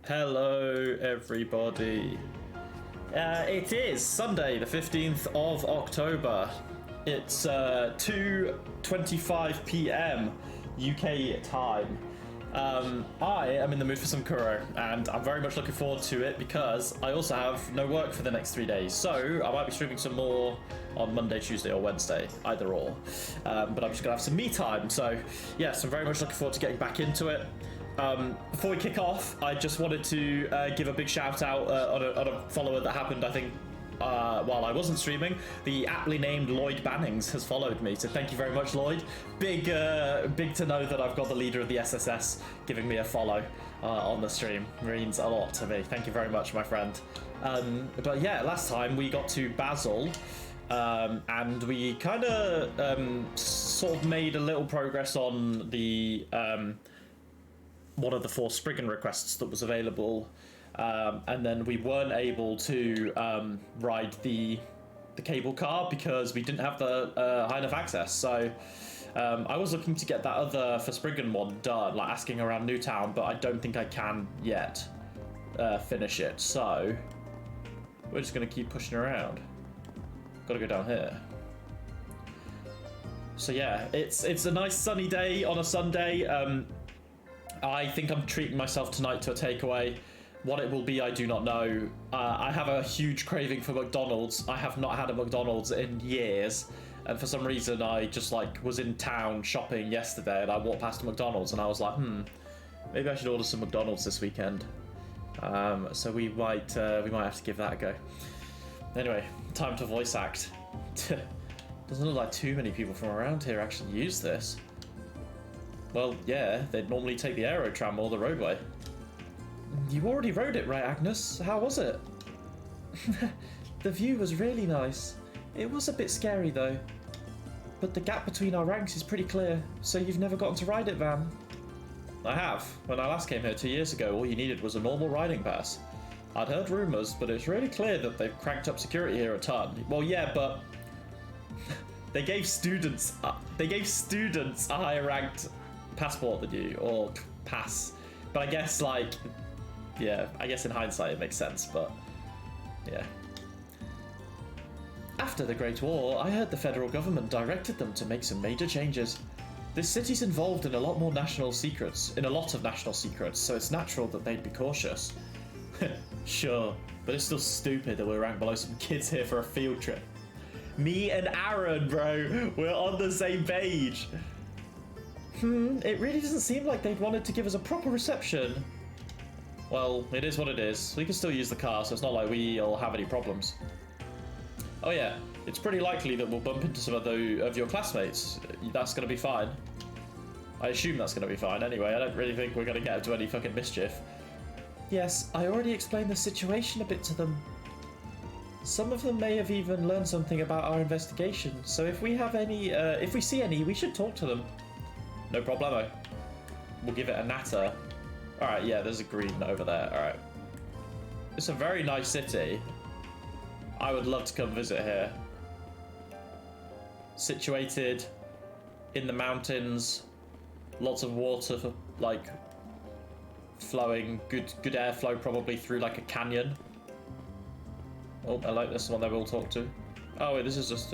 Hello, everybody. It is Sunday, the 15th of October. It's 2:25 p.m. UK time. I am in the mood for some Kuro, and I'm very much looking forward to it because I also have no work for the next 3 days. So I might be streaming some more on Monday, Tuesday, or Wednesday, either or. But I'm just gonna have some me time. So yes, I'm very much looking forward to getting back into it. Before we kick off, I just wanted to give a big shout out on a follower that happened, I think, while I wasn't streaming. The aptly named Lloyd Bannings has followed me, so thank you very much, Lloyd. Big to know that I've got the leader of the SSS giving me a follow on the stream. Means a lot to me. Thank you very much, my friend. But yeah, last time we got to Basel. And we kind of sort of made a little progress on the one of the 4 Spriggan requests that was available, and then we weren't able to ride the cable car because we didn't have the high enough access. So I was looking to get that other for Spriggan one done, like asking around Newtown, but I don't think I can yet finish it. So we're just gonna keep pushing around. Gotta go down here. So yeah, it's a nice sunny day on a Sunday. I think I'm treating myself tonight to a takeaway. What it will be, I do not know. I have a huge craving for McDonald's. I have not had a McDonald's in years, and for some reason I just was in town shopping yesterday and I walked past a McDonald's and I was like, maybe I should order some McDonald's this weekend. So we might have to give that a go. Anyway, time to voice act. Doesn't look like too many people from around here actually use this. Well, yeah, they'd normally take the aero tram or the roadway. You already rode it, right, Agnes? How was it? The view was really nice. It was a bit scary, though. But the gap between our ranks is pretty clear, so you've never gotten to ride it, Van? I have. When I last came here 2 years ago, all you needed was a normal riding pass. I'd heard rumours, but it's really clear that they've cranked up security here a ton. Well, yeah, but they gave students a higher ranked passport than you, or pass. But I guess, yeah, I guess in hindsight it makes sense, but yeah. After the Great War, I heard the federal government directed them to make some major changes. This city's involved in a lot of national secrets, so it's natural that they'd be cautious. Sure, but it's still stupid that we're ranked below some kids here for a field trip. Me and Aaron, bro, we're on the same page. It really doesn't seem like they'd wanted to give us a proper reception. Well, it is what it is. We can still use the car, so it's not like we'll have any problems. Oh yeah, it's pretty likely that we'll bump into some of your classmates. That's gonna be fine. I assume that's gonna be fine anyway. I don't really think we're gonna get up to any fucking mischief. Yes, I already explained the situation a bit to them. Some of them may have even learned something about our investigation, so if we see any, we should talk to them. No problemo. We'll give it a natter. Alright, yeah, there's a green over there. Alright. It's a very nice city. I would love to come visit here. Situated in the mountains. Lots of water for, flowing. Good airflow probably through, a canyon. Oh, I like this one that we'll talk to. Oh, wait, this is just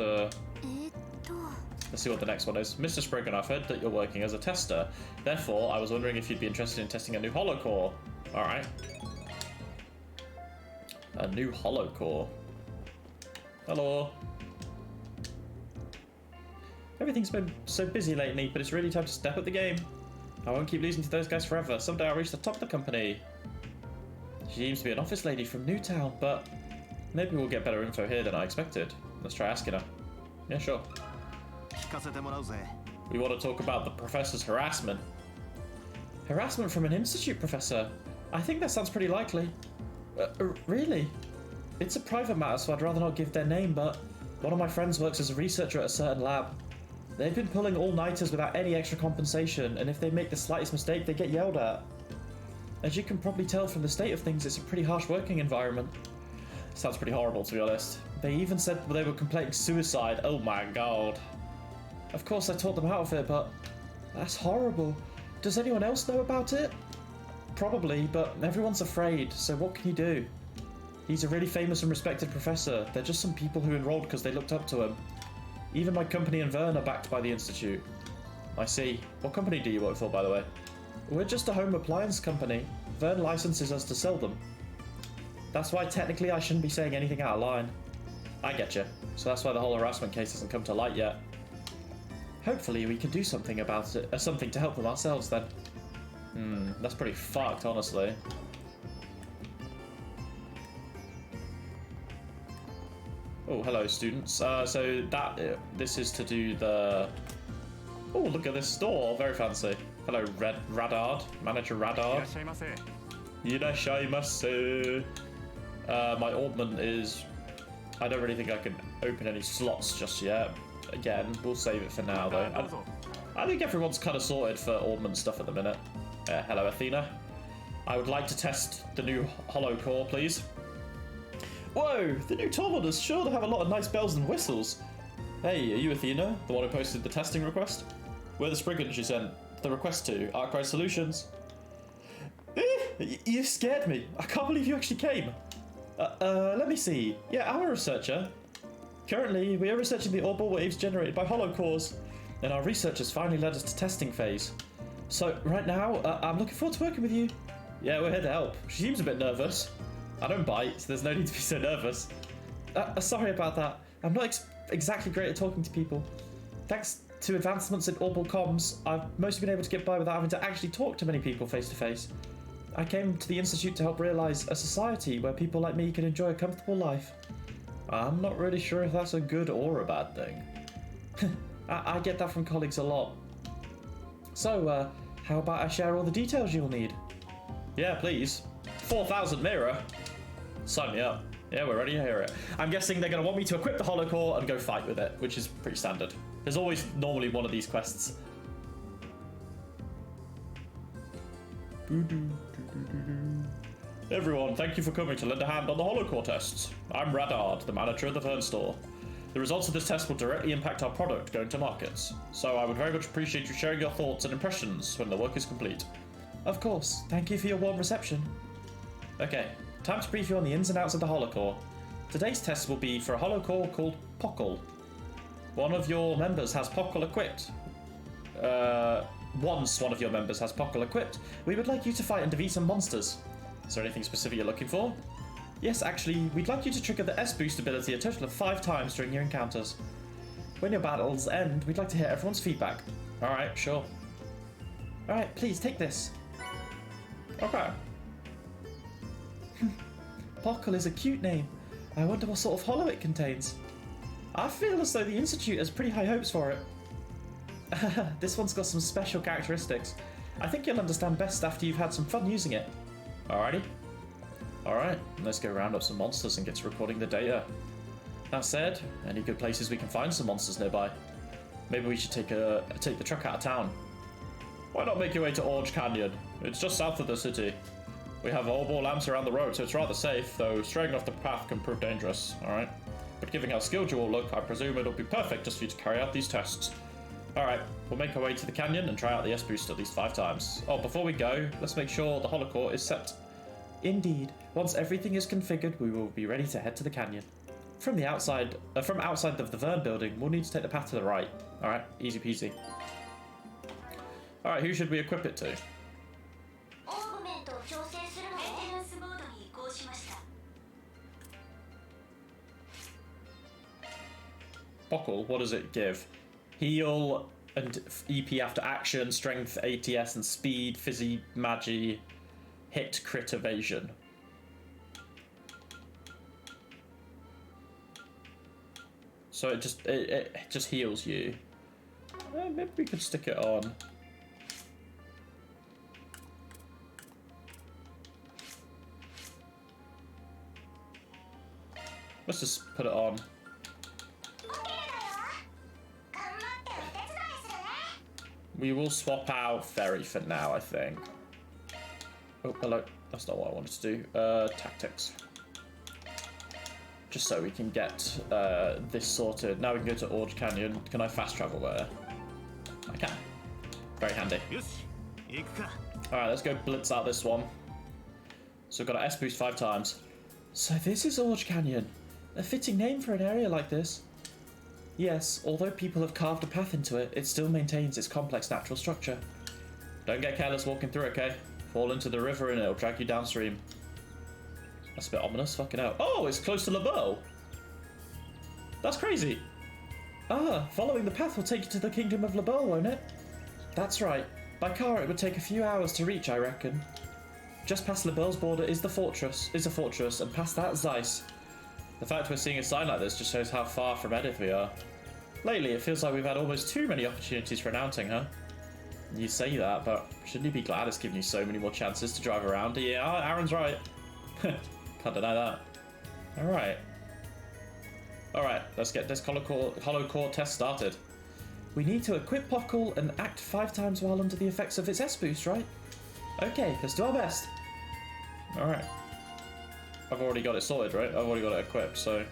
Let's see what the next one is. Mr. Spriggan, I've heard that you're working as a tester. Therefore, I was wondering if you'd be interested in testing a new holocore. Alright. A new holocore. Hello. Everything's been so busy lately, but it's really time to step up the game. I won't keep losing to those guys forever. Someday I'll reach the top of the company. She seems to be an office lady from Newtown, but maybe we'll get better info here than I expected. Let's try asking her. Yeah, sure. We want to talk about the professor's harassment. Harassment from an institute professor? I think that sounds pretty likely. Really? It's a private matter, so I'd rather not give their name, but one of my friends works as a researcher at a certain lab. They've been pulling all-nighters without any extra compensation, and if they make the slightest mistake, they get yelled at. As you can probably tell from the state of things, it's a pretty harsh working environment. Sounds pretty horrible, to be honest. They even said they were complaining suicide. Oh my god. Of course I taught them out of it, but that's horrible. Does anyone else know about it? Probably, but everyone's afraid, so what can you do? He's a really famous and respected professor. They're just some people who enrolled because they looked up to him. Even my company and Vern are backed by the Institute. I see. What company do you work for, by the way? We're just a home appliance company. Vern licenses us to sell them. That's why technically I shouldn't be saying anything out of line. I get you. So that's why the whole harassment case hasn't come to light yet. Hopefully we can do something about it, something to help them ourselves then. That's pretty fucked, honestly. Oh, hello, students. So this is to do the... Oh, look at this store. Very fancy. Hello, Radard. Manager Radard. Irashaimase. My orbment is... I don't really think I can open any slots just yet. Again, we'll save it for now, though. I think everyone's kind of sorted for orbment stuff at the minute. Hello, Athena. I would like to test the new Holo Core, please. Whoa, the new Tormod is sure to have a lot of nice bells and whistles. Hey, are you Athena, the one who posted the testing request? We're the Spriggans you sent the request to, Arkwright Solutions. You scared me. I can't believe you actually came. Let me see. Yeah, I'm a researcher. Currently, we are researching the orbital waves generated by Holo Cores, and our research has finally led us to testing phase. So, right now, I'm looking forward to working with you. Yeah, we're here to help. She seems a bit nervous. I don't bite, so there's no need to be so nervous. Sorry about that. I'm not exactly great at talking to people. Thanks to advancements in orbital comms, I've mostly been able to get by without having to actually talk to many people face to face. I came to the Institute to help realise a society where people like me can enjoy a comfortable life. I'm not really sure if that's a good or a bad thing. I get that from colleagues a lot. So, how about I share all the details you'll need? Yeah, please. 4,000 Mira. Sign me up. Yeah, we're ready to hear it. I'm guessing they're going to want me to equip the Holo Core and go fight with it, which is pretty standard. There's always normally one of these quests. Everyone, thank you for coming to lend a hand on the Holo Core tests. I'm Radard, the manager of the Vern store. The results of this test will directly impact our product going to markets, so I would very much appreciate you sharing your thoughts and impressions when the work is complete. Of course, thank you for your warm reception. Okay, time to brief you on the ins and outs of the Holo Core. Today's test will be for a Holo Core called Pockle. One of your members has Pockle equipped. Once one of your members has Pockle equipped, we would like you to fight and defeat some monsters. Is there anything specific you're looking for? Yes, actually, we'd like you to trigger the S-Boost ability a total of 5 times during your encounters. When your battles end, we'd like to hear everyone's feedback. Alright, sure. Alright, please, take this. Okay. Pockle is a cute name. I wonder what sort of holo it contains. I feel as though the Institute has pretty high hopes for it. This one's got some special characteristics. I think you'll understand best after you've had some fun using it. Alrighty. Alright, let's go round up some monsters and get to recording the data. That said, any good places we can find some monsters nearby? Maybe we should take the truck out of town. Why not make your way to Orange Canyon? It's just south of the city. We have orbital lamps around the road, so it's rather safe, though straying off the path can prove dangerous, alright? But given how skilled you all look, I presume it'll be perfect just for you to carry out these tests. Alright, we'll make our way to the canyon and try out the S-Boost at least 5 times. Oh, before we go, let's make sure the Holo Core is set. Indeed. Once everything is configured, we will be ready to head to the canyon. From outside of the Vern building, we'll need to take the path to the right. Alright, easy peasy. Alright, who should we equip it to? Pockle, what does it give? Heal and EP after action, strength, ATS and speed, fizzy, magi, hit, crit, evasion. So it just heals you. Maybe we could stick it on. Let's just put it on. We will swap out Ferry for now, I think. Oh, hello. That's not what I wanted to do. Tactics. Just so we can get this sorted. Now we can go to Orange Canyon. Can I fast travel there? I can. Very handy. Alright, let's go blitz out this one. So we've got our S boost 5 times. So this is Orge Canyon. A fitting name for an area like this. Yes, although people have carved a path into it, it still maintains its complex natural structure. Don't get careless walking through, okay? Fall into the river and it'll drag you downstream. That's a bit ominous, fucking hell. Oh, it's close to LeBeau. That's crazy. Ah, following the path will take you to the kingdom of LeBeau, won't it? That's right. By car it would take a few hours to reach, I reckon. Just past LeBeau's border is a fortress, and past that, Zeiss. The fact we're seeing a sign like this just shows how far from Edith we are. Lately, it feels like we've had almost too many opportunities for an outing, huh? You say that, but shouldn't you be glad it's given you so many more chances to drive around? Yeah, Aaron's right. Can't deny that. Alright. Alright, let's get this hollow core test started. We need to equip Popcool and act 5 times while under the effects of its S-boost, right? Okay, let's do our best. Alright. I've already got it sorted, right? I've already got it equipped, so...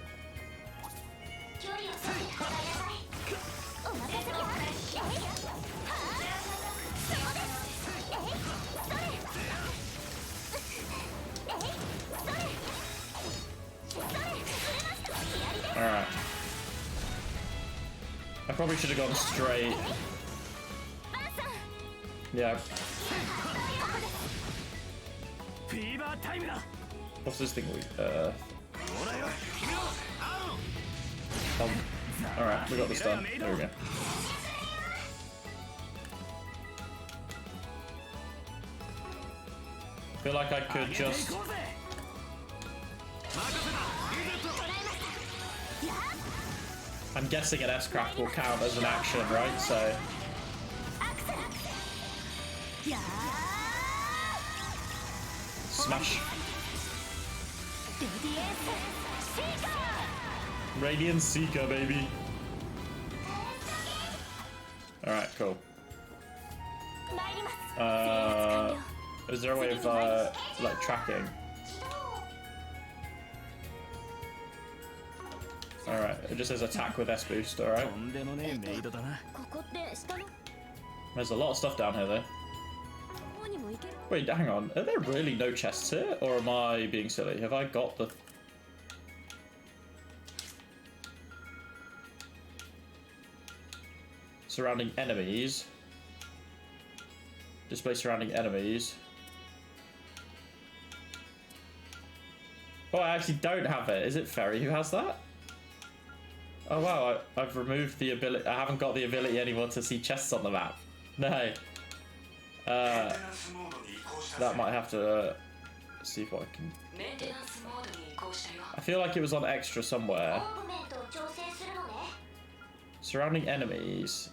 Alright. I probably should have gone straight. Yeah. What's this thing we alright, we got this done. There we go. I feel like I could just... I'm guessing an S-craft will count as an action, right? So... Smash. Radiant Seeker, baby. Alright, cool. Is there a way of, like, tracking? Alright, it just says attack with S-boost, alright. There's a lot of stuff down here, though. Wait, hang on. Are there really no chests here? Or am I being silly? Have I got the... Surrounding enemies. Display surrounding enemies. Oh, I actually don't have it. Is it Ferry who has that? Oh wow, I've removed the ability. I haven't got the ability anymore to see chests on the map. No. That might have to see if I can. I feel like it was on extra somewhere. Surrounding enemies.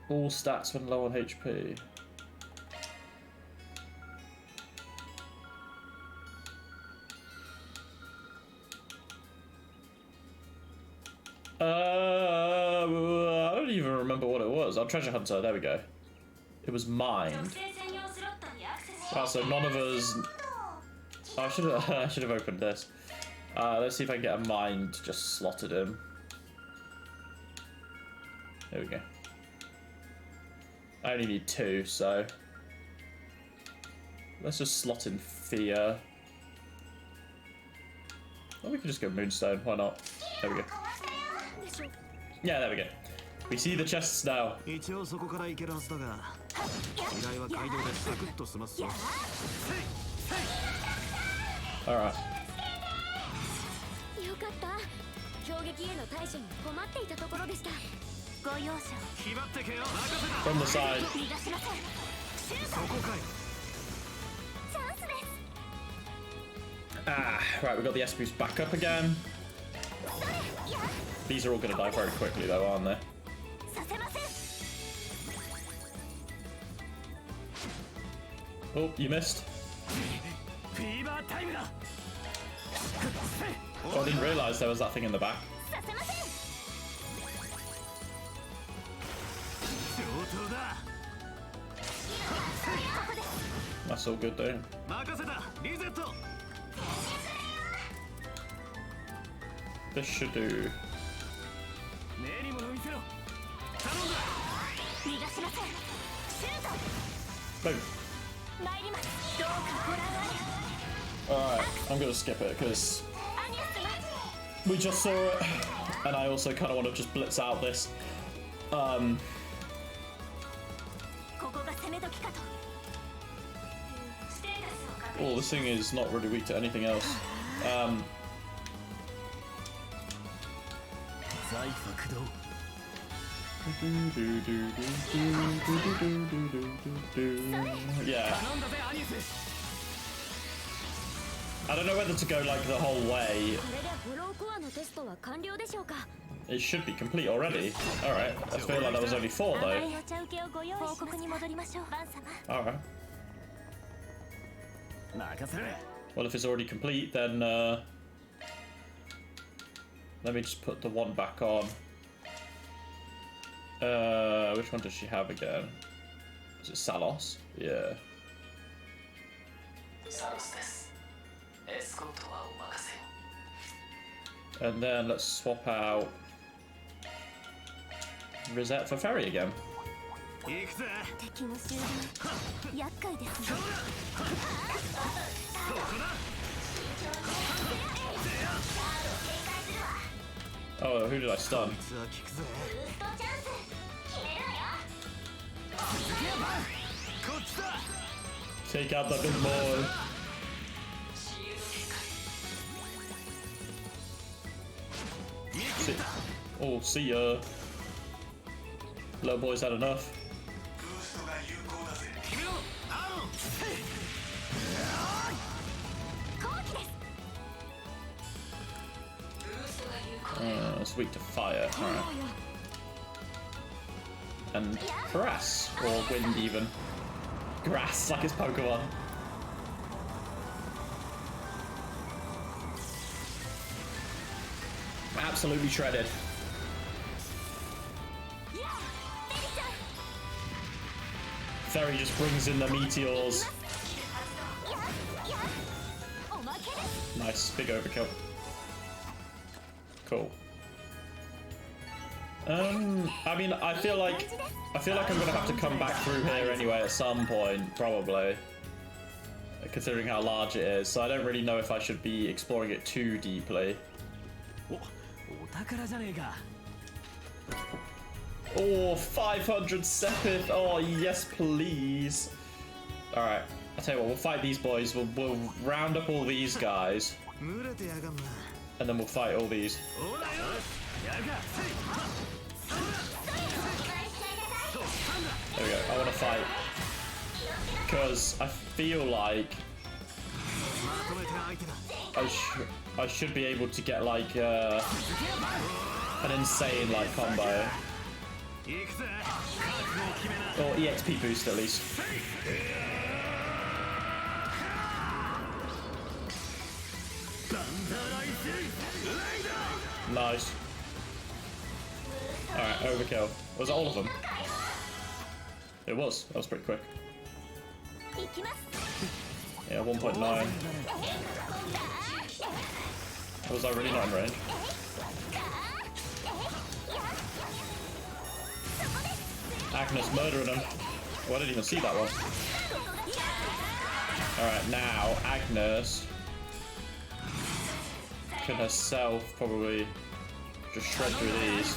All stats when low on HP. I don't even remember what it was. Our treasure hunter, there we go. It was mined. Wow, so none of us... Oh, I should have opened this. Let's see if I can get a mind just slotted in. There we go. I only need 2, so... Let's just slot in Fear. Well, we can just go Moonstone, why not? There we go. Yeah, there we go. We see the chests now. Alright. From the side. Ah, right, we got the S-boost back up again. These are all going to die very quickly though, aren't they? Oh, you missed. Oh, I didn't realise there was that thing in the back. That's all good though. This should do. Boom. Alright, I'm gonna skip it because we just saw it, and I also kind of want to just blitz out this. Oh, this thing is not really weak to anything else. Yeah. I don't know whether to go like the whole way. It should be complete already. Alright, I feel like that was only 4 though. Alright. Well, if it's already complete, then let me just put the one back on. Which one does she have again? Is it Salos? Yeah. And then let's swap out Rosette for Ferry again. Oh, who did I stun? Take out the big boy. Oh, see ya. Little boy's had enough. It's weak to fire. Alright. And grass, or wind even. Grass, like his Pokemon. Absolutely shredded. Ferry just brings in the meteors. Nice, big overkill. Cool. I mean, I feel like I'm gonna have to come back through here anyway at some point, probably. Considering how large it is, so I don't really know if I should be exploring it too deeply. Oh, 500 Sepith. Oh, yes, please. Alright, I'll tell you what, we'll fight these boys. We'll round up all these guys. And then we'll fight all these. There we go. I want to fight. Because I feel like I should be able to get like an insane like combo. Or EXP boost at least. Nice. Alright, overkill. Was that all of them? It was. That was pretty quick. Yeah, 1.9. Was I really not in range? Agnes murdering him. Oh, I didn't even see that one. Alright, now Agnes can herself probably just shred through these.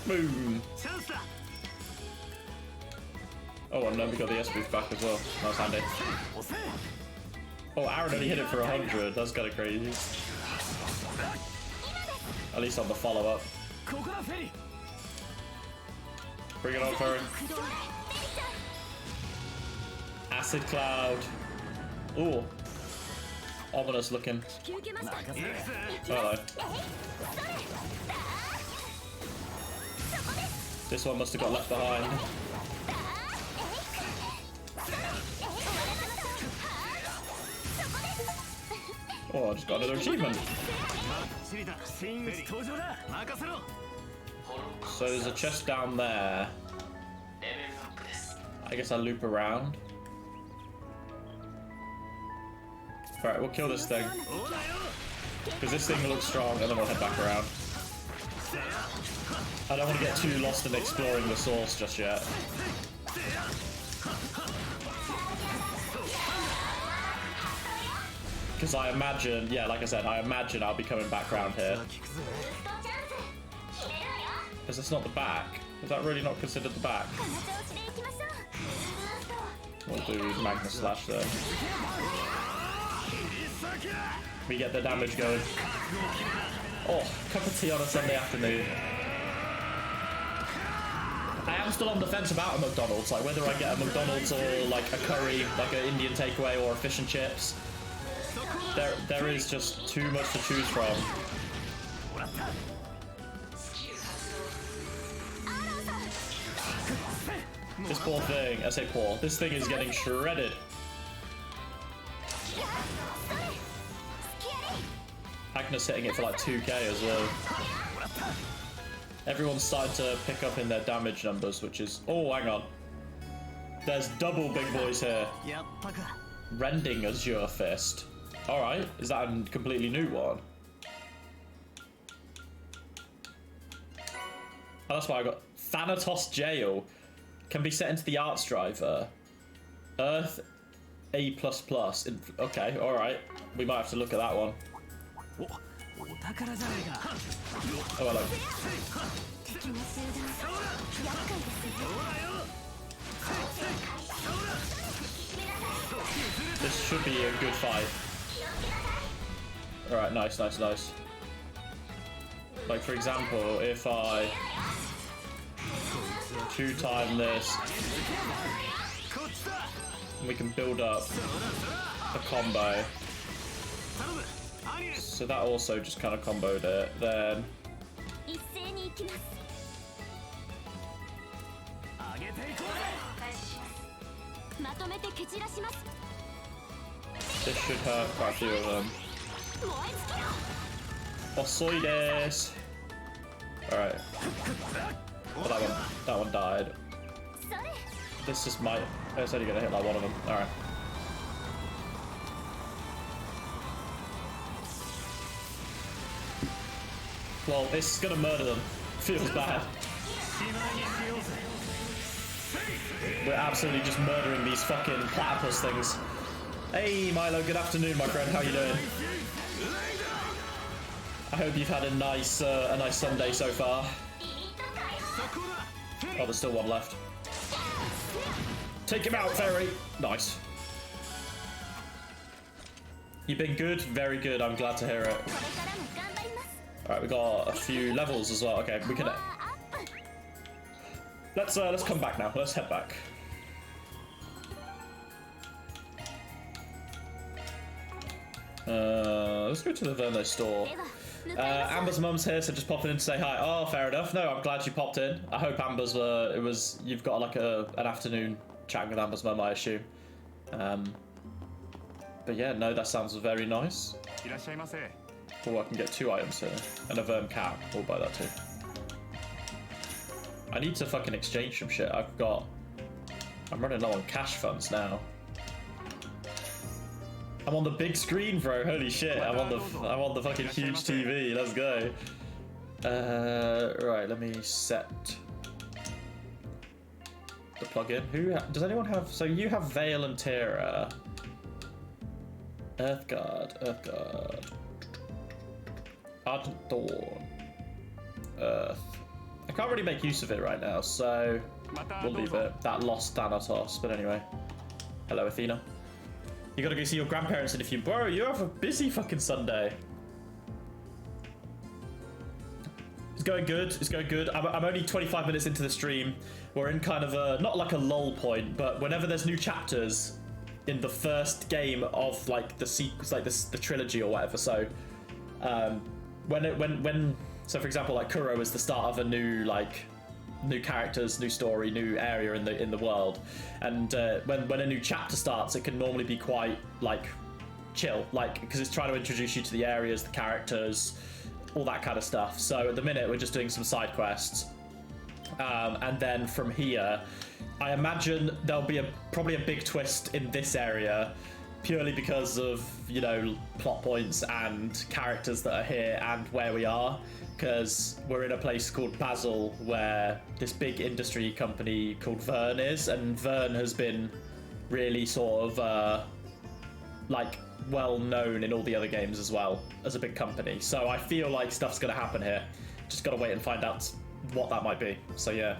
Boom! Oh, and then we got the S boost back as well. That was handy. Oh, Aaron only hit it for 100. That's kind of crazy. At least on the follow-up. Bring it on, Curry. Acid Cloud. Ooh. Ominous looking. Hello. This one must have got left behind. Oh, I just got another achievement. So there's a chest down there. I guess I'll loop around. Alright, we'll kill this thing. Because this thing looks strong, and then we'll head back around. I don't want to get too lost in exploring the source just yet. Because I imagine, yeah, like I said, I imagine I'll be coming back round here. Is this not the back? Is that really not considered the back? We'll do Magna Slash there. We get the damage going. Oh, cup of tea on a Sunday afternoon. I am still on the fence about a McDonald's, like whether I get a McDonald's or like a curry, like an Indian takeaway or a fish and chips. There is just too much to choose from. This poor thing, I say poor, this thing is getting shredded. Agnes hitting it for like 2k as well. Everyone's starting to pick up in their damage numbers, which is... Oh, hang on. There's double big boys here. Rending Azure Fist. Alright, is that a completely new one? Oh, that's why I got Thanatos Jail. Can be set into the arts driver. Earth A++. Okay, alright. We might have to look at that one. Oh, hello. This should be a good fight. Alright, nice, nice, nice. Like, for example, if I 2-time this, we can build up a combo. So that also just kind of comboed it. Then this should hurt quite a few of them. Osoides. Alright. Oh, that one died. This just might... It's only gonna hit like one of them. Alright. Well, it's gonna murder them. Feels bad. We're absolutely just murdering these fucking platypus things. Hey Milo, good afternoon, my friend. How you doing? I hope you've had a nice Sunday so far. Oh, there's still one left. Take him out, Fairy. Nice. You've been good, very good. I'm glad to hear it. All right, we got a few levels as well. Okay, we can. Let's come back now. Let's head back. Let's go to the Verno store. Amber's mum's here, so just popping in to say hi. Oh, fair enough. No, I'm glad you popped in. I hope Amber's you've got like an afternoon chatting with Amber's mum, I assume. But yeah, no, that sounds very nice. Oh, I can get 2 items here. And a Verm cap. We'll buy that too. I need to fucking exchange some shit. I'm running low on cash funds now. I'm on the big screen, bro. Holy shit. I'm on the fucking huge TV. Let's go. Right, let me set the plugin. Does anyone have... So you have Veil and Terra. Earthguard. Ardent Dawn. Earth. I can't really make use of it right now, so we'll leave it. That lost Thanatos, but anyway. Hello, Athena. You gotta go see your grandparents in a few... Bro, you have a busy fucking Sunday. It's going good. It's going good. I'm only 25 minutes into the stream. We're in kind of a... Not like a lull point, but whenever there's new chapters in the first game of like the sequence, like the trilogy or whatever. So so for example, like Kuro is the start of a new characters, new story, new area in the world, and when a new chapter starts, it can normally be quite like chill, like because it's trying to introduce you to the areas, the characters, all that kind of stuff. So at the minute, we're just doing some side quests, and then from here, I imagine there'll be probably a big twist in this area purely because of, you know, plot points and characters that are here and where we are. Because we're in a place called Basel where this big industry company called Vern is, and Vern has been really sort of like well known in all the other games as well as a big company. So I feel like stuff's gonna happen here. Just gotta wait and find out what that might be. So yeah.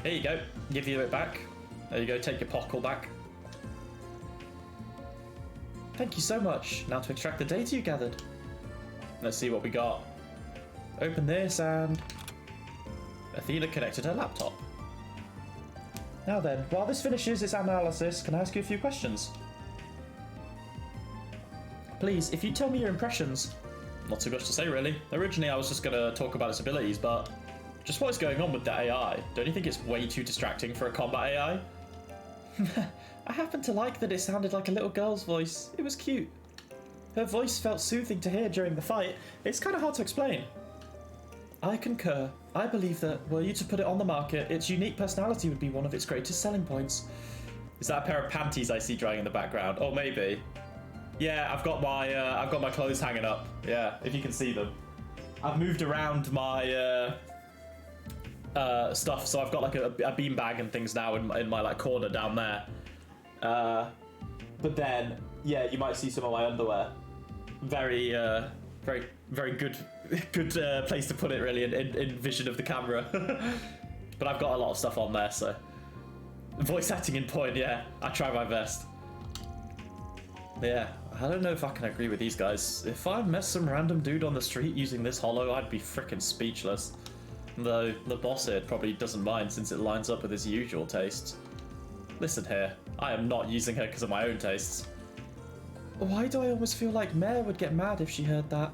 Here you go. Give you it back. There you go. Take your pockle back. Thank you so much. Now to extract the data you gathered. Let's see what we got. Open this and Athena connected her laptop. Now then, while this finishes its analysis, can I ask you a few questions? Please, if you tell me your impressions. Not too much to say, really. Originally, I was just gonna talk about its abilities, but just what is going on with that AI? Don't you think it's way too distracting for a combat AI? I happen to like that it sounded like a little girl's voice. It was cute. Her voice felt soothing to hear during the fight. It's kind of hard to explain. I concur. I believe that, were you to put it on the market, its unique personality would be one of its greatest selling points. Is that a pair of panties I see drying in the background? Or maybe. Yeah, I've got my clothes hanging up. Yeah, if you can see them. I've moved around my stuff, so I've got like a beanbag and things now in my like corner down there. But then, yeah, you might see some of my underwear. Very good place to put it, really, in vision of the camera. But I've got a lot of stuff on there, so. Voice acting in point, yeah. I try my best. Yeah, I don't know if I can agree with these guys. If I met some random dude on the street using this holo, I'd be freaking speechless. Though the boss here probably doesn't mind since it lines up with his usual tastes. Listen here, I am not using her because of my own tastes. Why do I almost feel like Mare would get mad if she heard that?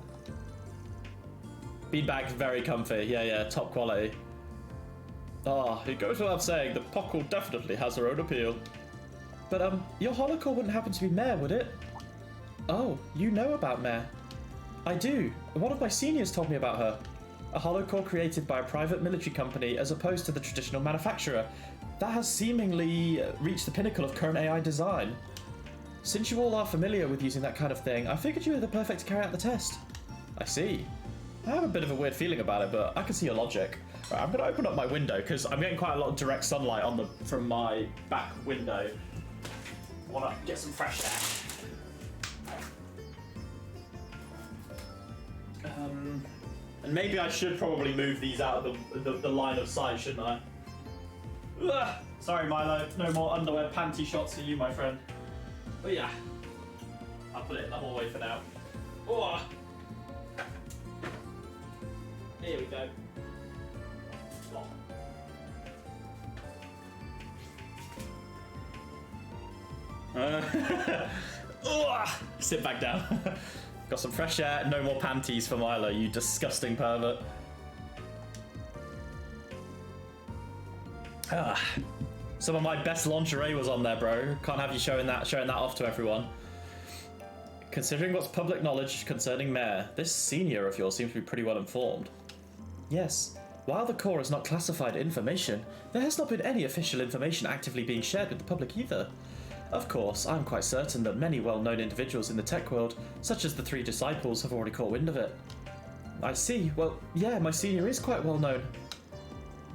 Beanbag's very comfy, yeah, top quality. It goes without saying, the Pockle definitely has her own appeal. But, your holocore wouldn't happen to be Mare, would it? Oh, you know about Mare. I do. One of my seniors told me about her. A holocore created by a private military company as opposed to the traditional manufacturer. That has seemingly reached the pinnacle of current AI design. Since you all are familiar with using that kind of thing, I figured you were the perfect to carry out the test. I see. I have a bit of a weird feeling about it, but I can see your logic. Right, I'm going to open up my window because I'm getting quite a lot of direct sunlight from my back window. I want to get some fresh air. And maybe I should probably move these out of the line of sight, shouldn't I? Ugh. Sorry, Milo. No more underwear panty shots for you, my friend. But yeah, I'll put it in the hallway for now. Oh. Here we go. Sit back down. Got some fresh air. No more panties for Milo, you disgusting pervert. Some of my best lingerie was on there, bro. Can't have you showing that off to everyone. Considering what's public knowledge concerning Mare, this senior of yours seems to be pretty well informed. Yes. While the core has not classified information, there has not been any official information actively being shared with the public either. Of course, I'm quite certain that many well-known individuals in the tech world, such as the 3 disciples, have already caught wind of it. I see. Well, yeah, my senior is quite well known.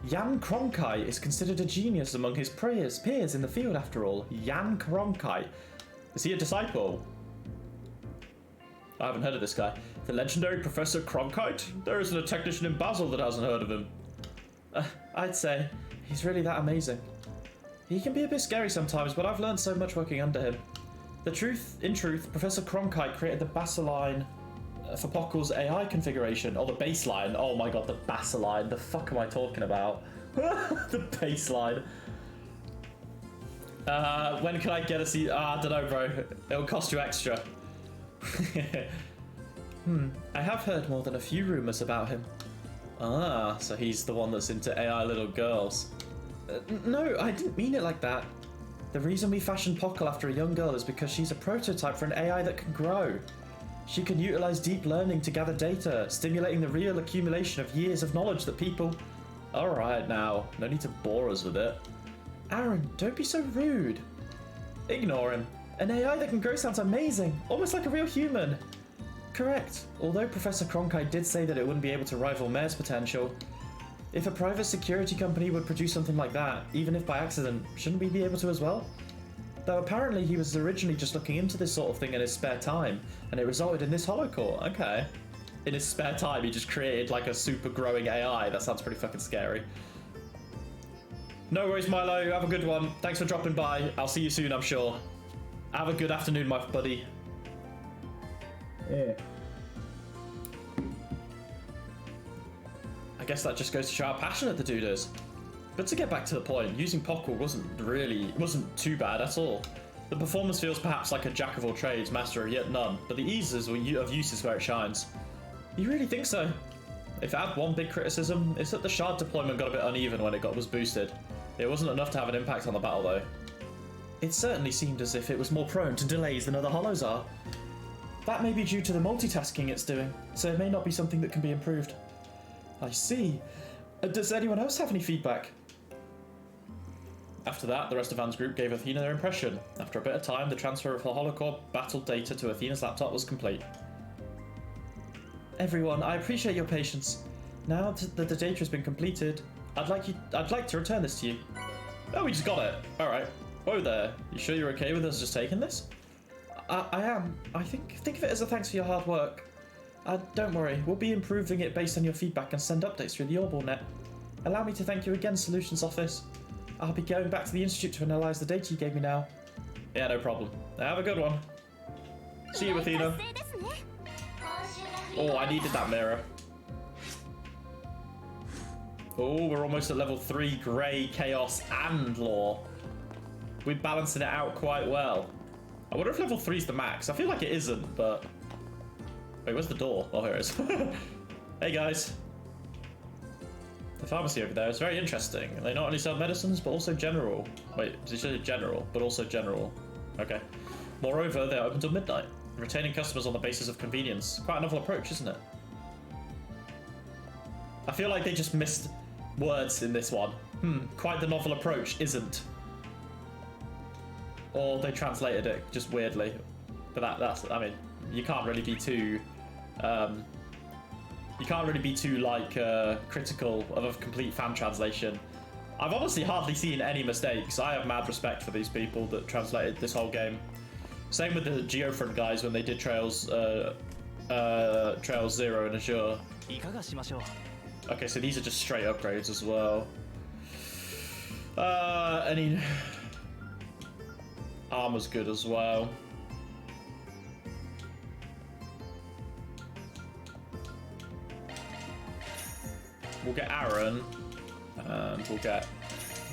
Jan Kronkai is considered a genius among his peers in the field, after all. Jan Kronkai. Is he a disciple? I haven't heard of this guy. The legendary Professor Cronkite? There isn't a technician in Basel that hasn't heard of him. I'd say he's really that amazing. He can be a bit scary sometimes, but I've learned so much working under him. In truth, Professor Cronkite created the baseline for Pockle's AI configuration, or the baseline. Oh my god, the baseline. The fuck am I talking about? The baseline. When can I get a seat? I don't know, bro. It'll cost you extra. I have heard more than a few rumors about him. So he's the one that's into AI little girls. No, I didn't mean it like that. The reason we fashioned Pockle after a young girl is because she's a prototype for an AI that can grow. She can utilize deep learning to gather data, stimulating the real accumulation of years of knowledge that people... Alright now, no need to bore us with it. Aaron, don't be so rude. Ignore him. An AI that can grow sounds amazing, almost like a real human. Correct, although Professor Cronkite did say that it wouldn't be able to rival Mayor's potential. If a private security company would produce something like that, even if by accident, shouldn't we be able to as well? Though apparently he was originally just looking into this sort of thing in his spare time, and it resulted in this holocore. Okay. In his spare time, he just created like a super growing AI. That sounds pretty fucking scary. No worries, Milo. Have a good one. Thanks for dropping by. I'll see you soon, I'm sure. Have a good afternoon, my buddy. Yeah. I guess that just goes to show how passionate the dude is. But to get back to the point, using Popcorn wasn't too bad at all. The performance feels perhaps like a jack of all trades, master of yet none, but the eases of use is where it shines. You really think so? If I had one big criticism, it's that the shard deployment got a bit uneven when it was boosted. It wasn't enough to have an impact on the battle though. It certainly seemed as if it was more prone to delays than other hollows are. That may be due to the multitasking it's doing, so it may not be something that can be improved. I see. Does anyone else have any feedback? After that, the rest of Anne's group gave Athena their impression. After a bit of time, the transfer of the holocore battle data to Athena's laptop was complete. Everyone, I appreciate your patience. Now that the data has been completed, I'd like to return this to you. Oh, we just got it. All right. Whoa there. You sure you're okay with us just taking this? I am. I think of it as a thanks for your hard work. Don't worry, we'll be improving it based on your feedback and send updates through the OrbOrNet. Allow me to thank you again, Solutions Office. I'll be going back to the Institute to analyse the data you gave me now. Yeah, no problem. Have a good one. See you, Athena. Oh, I needed that mirror. Oh, we're almost at level 3 Grey, Chaos, and Law. We're balancing it out quite well. I wonder if level 3 is the max. I feel like it isn't, but... Wait, where's the door? Oh, here it is. Hey, guys. The pharmacy over there is very interesting. They not only sell medicines, but also general. Wait, did you say general? But also general. Okay. Moreover, they're open till midnight, retaining customers on the basis of convenience. Quite a novel approach, isn't it? I feel like they just missed words in this one. Quite the novel approach, isn't. Or they translated it just weirdly. But that's, I mean, you can't really be too... you can't really be too, like, critical of a complete fan translation. I've honestly hardly seen any mistakes. I have mad respect for these people that translated this whole game. Same with the Geofront guys when they did Trails 0 and Azure. Okay, so these are just straight upgrades as well. Any... Armor's good as well. We'll get Aaron, and we'll get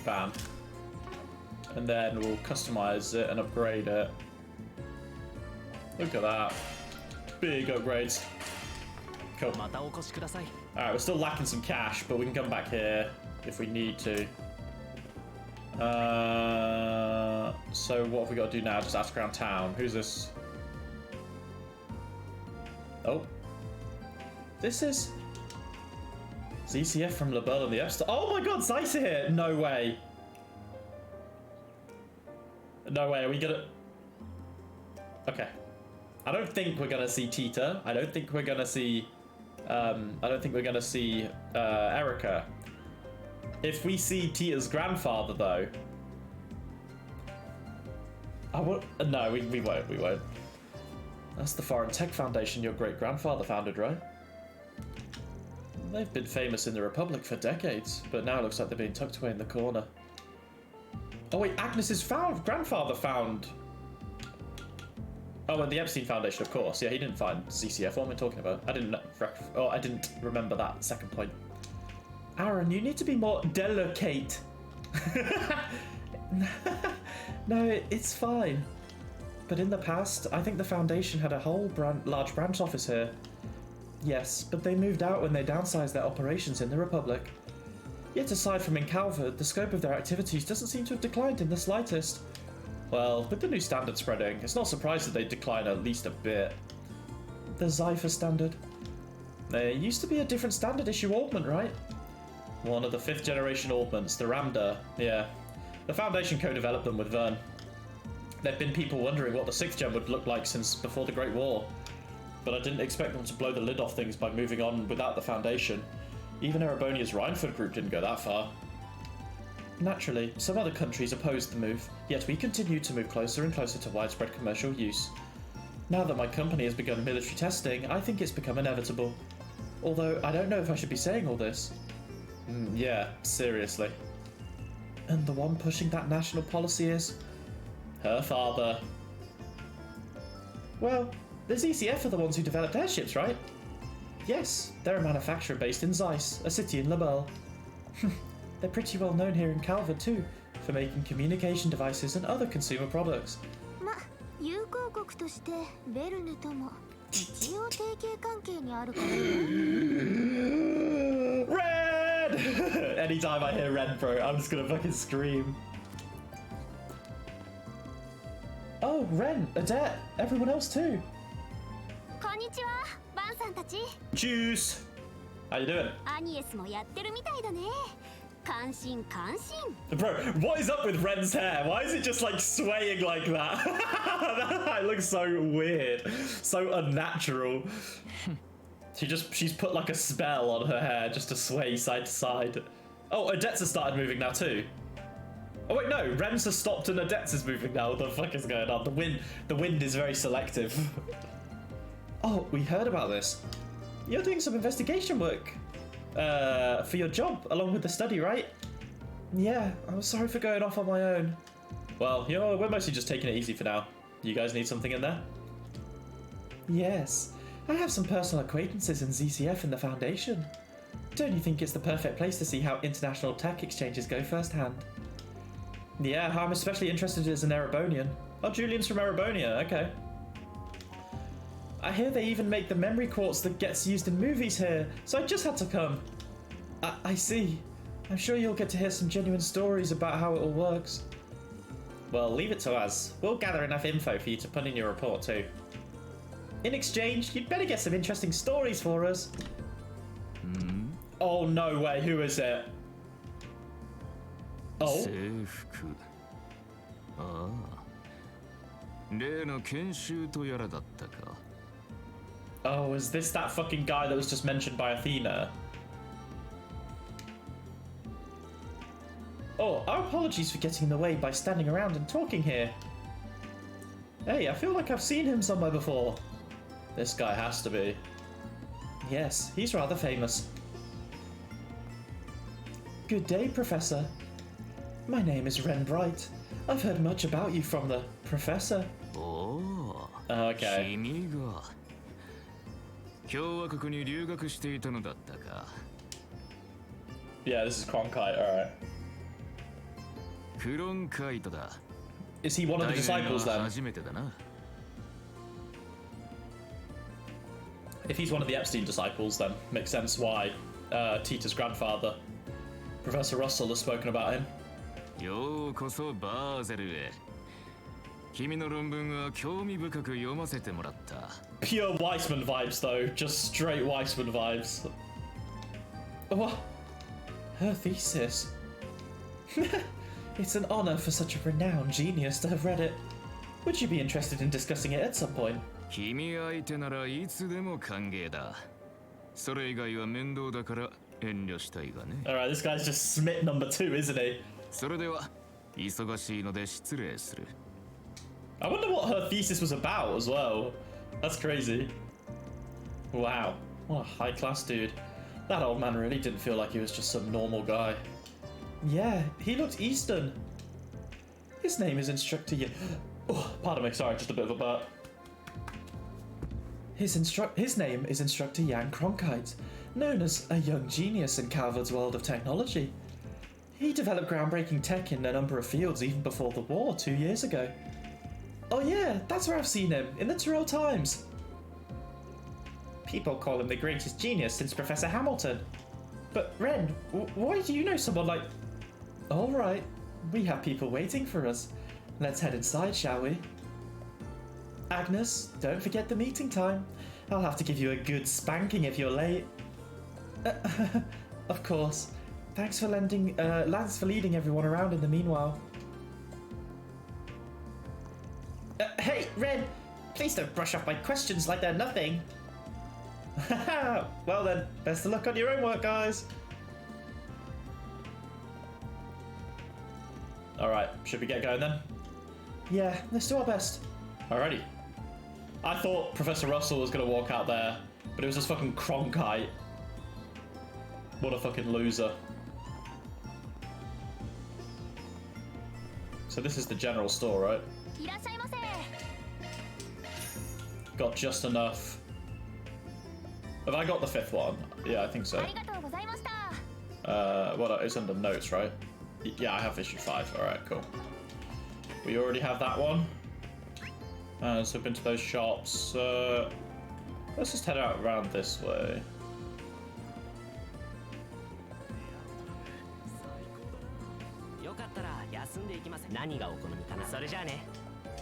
Van. And then we'll customize it and upgrade it. Look at that. Big upgrades. Cool. Alright, we're still lacking some cash, but we can come back here if we need to. So what have we got to do now? Just ask around town. Who's this? Oh. This is... ZCF from LaBelle and the Epstein. Oh my god, Zeiss here! No way. No way, are we gonna... Okay. I don't think we're gonna see Tita. I don't think we're gonna see... Erica. If we see Tita's grandfather, though... No, we won't, we won't. That's the Foreign Tech Foundation your great-grandfather founded, right? They've been famous in the Republic for decades, but now it looks like they're being tucked away in the corner. Oh wait, Agnes's grandfather found... Oh, and the Epstein Foundation, of course. Yeah, he didn't find CCF. What am I talking about? I didn't remember that second point. Aaron, you need to be more delicate. No, it's fine. But in the past, I think the Foundation had a whole large branch office here. Yes, but they moved out when they downsized their operations in the Republic. Yet aside from in Calvert, the scope of their activities doesn't seem to have declined in the slightest. Well, with the new standard spreading, it's not surprised that they decline at least a bit. The Zypher standard. There used to be a different standard issue augment, right? One of the 5th generation augments, the Ramda, yeah. The Foundation co-developed them with Vern. There've been people wondering what the 6th gen would look like since before the Great War. But I didn't expect them to blow the lid off things by moving on without the Foundation. Even Erebonia's Rhineford group didn't go that far. Naturally, some other countries opposed the move, yet we continued to move closer and closer to widespread commercial use. Now that my company has begun military testing, I think it's become inevitable. Although, I don't know if I should be saying all this. Yeah, seriously. And the one pushing that national policy is... her father. Well, the ZCF are the ones who developed airships, right? Yes, they're a manufacturer based in Zeiss, a city in Labelle. They're pretty well known here in Calvert too, for making communication devices and other consumer products. Red! Anytime I hear Red, bro, I'm just gonna fucking scream. Oh, Ren, Adette, everyone else too. Juice! How you doing? Bro, what is up with Ren's hair? Why is it just like swaying like that? That looks so weird. So unnatural. She's put like a spell on her hair just to sway side to side. Oh, Adette's has started moving now too. Oh wait, no, Ren's has stopped and Adette's is moving now. What the fuck is going on? The wind is very selective. Oh, we heard about this. You're doing some investigation work for your job, along with the study, right? Yeah, I'm sorry for going off on my own. Well, you know, we're mostly just taking it easy for now. You guys need something in there? Yes, I have some personal acquaintances in ZCF and the Foundation. Don't you think it's the perfect place to see how international tech exchanges go firsthand? Yeah, I'm especially interested as an Erebonian. Oh, Julian's from Erebonia, okay. I hear they even make the memory quartz that gets used in movies here, so I just had to come. I see. I'm sure you'll get to hear some genuine stories about how it all works. Well, leave it to us. We'll gather enough info for you to put in your report too. In exchange, you'd better get some interesting stories for us. Oh, no way. Who is it? Oh. Oh, is this that fucking guy that was just mentioned by Athena? Oh, our apologies for getting in the way by standing around and talking here. Hey, I feel like I've seen him somewhere before. This guy has to be. Yes, he's rather famous. Good day, Professor. My name is Ren Bright. I've heard much about you from the Professor. Oh, okay. Yeah, this is Cronkite, alright. Is he one of the disciples then? If he's one of the Epstein disciples, then makes sense why Tita's grandfather, Professor Russell, has spoken about him. Pure Weissman vibes though, just straight Weissman vibes. What? Her thesis? It's an honor for such a renowned genius to have read it. Would you be interested in discussing it at some point? Alright, this guy's just Smith number 2, isn't he? I wonder what her thesis was about as well. That's crazy. Wow, what a high-class dude. That old man really didn't feel like he was just some normal guy. Yeah, he looked Eastern. His name is Instructor Yang. Oh, pardon me, sorry, just a bit of a burp. His name is Instructor Yang Cronkite, known as a young genius in Calvert's world of technology. He developed groundbreaking tech in a number of fields even before the war 2 years ago. Oh yeah, that's where I've seen him, in the Tyrrell Times. People call him the greatest genius since Professor Hamilton. But Ren, why do you know someone like... Alright, we have people waiting for us. Let's head inside, shall we? Agnes, don't forget the meeting time. I'll have to give you a good spanking if you're late. Of course. Thanks for leading everyone around in the meanwhile. Hey, Red! Please don't brush off my questions like they're nothing. Well then, best of luck on your own work, guys. Alright, should we get going then? Yeah, let's do our best. Alrighty. I thought Professor Russell was going to walk out there, but it was this fucking Cronkite. What a fucking loser. So this is the general store, right? Got just enough. Have I got the 5th one? Yeah, I think so. What? It's under notes, right? Yeah, I have issue 5. Alright, cool. We already have that one. So I've been to those shops. Let's just head out around this way.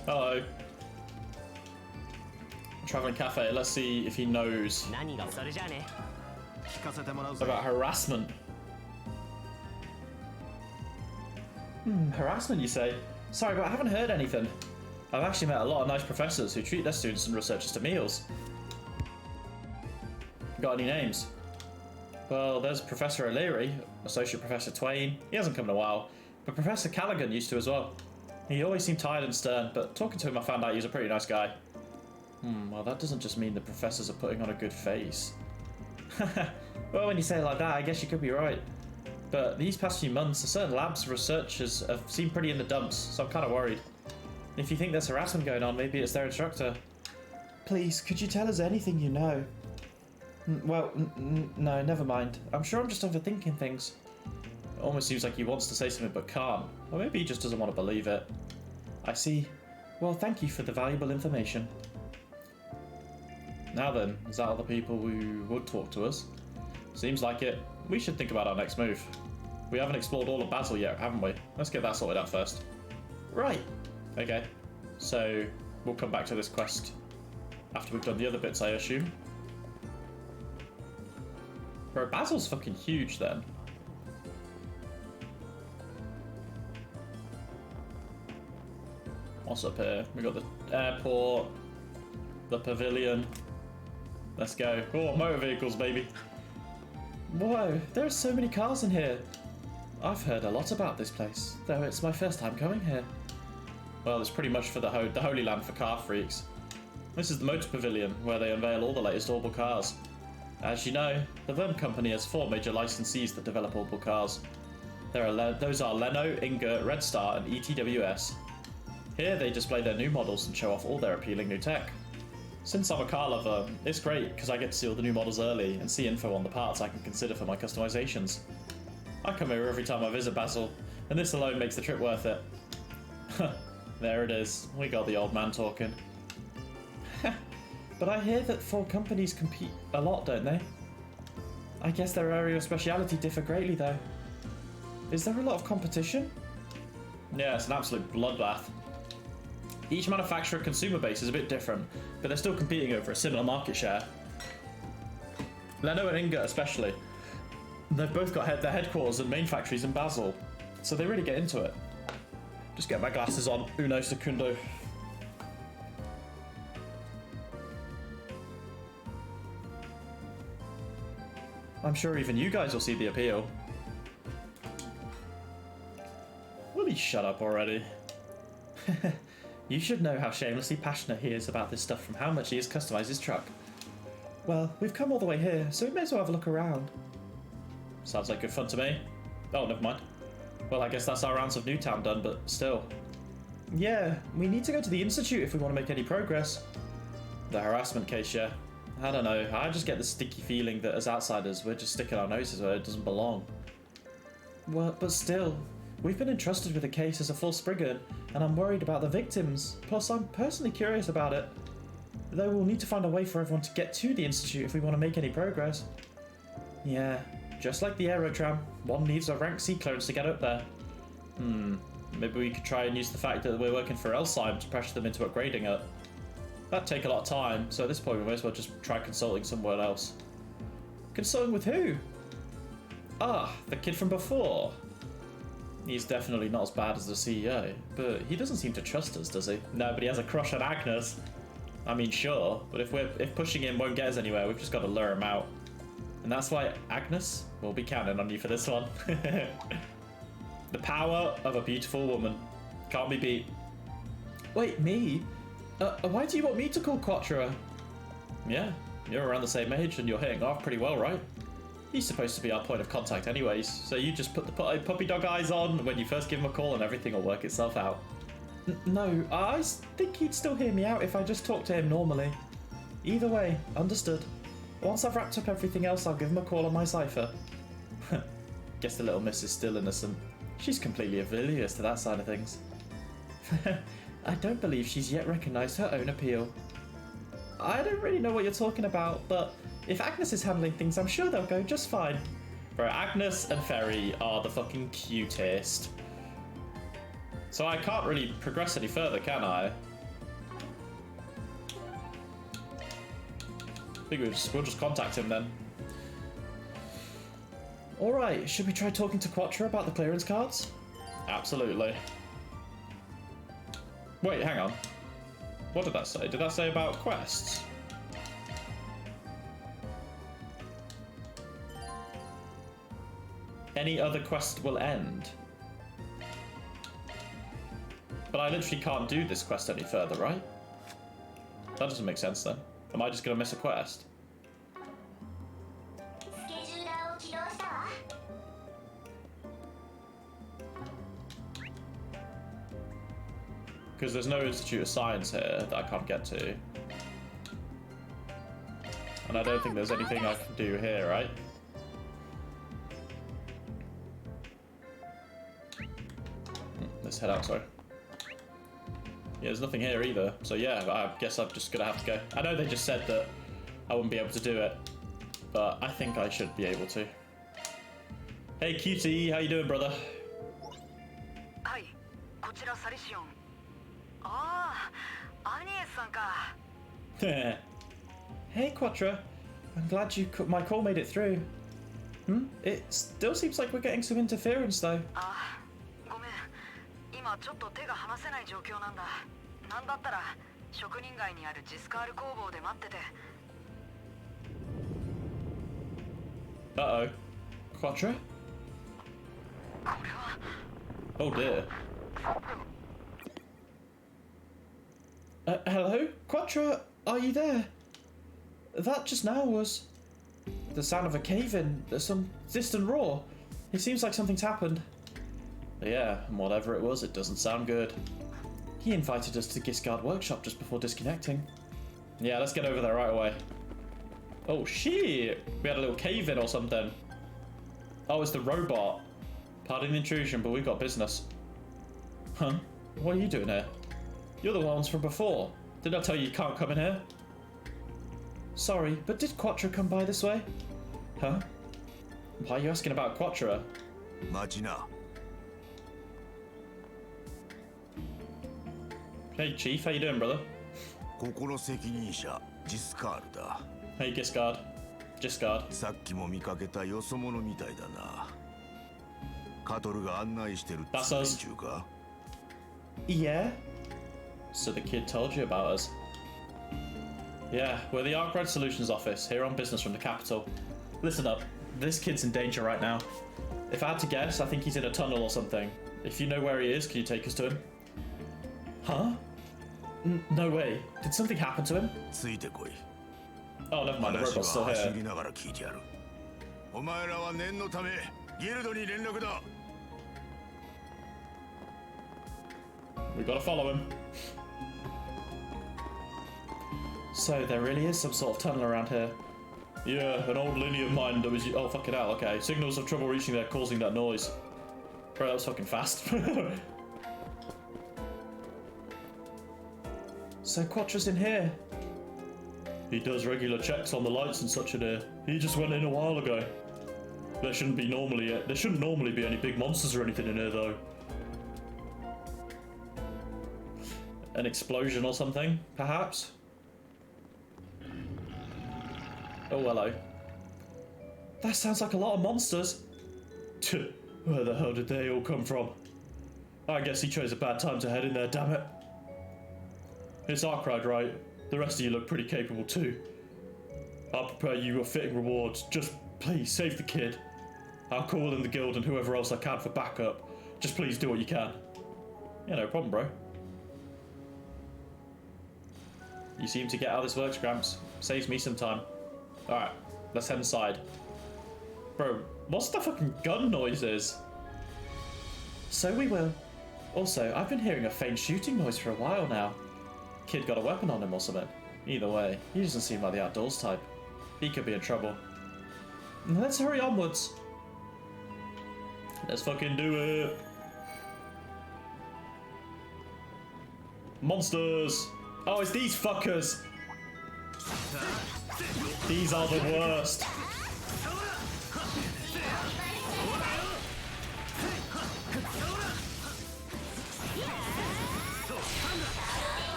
Hello. Traveling Cafe. Let's see if he knows about harassment. Harassment, you say? Sorry, but I haven't heard anything. I've actually met a lot of nice professors who treat their students and researchers to meals. Got any names? Well, there's Professor O'Leary, Associate Professor Twain. He hasn't come in a while, but Professor Callaghan used to as well. He always seemed tired and stern, but talking to him I found out he was a pretty nice guy. Well, that doesn't just mean the professors are putting on a good face. Well, when you say it like that, I guess you could be right. But these past few months, certain labs and researchers have seemed pretty in the dumps, so I'm kind of worried. If you think there's harassment going on, maybe it's their instructor. Please, could you tell us anything you know? Well, no, never mind. I'm sure I'm just overthinking things. It almost seems like he wants to say something but can't. Or maybe he just doesn't want to believe it. I see. Well, thank you for the valuable information. Now then, is that all the people who would talk to us? Seems like it. We should think about our next move. We haven't explored all of Basel yet, haven't we? Let's get that sorted out first. Right. Okay. So, we'll come back to this quest after we've done the other bits, I assume. Bro, Basel's fucking huge then. What's up here? We got the airport, the pavilion. Let's go. Oh, motor vehicles, baby. Whoa, there are so many cars in here. I've heard a lot about this place, though it's my first time coming here. Well, it's pretty much for the Holy Land for car freaks. This is the motor pavilion, where they unveil all the latest orbital cars. As you know, the Verm Company has 4 major licensees that develop orbital cars. Those are Leno, Inga, Red Star, and ETWS. Here they display their new models and show off all their appealing new tech. Since I'm a car lover, it's great because I get to see all the new models early and see info on the parts I can consider for my customizations. I come here every time I visit Basel, and this alone makes the trip worth it. There it is, we got the old man talking. But I hear that 4 companies compete a lot, don't they? I guess their area of speciality differ greatly though. Is there a lot of competition? Yeah, it's an absolute bloodbath. Each manufacturer consumer base is a bit different, but they're still competing over a similar market share. Leno and Inga especially. They've both got their headquarters and main factories in Basel, so they really get into it. Just get my glasses on, uno secundo. I'm sure even you guys will see the appeal. Will he shut up already? You should know how shamelessly passionate he is about this stuff from how much he has customized his truck. Well, we've come all the way here, so we may as well have a look around. Sounds like good fun to me. Oh, never mind. Well, I guess that's our rounds of Newtown done, but still. Yeah, we need to go to the Institute if we want to make any progress. The harassment case, yeah. I don't know, I just get the sticky feeling that as outsiders, we're just sticking our noses where it doesn't belong. Well, but still, we've been entrusted with a case as a full Spriggan, and I'm worried about the victims. Plus, I'm personally curious about it. Though we'll need to find a way for everyone to get to the Institute if we want to make any progress. Yeah, just like the Aerotram, one needs a rank C clearance to get up there. Maybe we could try and use the fact that we're working for Elsheim to pressure them into upgrading it. That'd take a lot of time, so at this point we may as well just try consulting somewhere else. Consulting with who? Ah, the kid from before. He's definitely not as bad as the CEO, but he doesn't seem to trust us, does he? No, but he has a crush on Agnes. I mean, sure, but if pushing him won't get us anywhere, we've just got to lure him out. And that's why, Agnes, we'll be counting on you for this one. The power of a beautiful woman. Can't be beat. Wait, me? Why do you want me to call Quattro? Yeah, you're around the same age and you're hitting off pretty well, right? He's supposed to be our point of contact anyways, so you just put the puppy dog eyes on when you first give him a call and everything will work itself out. No, I think he'd still hear me out if I just talked to him normally. Either way, understood. Once I've wrapped up everything else, I'll give him a call on my cipher. Guess the little miss is still innocent. She's completely oblivious to that side of things. I don't believe she's yet recognised her own appeal. I don't really know what you're talking about, but if Agnes is handling things, I'm sure they'll go just fine. Bro, Agnes and Ferry are the fucking cutest. So I can't really progress any further, can I? I think we'll just contact him then. Alright, should we try talking to Quattro about the clearance cards? Absolutely. Wait, hang on. What did that say? Did that say about quests? Any other quest will end. But I literally can't do this quest any further, right? That doesn't make sense then. Am I just gonna miss a quest? Because there's no Institute of Science here that I can't get to. And I don't think there's anything I can do here, right? Let's head out, sorry. Yeah, there's nothing here either. So yeah, I guess I'm just gonna have to go. I know they just said that I wouldn't be able to do it, but I think I should be able to. Hey cutie, how you doing, brother? Hi, こちらサリシオン。ああ、アニエスさんか。Hey Quattro, I'm glad my call made it through. It still seems like we're getting some interference though. あ、ごめん。今ちょっと手が離せない状況なんだ。なんだったら職人街にあるジスカール工房で待ってて。Uh-oh. Quattro? これは。Oh dear. Hello? Quattro, are you there? That just now was the sound of a cave-in, some distant roar. It seems like something's happened. Yeah, and whatever it was, it doesn't sound good. He invited us to Giscard Workshop just before disconnecting. Yeah, let's get over there right away. Oh shit! We had a little cave-in or something. Oh, it's the robot. Pardon the intrusion, but we've got business. Huh? What are you doing here? You're the ones from before. Did I tell you can't come in here? Sorry, but did Quattro come by this way? Huh? Why are you asking about Quattro? Machina. Hey Chief, how you doing, brother? ここの責任者、ジスカールだ。Hey Giscard. Giscard. さっきも見かけたよそ者みたいだな。カトルが案内してるって連中か？ Yeah? So the kid told you about us. Yeah, we're the Arkwright Solutions office, here on business from the capital. Listen up, this kid's in danger right now. If I had to guess, I think he's in a tunnel or something. If you know where he is, can you take us to him? Huh? No way. Did something happen to him? ついてこい。 Oh, never mind, the 話 robot's still は走 here. りながら聞いてやる。お前らは念のためギルドに連絡だ。We've got to follow him. So there really is some sort of tunnel around here. Yeah, an old linear mine that was... Oh, fucking hell, okay. Signals of trouble reaching there causing that noise. Bro, that was fucking fast. So Quattro's in here. He does regular checks on the lights and such in here. He just went in a while ago. There shouldn't normally be any big monsters or anything in here though. An explosion or something, perhaps? Oh, hello. That sounds like a lot of monsters. Where the hell did they all come from? I guess he chose a bad time to head in there, damn it. It's Arkride, right? The rest of you look pretty capable too. I'll prepare you a fitting reward. Just please save the kid. I'll call in the guild and whoever else I can for backup. Just please do what you can. Yeah, no problem, bro. You seem to get how this works, Gramps. Saves me some time. Alright, let's head inside. Bro, what's the fucking gun noises? So we will. Also, I've been hearing a faint shooting noise for a while now. Kid got a weapon on him or something. Either way, he doesn't seem like the outdoors type. He could be in trouble. Let's hurry onwards. Let's fucking do it. Monsters! Oh, it's these fuckers! These are the worst.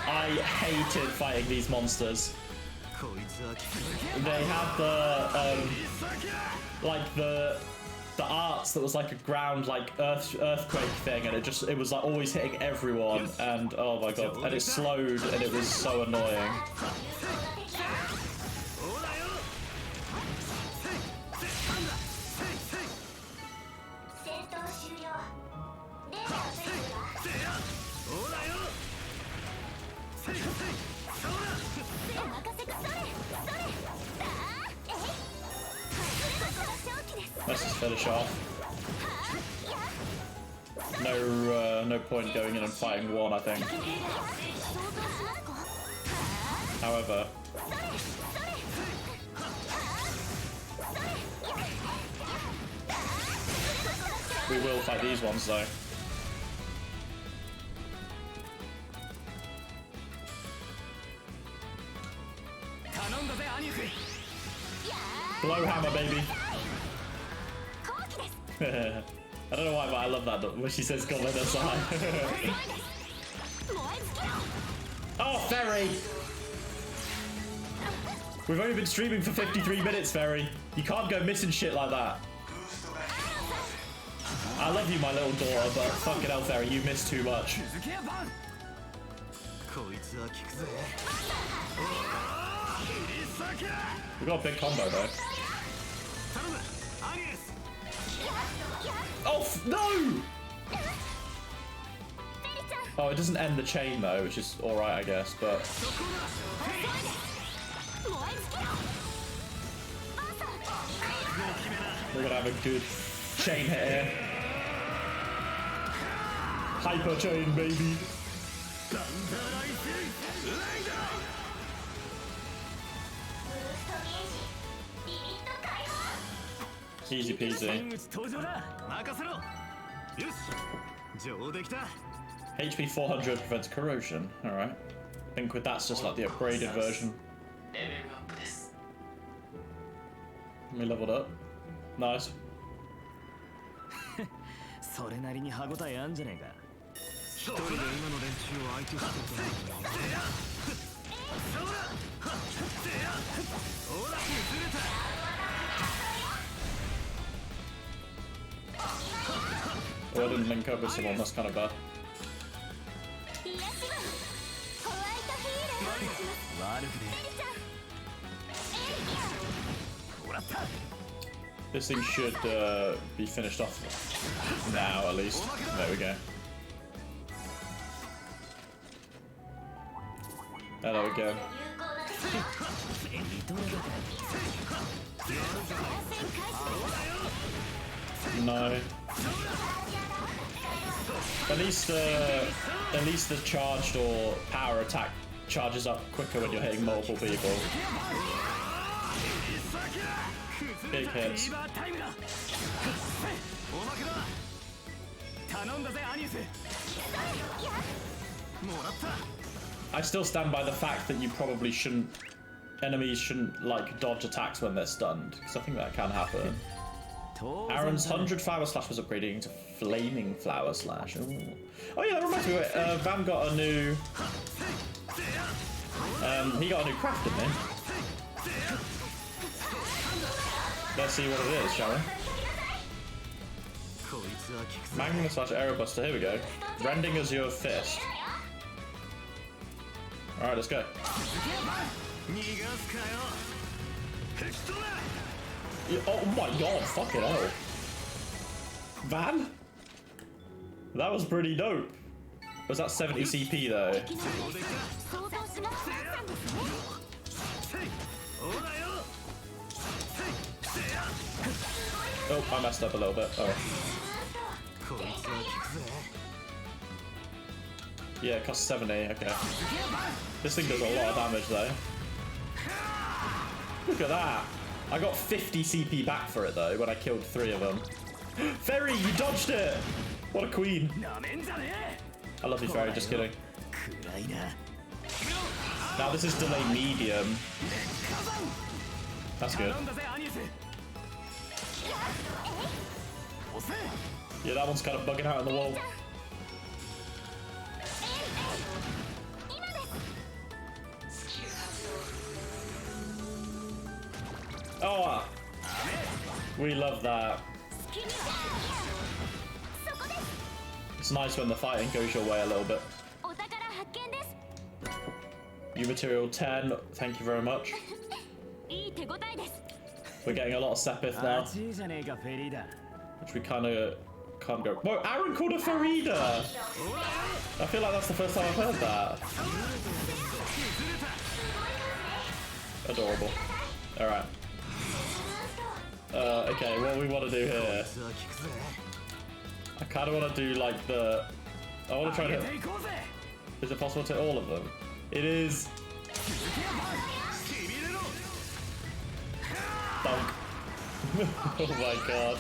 I hated fighting these monsters. They had the like the arts that was like a ground like earthquake thing, and it was like always hitting everyone, and oh my god, and it slowed, and it was so annoying. Let's just finish off. No point going in and fighting one, I think. However, we will fight these ones though. Blowhammer, baby. I don't know why, but I love that when she says Goblin aside. Oh, Ferry! We've only been streaming for 53 minutes, Ferry. You can't go missing shit like that. I love you, my little daughter, but fucking hell, Ferry, you missed too much. We got a big combo, though. Oh, no! Oh, it doesn't end the chain, though, which is alright, I guess, but... We're gonna have a good chain hit here. Hyper chain, baby! Easy peasy. HP 400 prevents corrosion. Alright. I think with that's just like the upgraded version. We leveled up. Nice. Oh, I didn't link up with someone, that's kind of bad. This thing should be finished off now, at least. There we go. Oh, there we go. No. At least the charged or power attack charges up quicker when you're hitting multiple people. Big hits. I still stand by the fact that you probably shouldn't, enemies shouldn't like dodge attacks when they're stunned, because I think that can happen. Aaron's 100 Flower Slash was upgrading to Flaming Flower Slash. Ooh. Oh yeah, that reminds me, Van got a new... he got a new craft, didn't he? Let's see what it is, shall we? Magma slash Aerobuster, here we go. Rending Azure Fist. Alright, let's go. Yeah, oh my god, fucking hell. Van? That was pretty dope. Was that 70 CP though? Oh, I messed up a little bit. Oh. Yeah, it costs 70, okay. This thing does a lot of damage though. Look at that. I got 50 CP back for it though when I killed 3 of them. Fairy, you dodged it! What a queen. I love you, Fairy, just kidding. Now this is delay medium. That's good. Yeah, that one's kind of bugging out on the wall. Oh, we love that. It's nice when the fighting goes your way a little bit. New material 10, thank you very much. We're getting a lot of Sepith now, which we kind of can't go. Whoa, Aaron called a Farida! I feel like that's the first time I've heard that. Adorable. Alright. Okay, what we want to do here. I kind of want to do like the... I want to try to... Is it possible to hit all of them? It is. Dunk. Oh my god.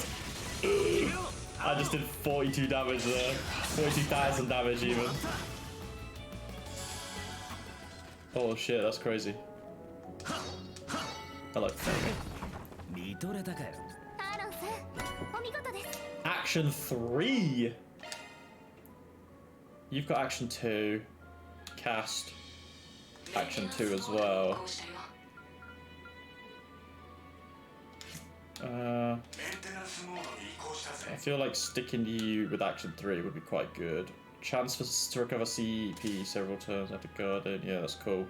I just did 42 damage there. 42,000 damage even. Oh shit, that's crazy. I like that. Action 3! You've got action 2. Cast. Action 2 as well. I feel like sticking to you with action 3 would be quite good. Chance to recover CP several turns after guarding. Yeah, that's cool.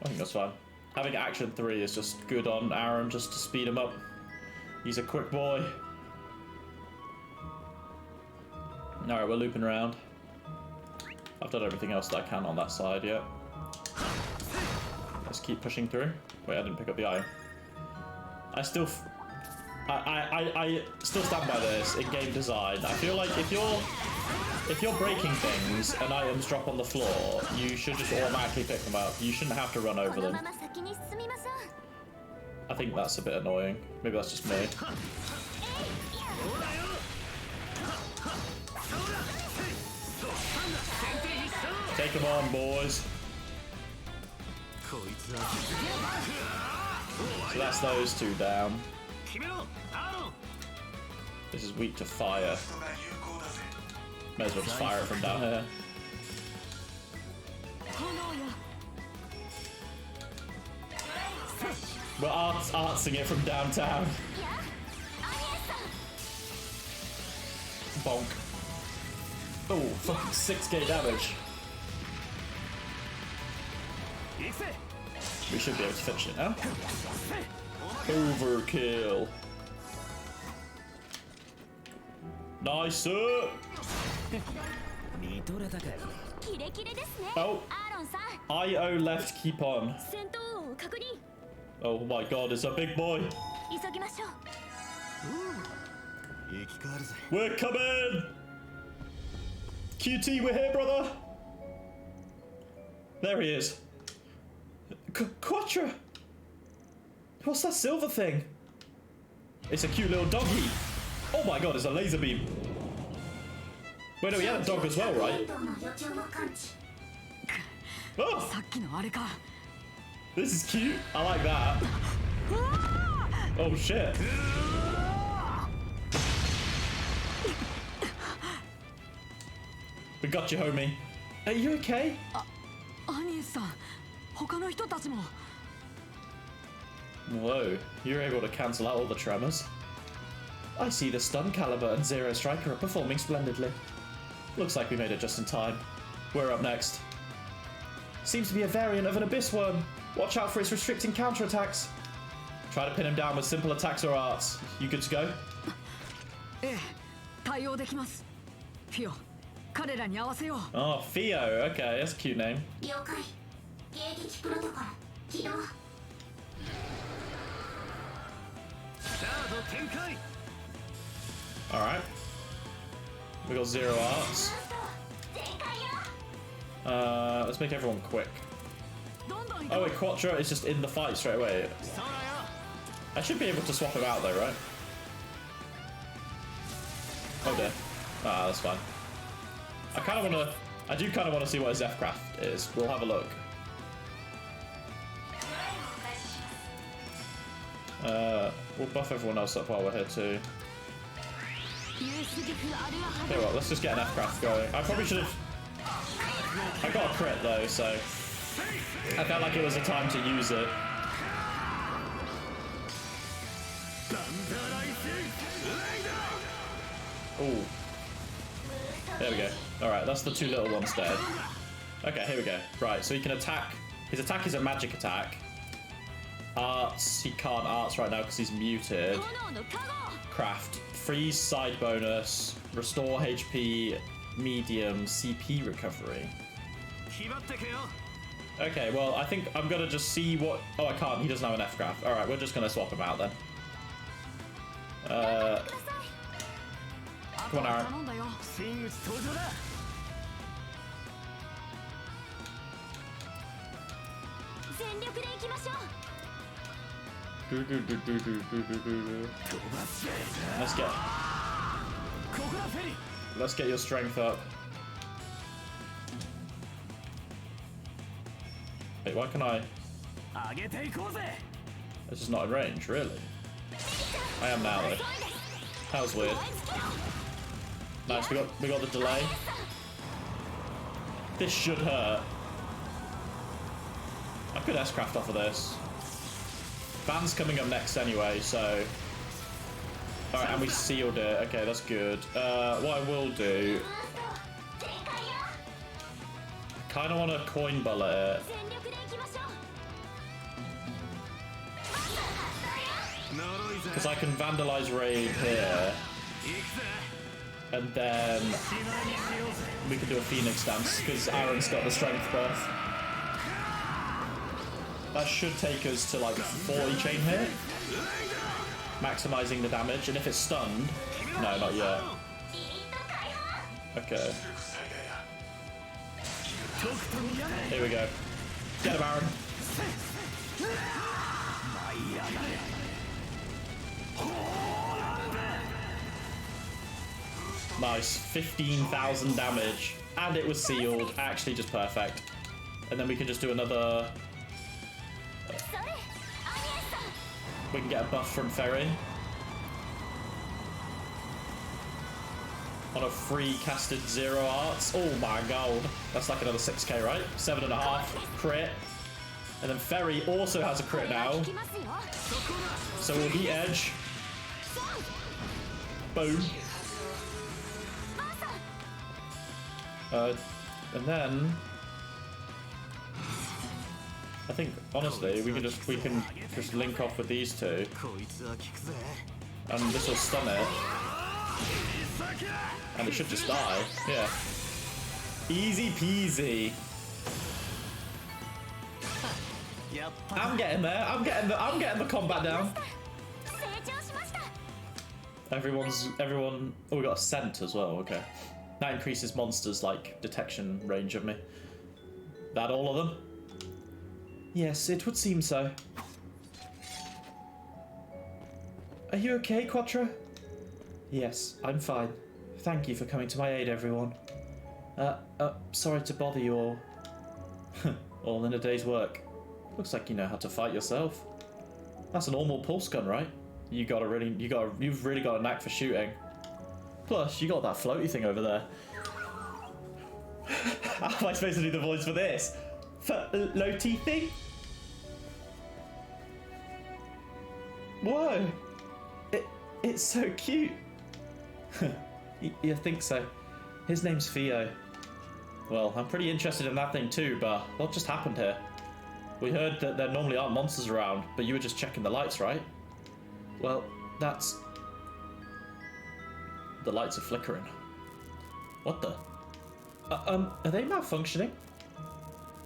I think that's fine. Having action 3 is just good on Aaron just to speed him up. He's a quick boy. Alright, we're looping around. I've done everything else that I can on that side yet. Let's keep pushing through. Wait, I didn't pick up the iron. I still stand by this in game design. I feel like if you're breaking things and items drop on the floor, you should just automatically pick them up. You shouldn't have to run over them. I think that's a bit annoying. Maybe that's just me. Take them on, boys. So that's those two down. This is weak to fire. May as well just fire it from down here. We're artsing it from downtown. Bonk. Oh, fucking 6k damage. We should be able to finish it now. Overkill. Nice. Oh. IO left, keep on. Oh my god, it's a big boy. We're coming. QT, we're here, brother. There he is. Quattro! What's that silver thing? It's a cute little doggy. Oh my god, it's a laser beam. Wait, no, he had a dog as well, right? Oh! This is cute. I like that. Oh shit. We got you, homie. Are you okay? Whoa, you're able to cancel out all the tremors. I see the Stun Caliber and Zero Striker are performing splendidly. Looks like we made it just in time. We're up next. Seems to be a variant of an Abyss Worm. Watch out for its restricting counterattacks. Try to pin him down with simple attacks or arts. You good to go? Oh, Theo. Okay, that's a cute name. Alright. We got 0 arts. Let's make everyone quick. Oh wait, Quattro is just in the fight straight away. I should be able to swap him out though, right? Oh dear. Ah, that's fine. I do kind of want to see what his F-Craft is. We'll have a look. We'll buff everyone else up while we're here too. Okay, well, let's just get an F-Craft going. I probably should have... I got a crit though, so... I felt like it was a time to use it. Ooh. There we go. Alright, that's the 2 little ones dead. Okay, here we go. Right, so he can attack. His attack is a magic attack. Arts, he can't arts right now because he's muted. Craft, freeze side bonus, restore HP, medium, CP recovery. Okay, well, I think I'm gonna just see what... Oh, I can't. He doesn't have an F-Craft. Alright, we're just gonna swap him out then. Come on, Aaron. Let's get your strength up. Wait, why can I? This is not in range, really. I am now though. That was weird. Nice, we got the delay. This should hurt. I could S-Craft off of this. Van's coming up next anyway, so... Alright, and we sealed it. Okay, that's good. What I will do... I kind of want to coin bullet it. Because I can Vandalize Raid here. And then we can do a Phoenix Dance, because Aaron's got the strength buff. That should take us to like 40 chain hit, maximizing the damage. And if it's stunned, no, not yet. Okay. Here we go. Get him, Aaron. Nice, 15,000 damage, and it was sealed. Actually, just perfect. And then we can just do another. We can get a buff from Ferry on a free casted 0 arts. Oh my god, that's like another 6k, right? 7.5 crit, and then Ferry also has a crit now, so we'll beat Edge. Boom. And then I think honestly we can just link off with these two, and this will stun it, and it should just die. Yeah, easy peasy. I'm getting there. I'm getting the combat down. Everyone. Oh, we got a scent as well. Okay. That increases monsters' like detection range of me. That all of them? Yes, it would seem so. Are you okay, Quattro? Yes, I'm fine. Thank you for coming to my aid, everyone. Sorry to bother you all. All in a day's work. Looks like you know how to fight yourself. That's a normal pulse gun, right? You've really got a knack for shooting. Plus, you got that floaty thing over there. How am I supposed to do the voice for this? Floaty thing? It's so cute. You think so? His name's Theo. Well, I'm pretty interested in that thing too, but what just happened here? We heard that there normally aren't monsters around, but you were just checking the lights, right? Well, that's... The lights are flickering. What the? Are they malfunctioning?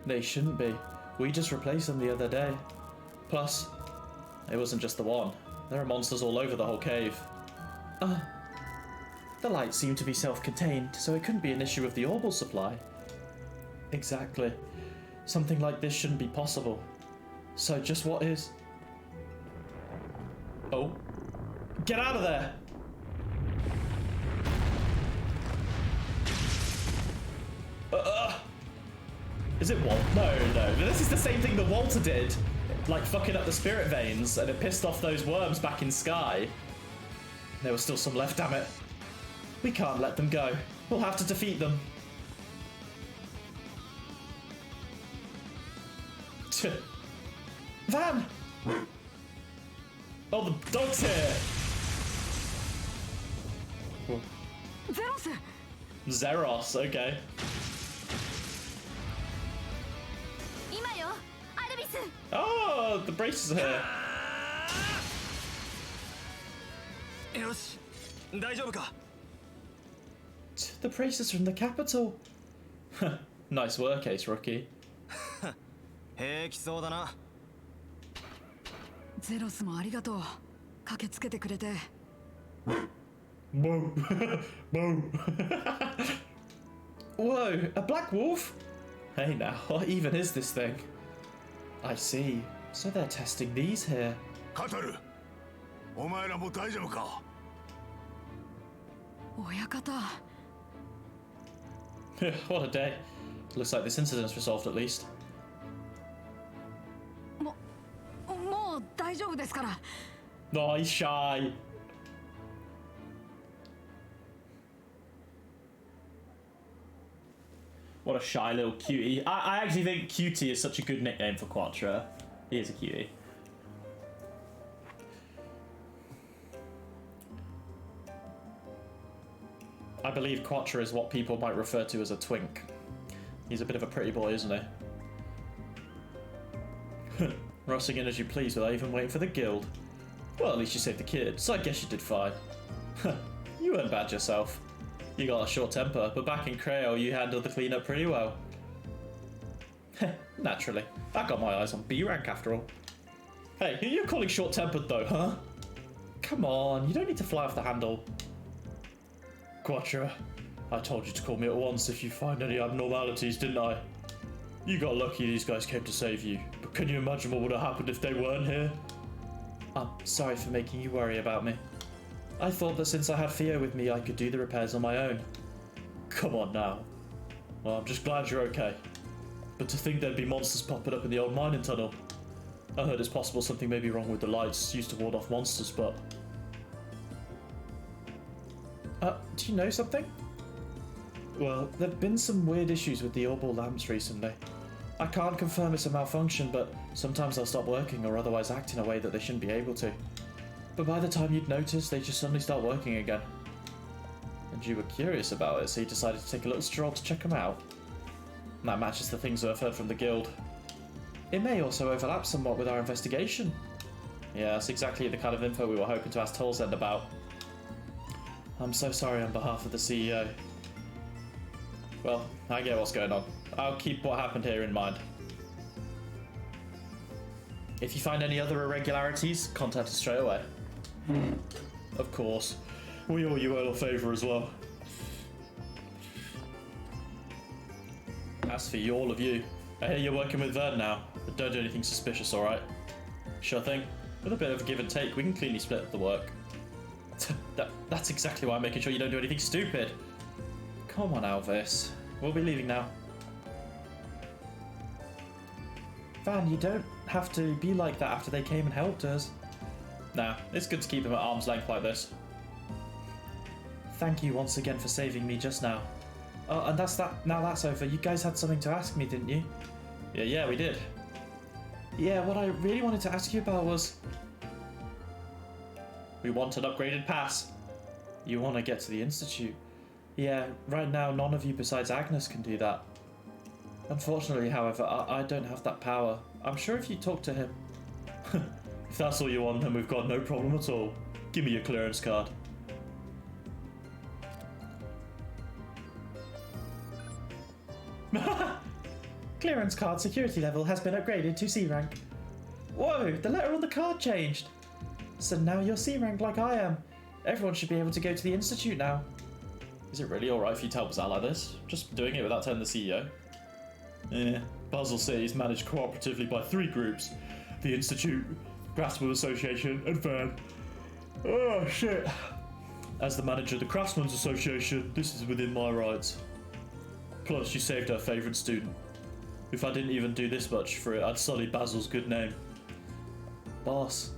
They shouldn't be. We just replaced them the other day. Plus, it wasn't just the one. There are monsters all over the whole cave. The lights seem to be self-contained, so it couldn't be an issue with the orbal supply. Exactly. Something like this shouldn't be possible. So just what is? Oh. Get out of there! Is it Walt? No. This is the same thing that Walter did. Like fucking up the spirit veins, and it pissed off those worms back in Sky. There was still some left, damn it. We can't let them go. We'll have to defeat them. Van! Oh, the dog's here! Zeros, okay. Oh, the braces are here. The braces from the capital. Nice work, Ace Rookie. Whoa. Whoa. Whoa, a black wolf? Hey now, what even is this thing? I see. So they're testing these here. Kataru, お前らも大丈夫か? What a day. Looks like this incident's resolved at least. Oh, he's shy. What a shy little cutie. I actually think Cutie is such a good nickname for Quattro. He is a cutie. I believe Quattro is what people might refer to as a twink. He's a bit of a pretty boy, isn't he? Rushing in as you please without even waiting for the guild. Well, at least you saved the kid, so I guess you did fine. You weren't bad yourself. You got a short temper, but back in Kuro you handled the cleanup pretty well. Naturally. I got my eyes on B rank after all. Hey, who are you calling short-tempered though, huh? Come on, you don't need to fly off the handle. Quattro, I told you to call me at once if you find any abnormalities, didn't I? You got lucky these guys came to save you, but can you imagine what would have happened if they weren't here? I'm sorry for making you worry about me. I thought that since I had Theo with me, I could do the repairs on my own. Come on now. Well, I'm just glad you're okay. But to think there'd be monsters popping up in the old mining tunnel. I heard it's possible something may be wrong with the lights used to ward off monsters, but... do you know something? Well, there've been some weird issues with the orbal lamps recently. I can't confirm it's a malfunction, but sometimes they'll stop working or otherwise act in a way that they shouldn't be able to. But by the time you'd notice, they just suddenly start working again. And you were curious about it, so you decided to take a little stroll to check them out. And that matches the things that I've heard from the guild. It may also overlap somewhat with our investigation. Yeah, that's exactly the kind of info we were hoping to ask Tolzend about. I'm so sorry on behalf of the CEO. Well, I get what's going on. I'll keep what happened here in mind. If you find any other irregularities, contact us straight away. Of course. We owe you a favour as well. As for you, all of you, I hear you're working with Vern now, but don't do anything suspicious, alright? Sure thing. With a bit of a give and take, we can cleanly split up the work. That's exactly why I'm making sure you don't do anything stupid. Come on, Alvis. We'll be leaving now. Van, you don't have to be like that after they came and helped us. Nah, it's good to keep them at arm's length like this. Thank you once again for saving me just now. Oh, and that's that. Now that's over. You guys had something to ask me, didn't you? Yeah, we did. Yeah, what I really wanted to ask you about was... We want an upgraded pass. You want to get to the Institute? Yeah, right now none of you besides Agnes can do that. Unfortunately, however, I don't have that power. I'm sure if you talk to him... If that's all you want, then we've got no problem at all. Give me your clearance card. Clearance card security level has been upgraded to C rank. Whoa, the letter on the card changed. So now you're C rank like I am. Everyone should be able to go to the Institute now. Is it really alright for you to help us out like this? Just doing it without telling the CEO? Basel City is managed cooperatively by 3 groups. The Institute, Craftsman Association, and Fan. Oh, shit. As the manager of the Craftsmen's Association, this is within my rights. Plus, you saved our favourite student. If I didn't even do this much for it, I'd sully Basil's good name. Boss.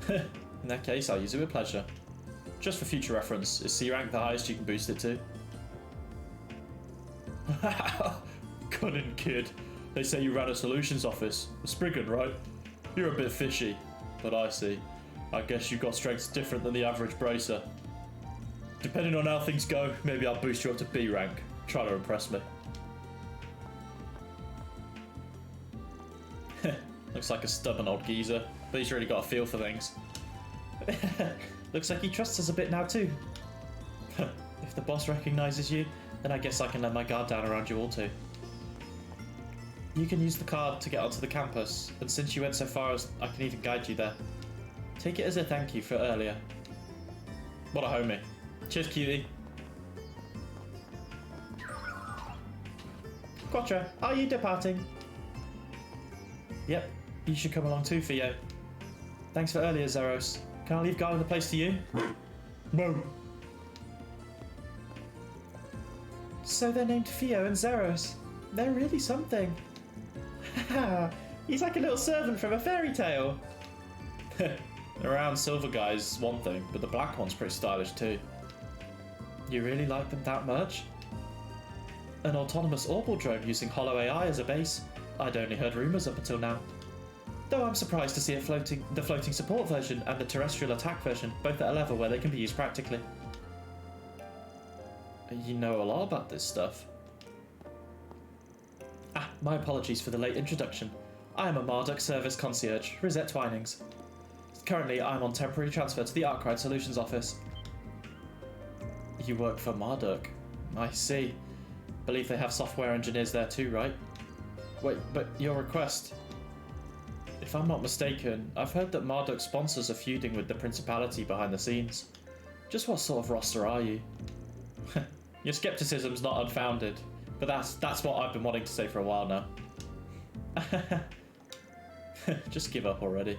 In that case, I'll use it with pleasure. Just for future reference, is C rank the highest you can boost it to? Cunning kid. They say you ran a solutions office. A Spriggan, right? You're a bit fishy, but I see. I guess you've got strengths different than the average bracer. Depending on how things go, maybe I'll boost you up to B rank. Try to impress me. Looks like a stubborn old geezer, but he's really got a feel for things. Looks like he trusts us a bit now too. If the boss recognises you, then I guess I can let my guard down around you all too. You can use the card to get onto the campus, and since you went so far as I can even guide you there. Take it as a thank you for earlier. What a homie. Cheers, cutie. Quattro, are you departing? Yep, you should come along too, Theo. Thanks for earlier, Zeros. Can I leave guarding the place to you? No. So they're named Theo and Zeros. They're really something. He's like a little servant from a fairy tale. The round silver guy's one thing, but the black one's pretty stylish too. You really like them that much? An autonomous orbital drone using hollow AI as a base. I'd only heard rumours up until now. Though I'm surprised to see the floating support version and the terrestrial attack version, both at a level where they can be used practically. You know a lot about this stuff. Ah, my apologies for the late introduction. I am a Marduk Service Concierge, Rosette Twinings. Currently, I'm on temporary transfer to the Arkwright Solutions office. You work for Marduk? I see. Believe they have software engineers there too, right? Wait, but your request... If I'm not mistaken, I've heard that Marduk sponsors are feuding with the Principality behind the scenes. Just what sort of roster are you? Your skepticism's not unfounded, but that's what I've been wanting to say for a while now. Just give up already.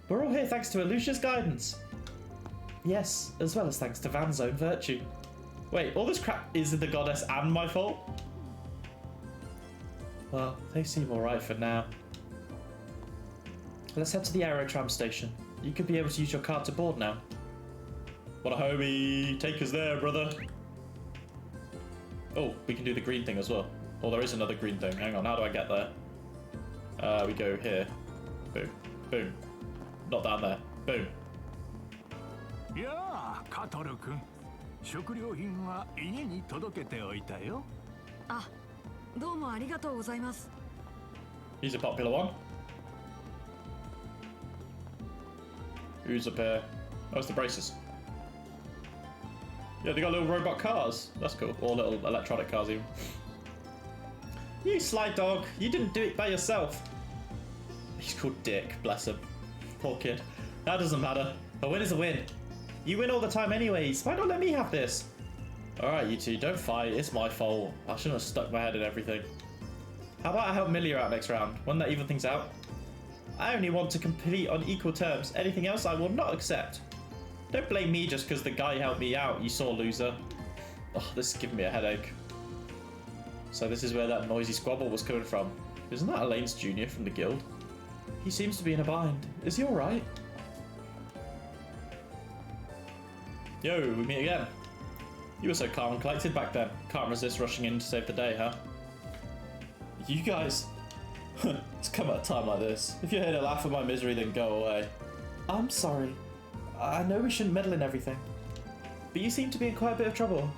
We're all here thanks to Alucia's guidance. Yes, as well as thanks to Van's own virtue. Wait, all this crap is the goddess and my fault? Well, they seem alright for now. Let's head to the Aerotram station. You could be able to use your card to board now. What a homie! Take us there, brother! Oh, we can do the green thing as well. Oh, there is another green thing. Hang on, how do I get there? We go here. Boom. Boom. Not down there. Boom. Yeah, Katoru-kun. 食料品は家に届けておいたよ。あ、どうもありがとうございます。 He's a popular one. Who's up here? Oh, it's the braces. Yeah, they got little robot cars. That's cool. Or little electronic cars even. You sly dog. You didn't do it by yourself. He's called Dick, bless him. Poor kid. That doesn't matter. A win is a win. You win all the time anyways. Why not let me have this? Alright, you two, don't fight. It's my fault. I shouldn't have stuck my head in everything. How about I help Millie out next round? Won't that even things out? I only want to compete on equal terms. Anything else I will not accept. Don't blame me just because the guy helped me out, you sore loser. Oh, this is giving me a headache. So this is where that noisy squabble was coming from. Isn't that Elaine's junior from the guild? He seems to be in a bind. Is he alright? Yo, we meet again. You were so calm and collected back then. Can't resist rushing in to save the day, huh? You guys... It's come at a time like this. If you're here to laugh at my misery, then go away. I'm sorry. I know we shouldn't meddle in everything, but you seem to be in quite a bit of trouble.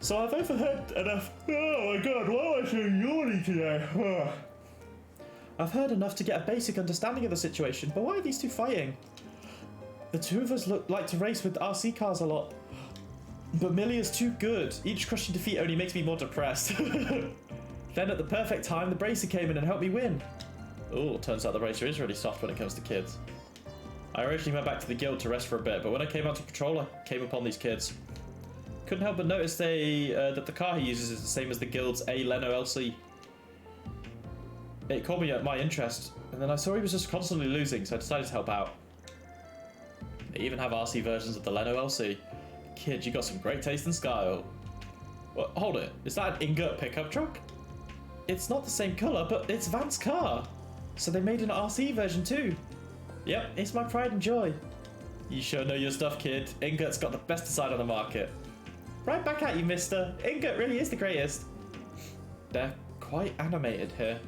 So I've overheard enough. Oh my god, why am I so yawny today? I've heard enough to get a basic understanding of the situation, but why are these two fighting? The two of us like to race with RC cars a lot, but Milia's too good. Each crushing defeat only makes me more depressed. Then at the perfect time, the Bracer came in and helped me win. Oh, turns out the Bracer is really soft when it comes to kids. I originally went back to the guild to rest for a bit, but when I came out to patrol, I came upon these kids. Couldn't help but notice that the car he uses is the same as the guild's A Leno LC. It caught me at my interest, and then I saw he was just constantly losing, so I decided to help out. They even have RC versions of the Leno LC. Kid, you got some great taste and style. Well, hold it, is that an ingot pickup truck? It's not the same colour, but it's Van's car. So they made an RC version too. Yep, it's my pride and joy. You sure know your stuff, kid. Ingot's got the best design on the market. Right back at you, mister. Ingot really is the greatest. They're quite animated here.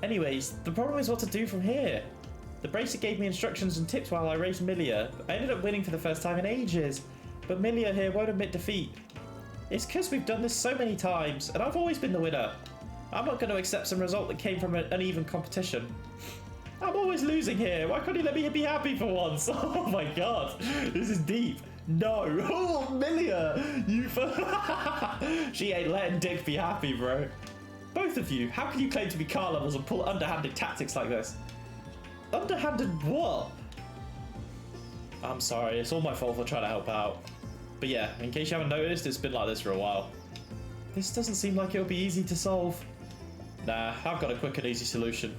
Anyways, the problem is what to do from here. The Bracer gave me instructions and tips while I raced Milia. I ended up winning for the first time in ages, but Milia here won't admit defeat. It's because we've done this so many times, and I've always been the winner. I'm not going to accept some result that came from an uneven competition. I'm always losing here. Why can't you let me be happy for once? Oh my god, this is deep. No. Oh, Milia, you. She ain't letting Dick be happy, bro. Both of you, how can you claim to be car lovers and pull underhanded tactics like this? Underhanded what? I'm sorry, it's all my fault for trying to help out. But yeah, in case you haven't noticed, it's been like this for a while. This doesn't seem like it'll be easy to solve. Nah, I've got a quick and easy solution.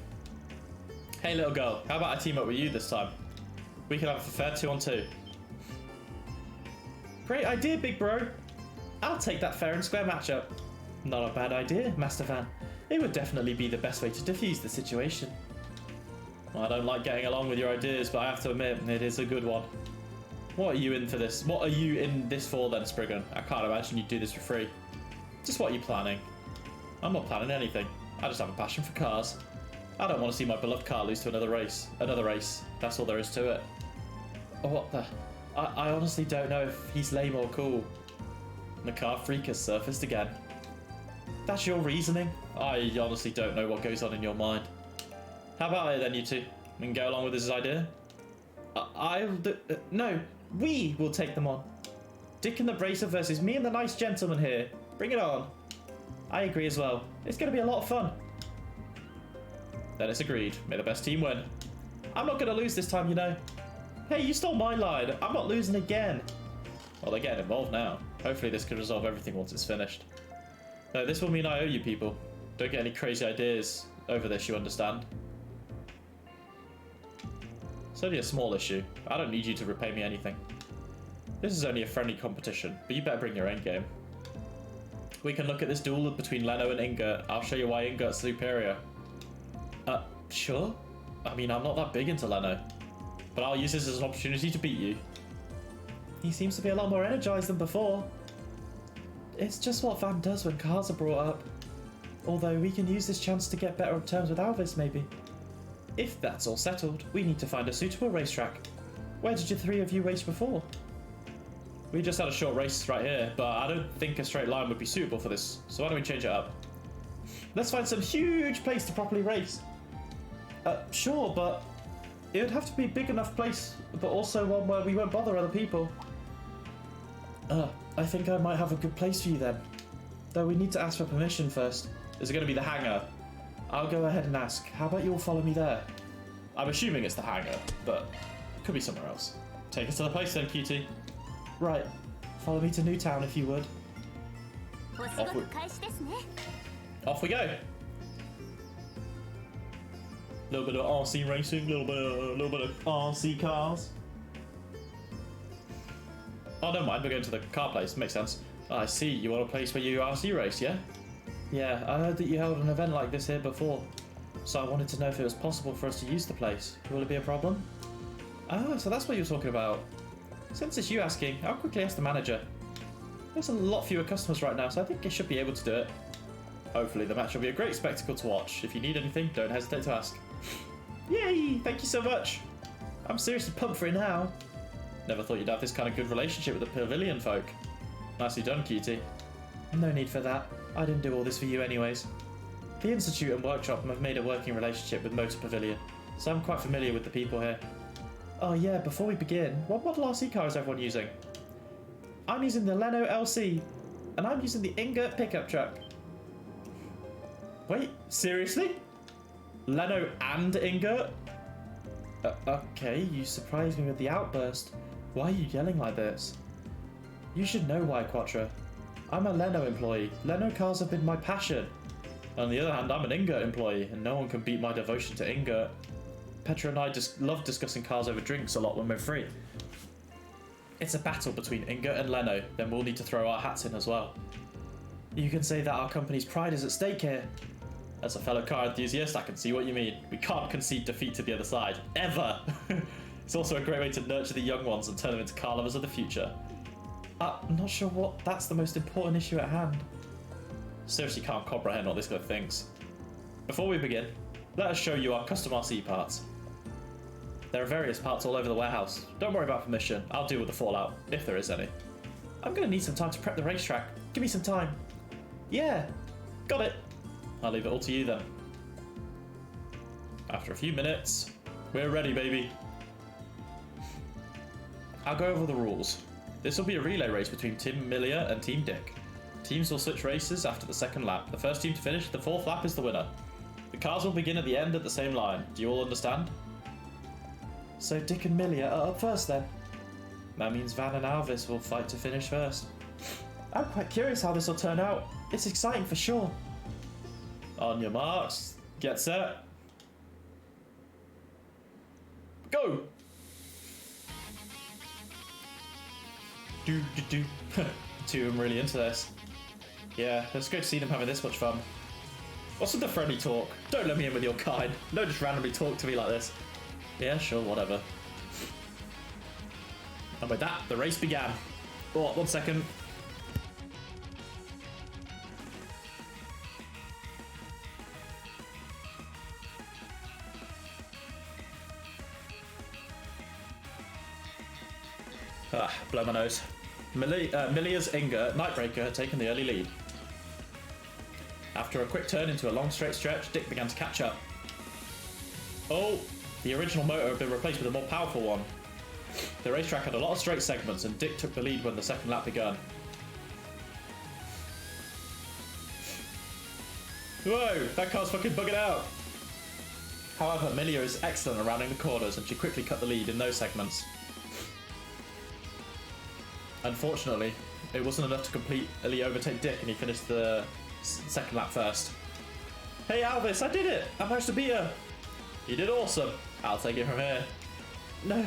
Hey little girl, how about I team up with you this time? We can have a fair 2-on-2. Great idea, big bro. I'll take that fair and square matchup. Not a bad idea, Master Van. It would definitely be the best way to defuse the situation. I don't like getting along with your ideas, but I have to admit, it is a good one. What are you in for this? What are you in this for then, Spriggan? I can't imagine you'd do this for free. Just what are you planning? I'm not planning anything. I just have a passion for cars. I don't want to see my beloved car lose to another race. That's all there is to it. Oh, what the? I honestly don't know if he's lame or cool. The car freak has surfaced again. That's your reasoning? I honestly don't know what goes on in your mind. How about it then, you two? We can go along with this idea? No, we will take them on. Dick and the Bracer versus me and the nice gentleman here. Bring it on. I agree as well. It's going to be a lot of fun. Then it's agreed. May the best team win. I'm not going to lose this time, you know. Hey, you stole my line. I'm not losing again. Well, they're getting involved now. Hopefully this can resolve everything once it's finished. No, this will mean I owe you people. Don't get any crazy ideas over this, you understand? It's only a small issue. I don't need you to repay me anything. This is only a friendly competition, but you better bring your own game. We can look at this duel between Leno and Ingot. I'll show you why Ingot's superior. Sure? I mean, I'm not that big into Leno, but I'll use this as an opportunity to beat you. He seems to be a lot more energized than before. It's just what Van does when cars are brought up. Although we can use this chance to get better on terms with Alvis, maybe. If that's all settled, we need to find a suitable racetrack. Where did you three of you race before? We just had a short race right here, but I don't think a straight line would be suitable for this, so why don't we change it up? Let's find some huge place to properly race. Sure, but it would have to be a big enough place, but also one where we won't bother other people. I think I might have a good place for you then. Though we need to ask for permission first. Is it going to be the hangar? I'll go ahead and ask. How about you all follow me there? I'm assuming it's the hangar, but it could be somewhere else. Take us to the place then, cutie. Right. Follow me to Newtown if you would. Off we go. A little bit of RC racing, a little bit of RC cars. Oh, never mind, we're going to the car place. Makes sense. Oh, I see. You want a place where you RC race, yeah? Yeah, I heard that you held an event like this here before, so I wanted to know if it was possible for us to use the place. Will it be a problem? Ah, so that's what you were talking about. Since it's you asking, I'll quickly ask the manager. There's a lot fewer customers right now, so I think I should be able to do it. Hopefully the match will be a great spectacle to watch. If you need anything, don't hesitate to ask. Yay! Thank you so much! I'm seriously pumped for it now. Never thought you'd have this kind of good relationship with the pavilion folk. Nicely done, cutie. No need for that. I didn't do all this for you anyways. The Institute and Workshop have made a working relationship with Motor Pavilion, so I'm quite familiar with the people here. Oh yeah, before we begin, what model RC car is everyone using? I'm using the Leno LC, and I'm using the Ingot pickup truck. Wait, seriously? Leno and Ingot? Okay, you surprised me with the outburst. Why are you yelling like this? You should know why, Quattro. I'm a Leno employee. Leno cars have been my passion. On the other hand, I'm an Ingot employee, and no one can beat my devotion to Ingot. Petra and I just love discussing cars over drinks a lot when we're free. It's a battle between Ingot and Leno, then we'll need to throw our hats in as well. You can say that our company's pride is at stake here. As a fellow car enthusiast, I can see what you mean. We can't concede defeat to the other side. Ever! It's also a great way to nurture the young ones and turn them into car lovers of the future. I'm not sure what that's the most important issue at hand. Seriously can't comprehend what this guy thinks. Before we begin, let us show you our custom RC parts. There are various parts all over the warehouse. Don't worry about permission. I'll deal with the fallout, if there is any. I'm gonna need some time to prep the racetrack. Give me some time. Yeah, got it. I'll leave it all to you then. After a few minutes, we're ready, baby. I'll go over the rules. This will be a relay race between Team Millia and Team Dick. Teams will switch races after the second lap. The first team to finish the fourth lap is the winner. The cars will begin at the end at the same line. Do you all understand? So Dick and Millia are up first then? That means Van and Alvis will fight to finish first. I'm quite curious how this will turn out. It's exciting for sure. On your marks, get set. Go! Do. Two of them really into this. Yeah, it's good to see them having this much fun. What's with the friendly talk? Don't let me in with your kind. Don't just randomly talk to me like this. Yeah, sure, whatever. And with that, the race began. Oh, 1 second. Blow my nose. Millia's Inga, Nightbreaker, had taken the early lead. After a quick turn into a long straight stretch, Dick began to catch up. Oh, the original motor had been replaced with a more powerful one. The racetrack had a lot of straight segments, and Dick took the lead when the second lap began. Whoa, that car's fucking bugging out! However, Millia is excellent at rounding the corners, and she quickly cut the lead in those segments. Unfortunately, it wasn't enough to completely overtake Dick, and he finished the second lap first. Hey Alvis, I did it! I managed to beat her! You did awesome. I'll take it from here. No,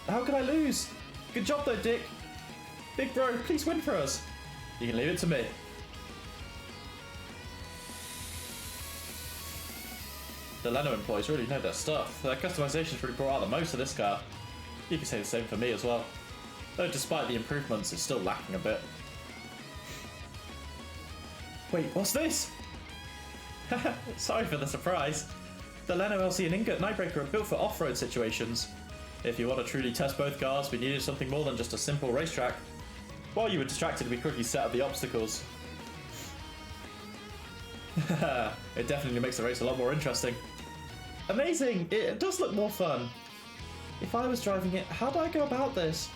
how could I lose? Good job though, Dick. Big bro, please win for us. You can leave it to me. The Leno employees really know their stuff. Their customizations really brought out the most of this car. You can say the same for me as well. Though despite the improvements, it's still lacking a bit. Wait, what's this? Sorry for the surprise. The Leno LC and Ingot Nightbreaker are built for off-road situations. If you want to truly test both cars, we needed something more than just a simple racetrack. While you were distracted, we quickly set up the obstacles. It definitely makes the race a lot more interesting. Amazing! It does look more fun. If I was driving it, how do I go about this?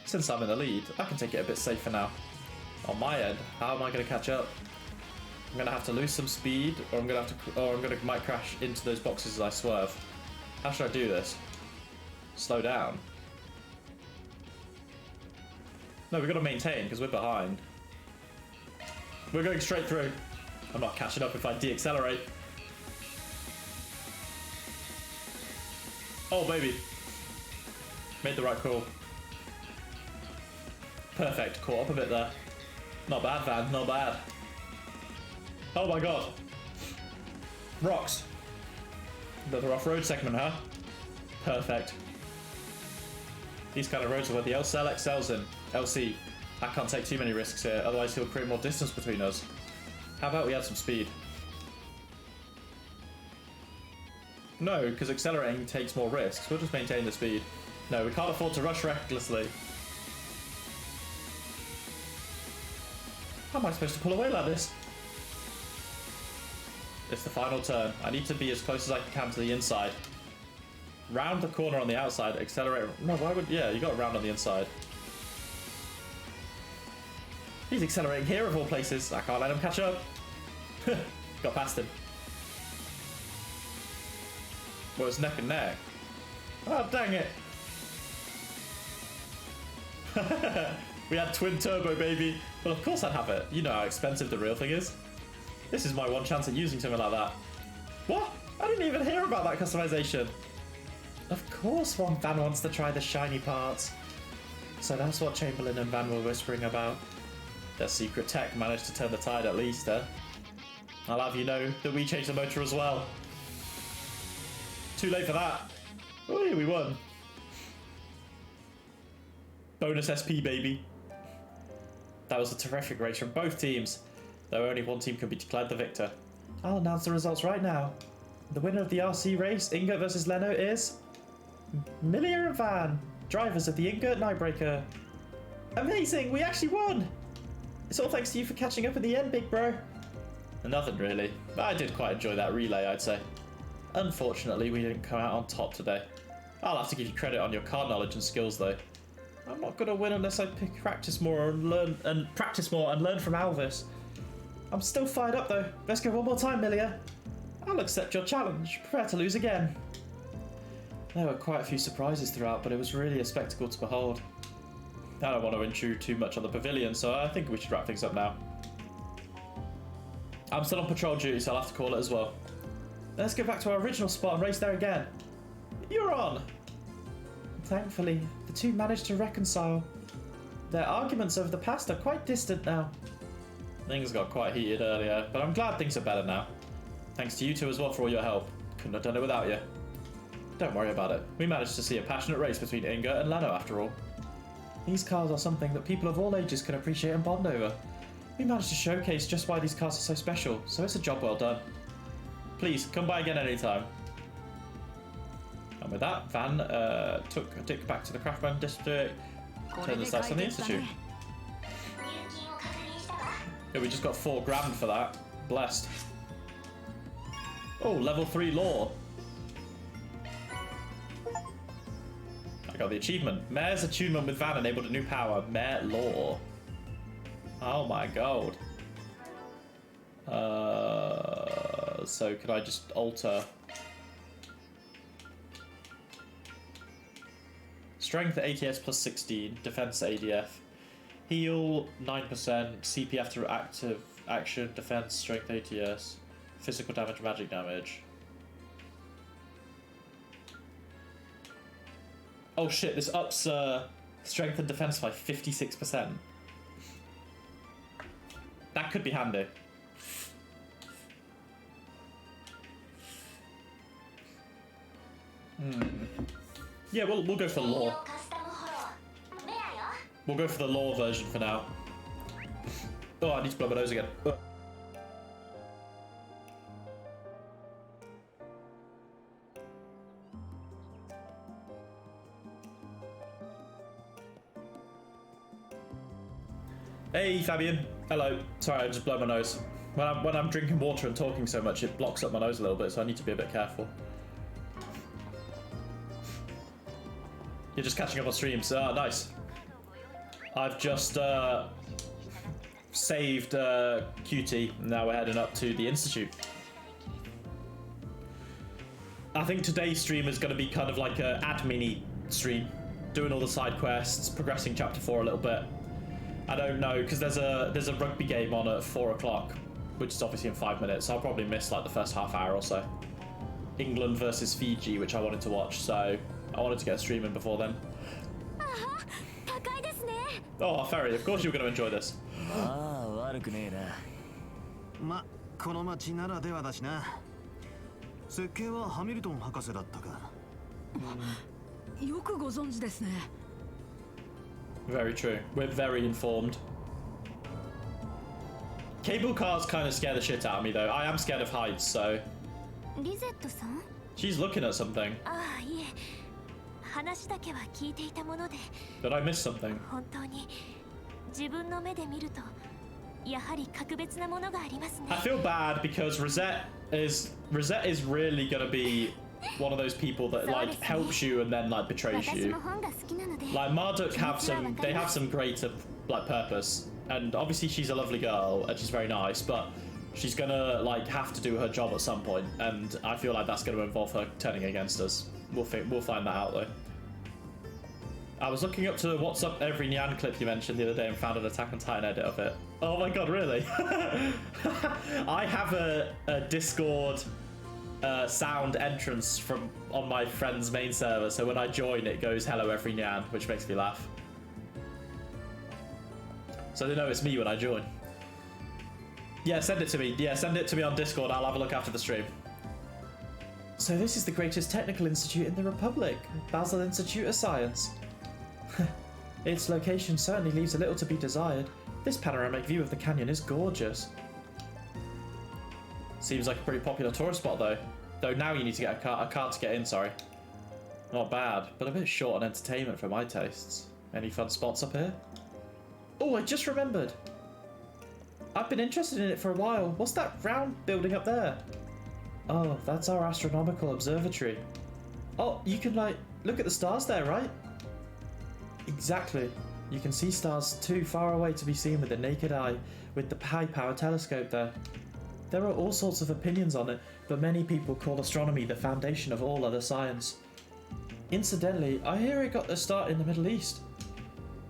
Since I'm in the lead, I can take it a bit safer now. On my end, how am I going to catch up? I'm going to have to lose some speed, or might crash into those boxes as I swerve. How should I do this? Slow down. No, we've got to maintain because we're behind. We're going straight through. I'm not catching up if I deaccelerate. Oh, baby. Made the right call. Perfect. Caught up a bit there. Not bad, Van. Not bad. Oh my god. Rocks. Another off-road segment, huh? Perfect. These kind of roads are where the LCL excels in. LC. I can't take too many risks here, otherwise he'll create more distance between us. How about we add some speed? No, because accelerating takes more risks. We'll just maintain the speed. No, we can't afford to rush recklessly. How am I supposed to pull away like this? It's the final turn. I need to be as close as I can to the inside. Round the corner on the outside, accelerate. No, why would... Yeah, you got round on the inside. He's accelerating here of all places. I can't let him catch up. Got past him. Well, it's neck and neck. Oh, dang it. We had twin turbo, baby. Well, of course I'd have it. You know how expensive the real thing is. This is my one chance at using something like that. What? I didn't even hear about that customization. Of course Van wants to try the shiny parts. So that's what Chamberlain and Van were whispering about. Their secret tech managed to turn the tide at least, eh? I'll have you know that we changed the motor as well. Too late for that. Oh, we won. Bonus SP, baby. That was a terrific race from both teams, though only one team could be declared the victor. I'll announce the results right now. The winner of the RC race, Inga versus Leno, is... Milia and Van, drivers of the Inga Nightbreaker. Amazing, we actually won! It's all thanks to you for catching up in the end, big bro. Nothing really. I did quite enjoy that relay, I'd say. Unfortunately, we didn't come out on top today. I'll have to give you credit on your car knowledge and skills, though. I'm not gonna win unless I practice more and learn from Alvis. I'm still fired up, though. Let's go one more time, Milia. I'll accept your challenge. Prepare to lose again. There were quite a few surprises throughout, but it was really a spectacle to behold. I don't want to intrude too much on the pavilion, so I think we should wrap things up now. I'm still on patrol duty, so I'll have to call it as well. Let's go back to our original spot and race there again. You're on! Thankfully, the two managed to reconcile. Their arguments over the past are quite distant now. Things got quite heated earlier, but I'm glad things are better now. Thanks to you two as well for all your help. Couldn't have done it without you. Don't worry about it. We managed to see a passionate race between Inga and Lano after all. These cars are something that people of all ages can appreciate and bond over. We managed to showcase just why these cars are so special, so it's a job well done. Please, come by again anytime. And with that, Van took Dick back to the Craftman District, turned the sights on the Institute. Yeah, we just got $4 grand for that. Blessed. Oh, level 3 law. I got the achievement. Mayor's attunement with Van enabled a new power. Mayor law. Oh my god. So could I just alter? Strength ATS plus 16, defense ADF. Heal 9%, CP after active action, defense, strength ATS, physical damage, magic damage. Oh shit, this ups strength and defense by 56%. That could be handy. Yeah, we'll go for law. We'll go for the law version for now. Oh, I need to blow my nose again. Hey Fabian, hello. Sorry, I just blow my nose. When I'm drinking water and talking so much, it blocks up my nose a little bit, so I need to be a bit careful. You're just catching up on streams. Nice. I've just saved QT. Now we're heading up to the Institute. I think today's stream is going to be kind of like a admin-y stream, doing all the side quests, progressing chapter 4 a little bit. I don't know, because there's a rugby game on at 4 o'clock, which is obviously in 5 minutes, so I'll probably miss like the first half hour or so. England versus Fiji, which I wanted to watch, so I wanted to get streaming before then. Oh, Ferry, of course you're going to enjoy this. Very true. We're very informed. Cable cars kind of scare the shit out of me, though. I am scared of heights, so... She's looking at something. ああ、いえ。話だけは聞いていたもので。 Did I miss something? 本当に自分の目で見るとやはり格別なものがありますね。 I feel bad because Rosette is really gonna be one of those people that like helps you and then like betrays 私 you. も本が好きなので。 Like Marduk they have some greater like purpose, and obviously she's a lovely girl and she's very nice, but she's gonna like have to do her job at some point, and I feel like that's gonna involve her turning against us. We'll find that out though. I was looking up to What's Up Every Nyan clip you mentioned the other day and found an Attack on Titan edit of it. Oh my god, really? I have a Discord sound entrance on my friend's main server, so when I join it goes hello every Nyan, which makes me laugh. So they know it's me when I join. Yeah, send it to me. Yeah, send it to me on Discord. I'll have a look after the stream. So this is the greatest technical institute in the Republic, Basel Institute of Science. Its location certainly leaves a little to be desired. This panoramic view of the canyon is gorgeous. Seems like a pretty popular tourist spot though. Though now you need to get a car to get in, sorry. Not bad, but a bit short on entertainment for my tastes. Any fun spots up here? Oh, I just remembered. I've been interested in it for a while. What's that round building up there? Oh, that's our astronomical observatory. Oh, you can like look at the stars there, right? Exactly. You can see stars too far away to be seen with the naked eye with the high-power telescope there. There are all sorts of opinions on it, but many people call astronomy the foundation of all other science. Incidentally, I hear it got their start in the Middle East.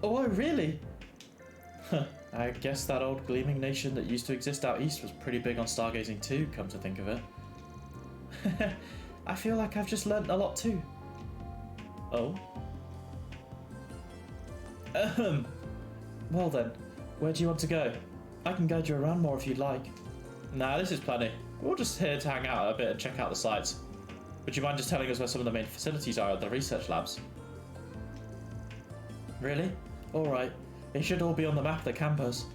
Oh, really? I guess that old gleaming nation that used to exist out east was pretty big on stargazing too, come to think of it. I feel like I've just learnt a lot too. Oh? Well then, where do you want to go? I can guide you around more if you'd like. Nah, this is plenty. We're just here to hang out a bit and check out the sites. Would you mind just telling us where some of the main facilities are at the research labs? Really? Alright. It should all be on the map of the campus.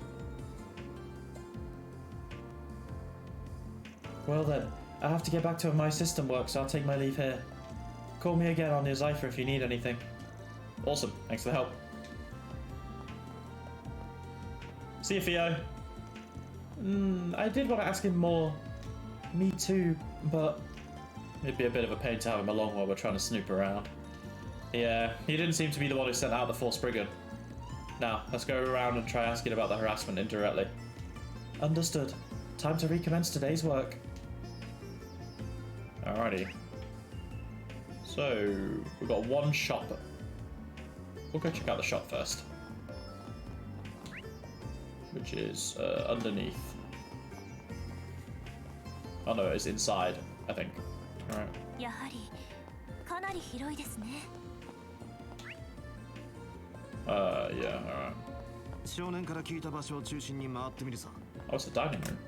Well then, I have to get back to my system work, so I'll take my leave here. Call me again on your Zypher if you need anything. Awesome, thanks for the help. See you, Theo. I did want to ask him more. Me too, but it'd be a bit of a pain to have him along while we're trying to snoop around. Yeah, he didn't seem to be the one who sent out the Force Brigand. Now, let's go around and try asking about the harassment indirectly. Understood. Time to recommence today's work. Alrighty. So, we've got one shop. We'll go check out the shop first. Which is underneath. Oh no, it's inside, I think. Alright. やはりかなり広いですね。 Yeah, alright. 少年から聞いた場所を中心に回ってみるさ。 Oh, it's the dining room.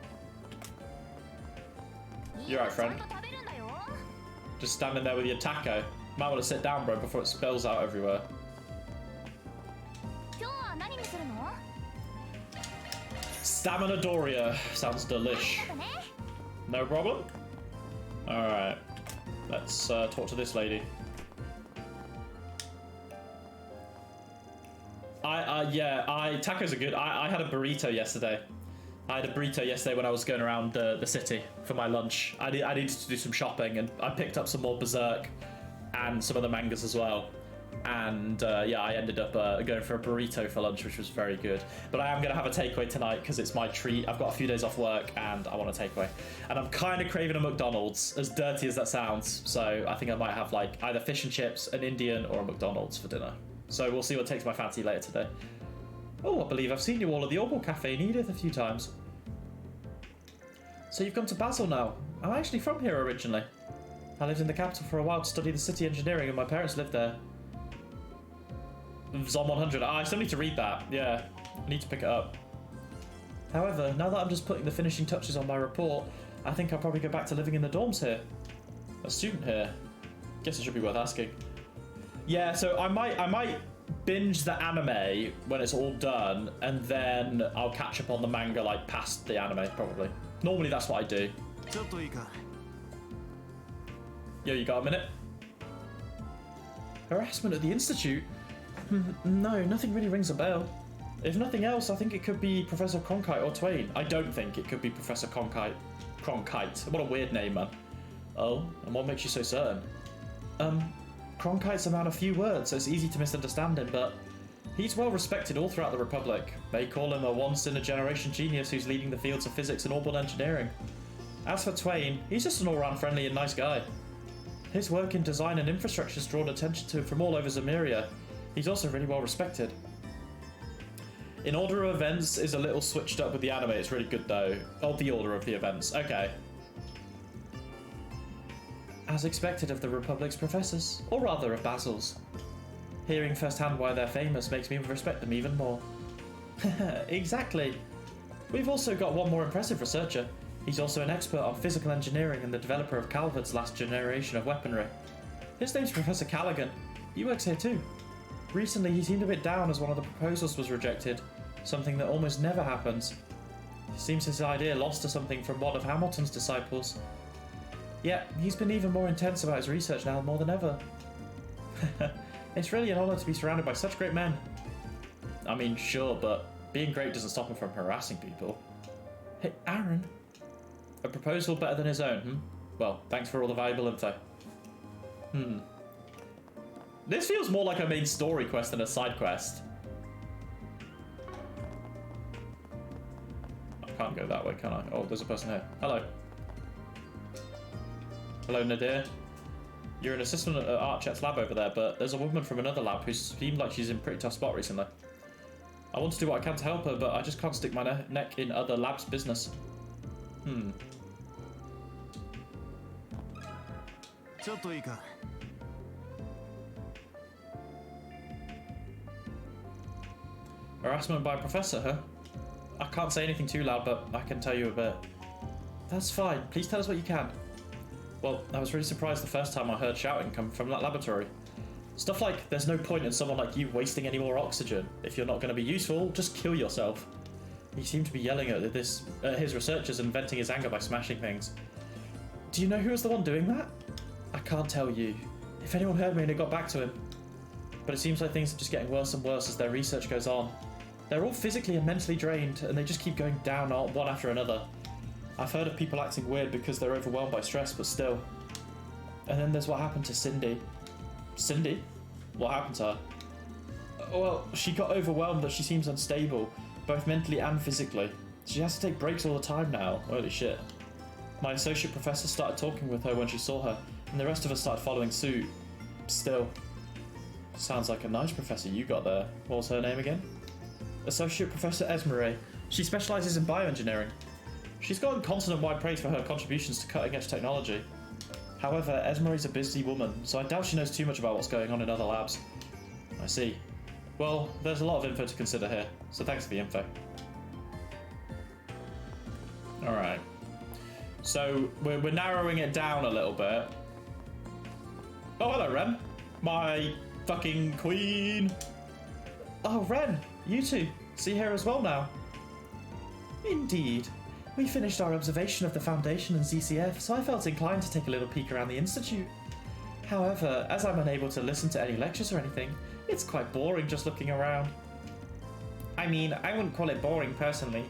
You're right, friend. Just standing there with your taco. Might want to sit down, bro, before it spills out everywhere. 今日は何にするの？ Stamina Doria. Sounds delish. No problem? Alright. Let's talk to this lady. Tacos are good. I had a burrito yesterday. I had a burrito yesterday when I was going around the city for my lunch. I needed to do some shopping, and I picked up some more Berserk and some other mangas as well. And yeah, I ended up going for a burrito for lunch, which was very good. But I am going to have a takeaway tonight because it's my treat. I've got a few days off work and I want a takeaway. And I'm kind of craving a McDonald's, as dirty as that sounds. So I think I might have like either fish and chips, an Indian, or a McDonald's for dinner. So we'll see what takes my fancy later today. Oh, I believe I've seen you all at the Orbal Cafe in Edith a few times. So you've come to Basel now. I'm actually from here originally. I lived in the capital for a while to study the city engineering, and my parents lived there. Zom 100. I still need to read that. Yeah, I need to pick it up. However, now that I'm just putting the finishing touches on my report, I think I'll probably go back to living in the dorms here. A student here. Guess it should be worth asking. Yeah, so I might binge the anime when it's all done, and then I'll catch up on the manga like past the anime probably. Normally that's what I do. Yo, you got a minute? Harassment at the Institute? No, nothing really rings a bell. If nothing else, I think it could be Professor Cronkite or Twain. I don't think it could be Professor Cronkite. What a weird name, man. Oh, and what makes you so certain? Cronkite's a man of few words, so it's easy to misunderstand him, but he's well respected all throughout the Republic. They call him a once-in-a-generation genius who's leading the fields of physics and orbital engineering. As for Twain, he's just an all-round friendly and nice guy. His work in design and infrastructure has drawn attention to him from all over Zemuria. He's also really well respected. In order of events is a little switched up with the anime. It's really good though. Oh, the order of the events. Okay. As expected of the Republic's professors, or rather of Basel's. Hearing firsthand why they're famous makes me respect them even more. Exactly. We've also got one more impressive researcher. He's also an expert on physical engineering and the developer of Calvert's last generation of weaponry. His name's Professor Callaghan. He works here too. Recently he seemed a bit down as one of the proposals was rejected, something that almost never happens. It seems his idea lost to something from one of Hamilton's disciples. Yet, he's been even more intense about his research now more than ever. It's really an honour to be surrounded by such great men. I mean, sure, but being great doesn't stop him from harassing people. Hey, Aaron. A proposal better than his own, hmm? Well, thanks for all the valuable info. This feels more like a main story quest than a side quest. I can't go that way, can I? Oh, there's a person here. Hello. Hello, Nadir. You're an assistant at Archet's lab over there, but there's a woman from another lab who seemed like she's in a pretty tough spot recently. I want to do what I can to help her, but I just can't stick my neck in other labs' business. Harassment by a professor, huh? I can't say anything too loud, but I can tell you a bit. That's fine. Please tell us what you can. Well, I was really surprised the first time I heard shouting come from that laboratory. Stuff like, there's no point in someone like you wasting any more oxygen. If you're not going to be useful, just kill yourself. He seemed to be yelling at his researchers and venting his anger by smashing things. Do you know who was the one doing that? I can't tell you. If anyone heard me and it got back to him. But it seems like things are just getting worse and worse as their research goes on. They're all physically and mentally drained, and they just keep going down one after another. I've heard of people acting weird because they're overwhelmed by stress, but still. And then there's what happened to Cindy. Cindy? What happened to her? Well, she got overwhelmed that she seems unstable, both mentally and physically. She has to take breaks all the time now. Holy shit. My associate professor started talking with her when she saw her, and the rest of us started following suit. Still. Sounds like a nice professor you got there. What was her name again? Associate Professor Esmeralda. She specialises in bioengineering. She's gotten continent-wide praise for her contributions to cutting-edge technology. However, Esmeralda's a busy woman, so I doubt she knows too much about what's going on in other labs. I see. Well, there's a lot of info to consider here, so thanks for the info. Alright. So, we're narrowing it down a little bit. Oh, hello, Ren. My fucking queen. Oh, Ren, you two. See here as well now. Indeed. We finished our observation of the Foundation and ZCF, so I felt inclined to take a little peek around the Institute. However, as I'm unable to listen to any lectures or anything, it's quite boring just looking around. I mean, I wouldn't call it boring personally.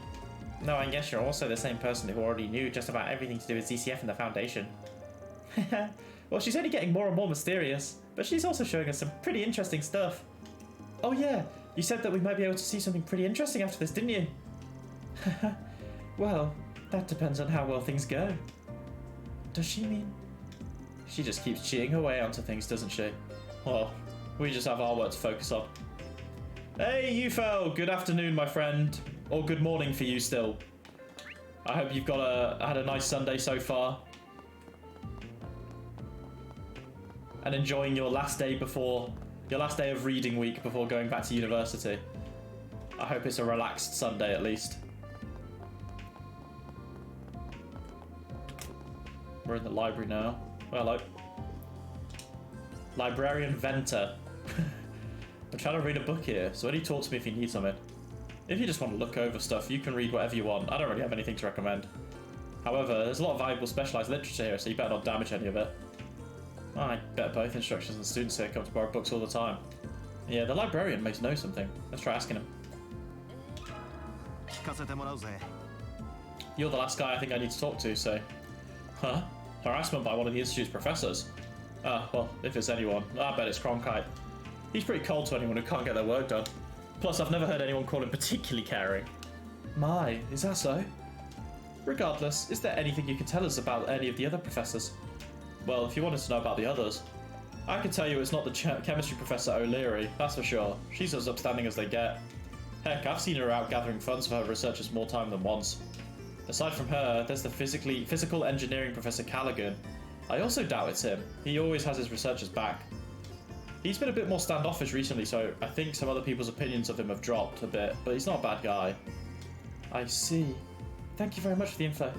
No, I guess you're also the same person who already knew just about everything to do with ZCF and the Foundation. Well, she's only getting more and more mysterious, but she's also showing us some pretty interesting stuff. Oh yeah, you said that we might be able to see something pretty interesting after this, didn't you? Well, that depends on how well things go. Does she mean? She just keeps cheating her way onto things, doesn't she? Well, we just have our work to focus on. Hey, Yufel! Good afternoon, my friend. Or good morning for you still. I hope you've had a nice Sunday so far. And enjoying your last day of reading week before going back to university. I hope it's a relaxed Sunday at least. We're in the library now. Well, hello. Librarian Venter. I'm trying to read a book here, so only talk to me if you need something. If you just want to look over stuff, you can read whatever you want. I don't really have anything to recommend. However, there's a lot of valuable specialised literature here, so you better not damage any of it. I bet both instructors and students here come to borrow books all the time. Yeah, the librarian may know something. Let's try asking him. 聞かせてもらうぜ。 You're the last guy I think I need to talk to, so... Huh? Harassment by one of the Institute's professors? Well, if it's anyone, I bet it's Cronkite. He's pretty cold to anyone who can't get their work done. Plus, I've never heard anyone call him particularly caring. My, is that so? Regardless, is there anything you can tell us about any of the other professors? Well, if you wanted to know about the others, I can tell you it's not the chemistry professor O'Leary, that's for sure. She's as upstanding as they get. Heck, I've seen her out gathering funds for her researchers more time than once. Aside from her, there's the physical engineering Professor Callaghan. I also doubt it's him. He always has his researchers back. He's been a bit more standoffish recently, so I think some other people's opinions of him have dropped a bit, but he's not a bad guy. I see. Thank you very much for the info.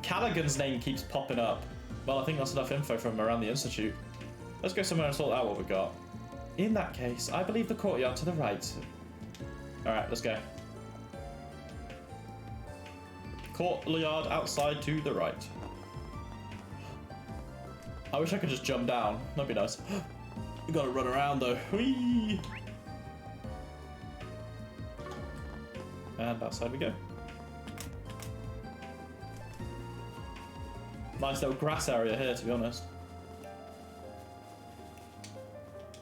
Callaghan's name keeps popping up. Well, I think that's enough info from around the Institute. Let's go somewhere and sort out what we got. In that case, I believe the courtyard to the right. Alright, let's go. Courtyard outside to the right. I wish I could just jump down. That'd be nice. We gotta run around though. Whee! And outside we go. Nice little grass area here, to be honest.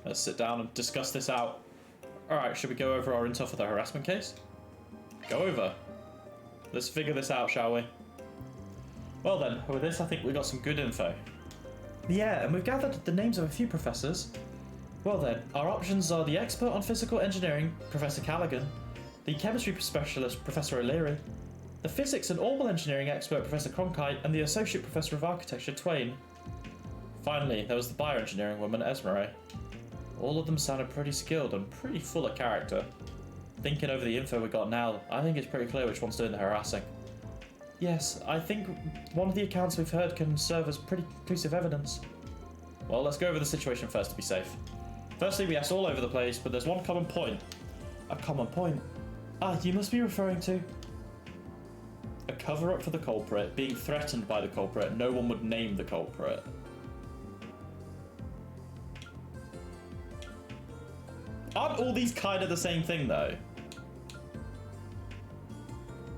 Let's sit down and discuss this out. Alright, should we go over our intel for the harassment case? Go over. Let's figure this out, shall we? Well then, with this I think we got some good info. Yeah, and we've gathered the names of a few professors. Well then, our options are the expert on physical engineering, Professor Callaghan, the chemistry specialist, Professor O'Leary, the physics and oral engineering expert, Professor Cronkite, and the associate professor of architecture, Twain. Finally, there was the bioengineering woman, Esmeralda. All of them sounded pretty skilled and pretty full of character. Thinking over the info we got now, I think it's pretty clear which one's doing the harassing. Yes, I think one of the accounts we've heard can serve as pretty conclusive evidence. Well, let's go over the situation first to be safe. Firstly, we asked all over the place, but there's one common point. A common point? Ah, you must be referring to... a cover-up for the culprit, being threatened by the culprit. No one would name the culprit. Aren't all these kind of the same thing, though?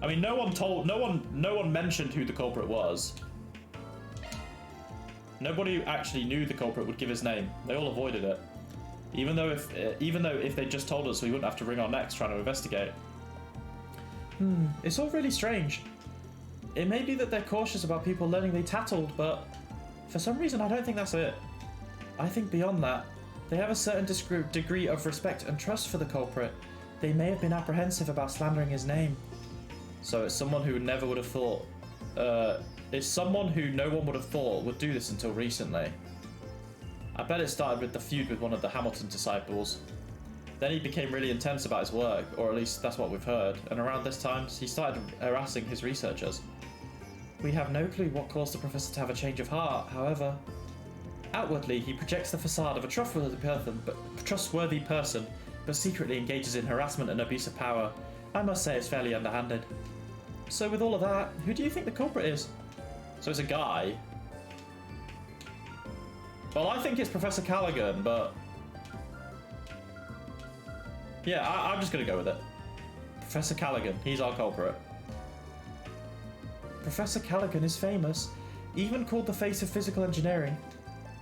I mean, no one mentioned who the culprit was. Nobody who actually knew the culprit would give his name. They all avoided it. Even though if they just told us, we wouldn't have to wring our necks trying to investigate. It's all really strange. It may be that they're cautious about people learning they tattled, but for some reason I don't think that's it. I think beyond that, they have a certain degree of respect and trust for the culprit. They may have been apprehensive about slandering his name. So it's someone who never would have thought... it's someone who no one would have thought would do this until recently. I bet it started with the feud with one of the Hamilton disciples. Then he became really intense about his work, or at least that's what we've heard, and around this time he started harassing his researchers. We have no clue what caused the professor to have a change of heart, however. Outwardly, he projects the facade of a trustworthy person, but secretly engages in harassment and abuse of power. I must say it's fairly underhanded. So with all of that, who do you think the culprit is? So it's a guy. Well, I think it's Professor Callaghan, but... yeah, I'm just going to go with it. Professor Callaghan, he's our culprit. Professor Callaghan is famous, even called the face of physical engineering.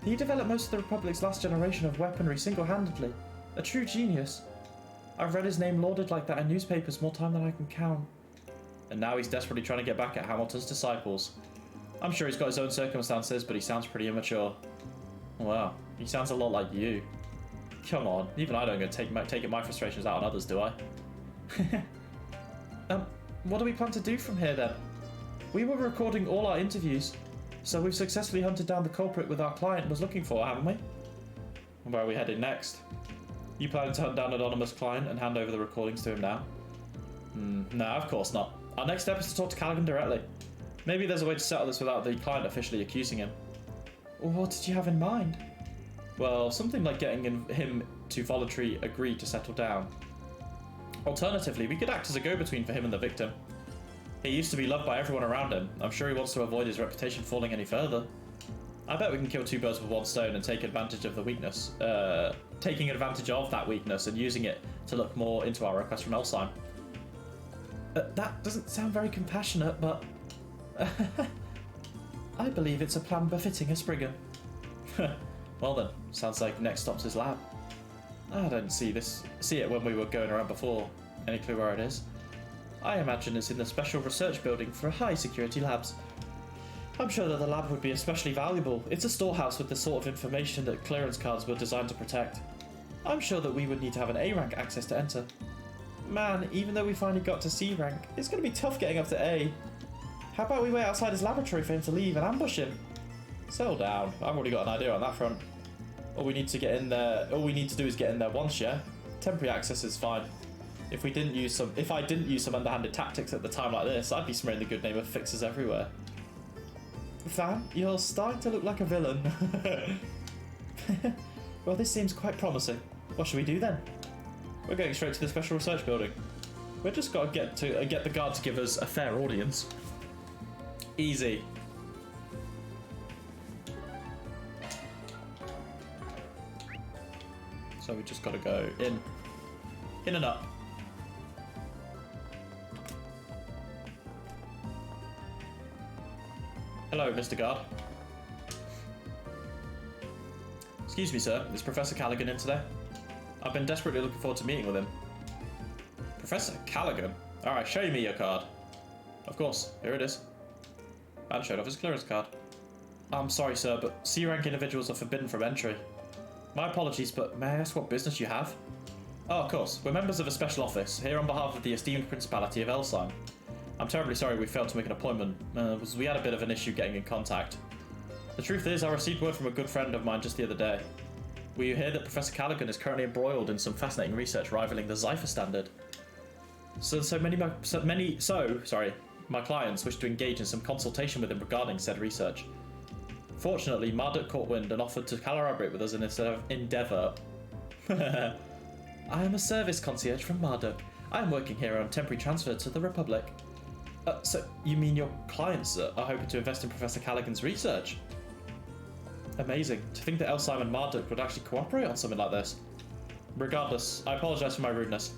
He developed most of the Republic's last generation of weaponry single-handedly. A true genius. I've read his name lauded like that in newspapers more time than I can count. And now he's desperately trying to get back at Hamilton's disciples. I'm sure he's got his own circumstances, but he sounds pretty immature. Wow, he sounds a lot like you. Come on, even I don't go taking my frustrations out on others, do I? What do we plan to do from here then? We were recording all our interviews, so we've successfully hunted down the culprit with our client was looking for, haven't we? Where are we heading next? You planning to hunt down anonymous client and hand over the recordings to him now? No, of course not. Our next step is to talk to Callaghan directly. Maybe there's a way to settle this without the client officially accusing him. What did you have in mind? Well, something like getting him to voluntarily agree to settle down. Alternatively, we could act as a go-between for him and the victim. He used to be loved by everyone around him. I'm sure he wants to avoid his reputation falling any further. I bet we can kill two birds with one stone and take advantage of the weakness. Taking advantage of that weakness and using it to look more into our request from Elsheim. That doesn't sound very compassionate, but... I believe it's a plan befitting a Spriggan. Well then, sounds like next stop's his lab. I don't see it when we were going around before. Any clue where it is? I imagine it's in the special research building for high security labs. I'm sure that the lab would be especially valuable. It's a storehouse with the sort of information that clearance cards were designed to protect. I'm sure that we would need to have an A rank access to enter. Man, even though we finally got to C rank, it's going to be tough getting up to A. How about we wait outside his laboratory for him to leave and ambush him? Settle down. I've already got an idea on that front. All we need to do is get in there once, yeah? Temporary access is fine. If I didn't use some underhanded tactics at the time like this, I'd be smearing the good name of fixers everywhere. Van, you're starting to look like a villain. Well, this seems quite promising. What should we do then? We're going straight to the special research building. We've just got to get the guard to give us a fair audience. Easy. So we just got to go in and up. Hello, Mr. Guard. Excuse me, sir. Is Professor Callaghan in today? I've been desperately looking forward to meeting with him. Professor Callaghan? Alright, show me your card. Of course, here it is. And showed off his clearance card. I'm sorry, sir, but C-rank individuals are forbidden from entry. My apologies, but may I ask what business you have? Oh, of course. We're members of a special office, here on behalf of the esteemed Principality of Elsheim. I'm terribly sorry we failed to make an appointment, because we had a bit of an issue getting in contact. The truth is, I received word from a good friend of mine just the other day. We hear that Professor Callaghan is currently embroiled in some fascinating research rivaling the Zypher standard. My clients wish to engage in some consultation with him regarding said research. Fortunately, Marduk caught wind and offered to collaborate with us in this endeavour. I am a service concierge from Marduk. I am working here on temporary transfer to the Republic. So, you mean your clients are hoping to invest in Professor Callaghan's research? Amazing. To think that Elsheim and Marduk would actually cooperate on something like this. Regardless, I apologise for my rudeness.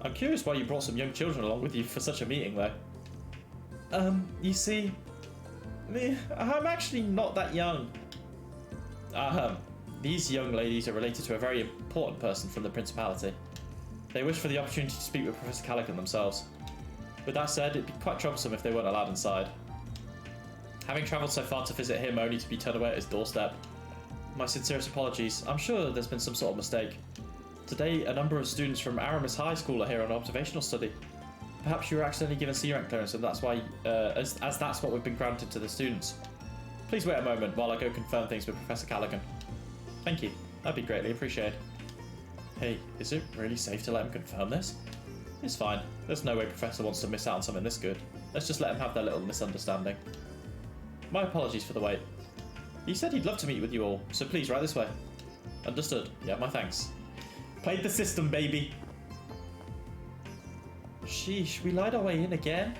I'm curious why you brought some young children along with you for such a meeting, though. You see, I'm actually not that young. These young ladies are related to a very important person from the Principality. They wish for the opportunity to speak with Professor Callaghan themselves. With that said, it'd be quite troublesome if they weren't allowed inside. Having travelled so far to visit him only to be turned away at his doorstep. My sincerest apologies. I'm sure there's been some sort of mistake. Today, a number of students from Aramis High School are here on observational study. Perhaps you were accidentally given C-rank clearance, and that's why, as that's what we've been granted to the students. Please wait a moment while I go confirm things with Professor Callaghan. Thank you. That'd be greatly appreciated. Hey, is it really safe to let him confirm this? It's fine. There's no way Professor wants to miss out on something this good. Let's just let him have their little misunderstanding. My apologies for the wait. He said he'd love to meet with you all, so please, right this way. Understood. Yeah, my thanks. Played the system, baby. Sheesh, we lied our way in again?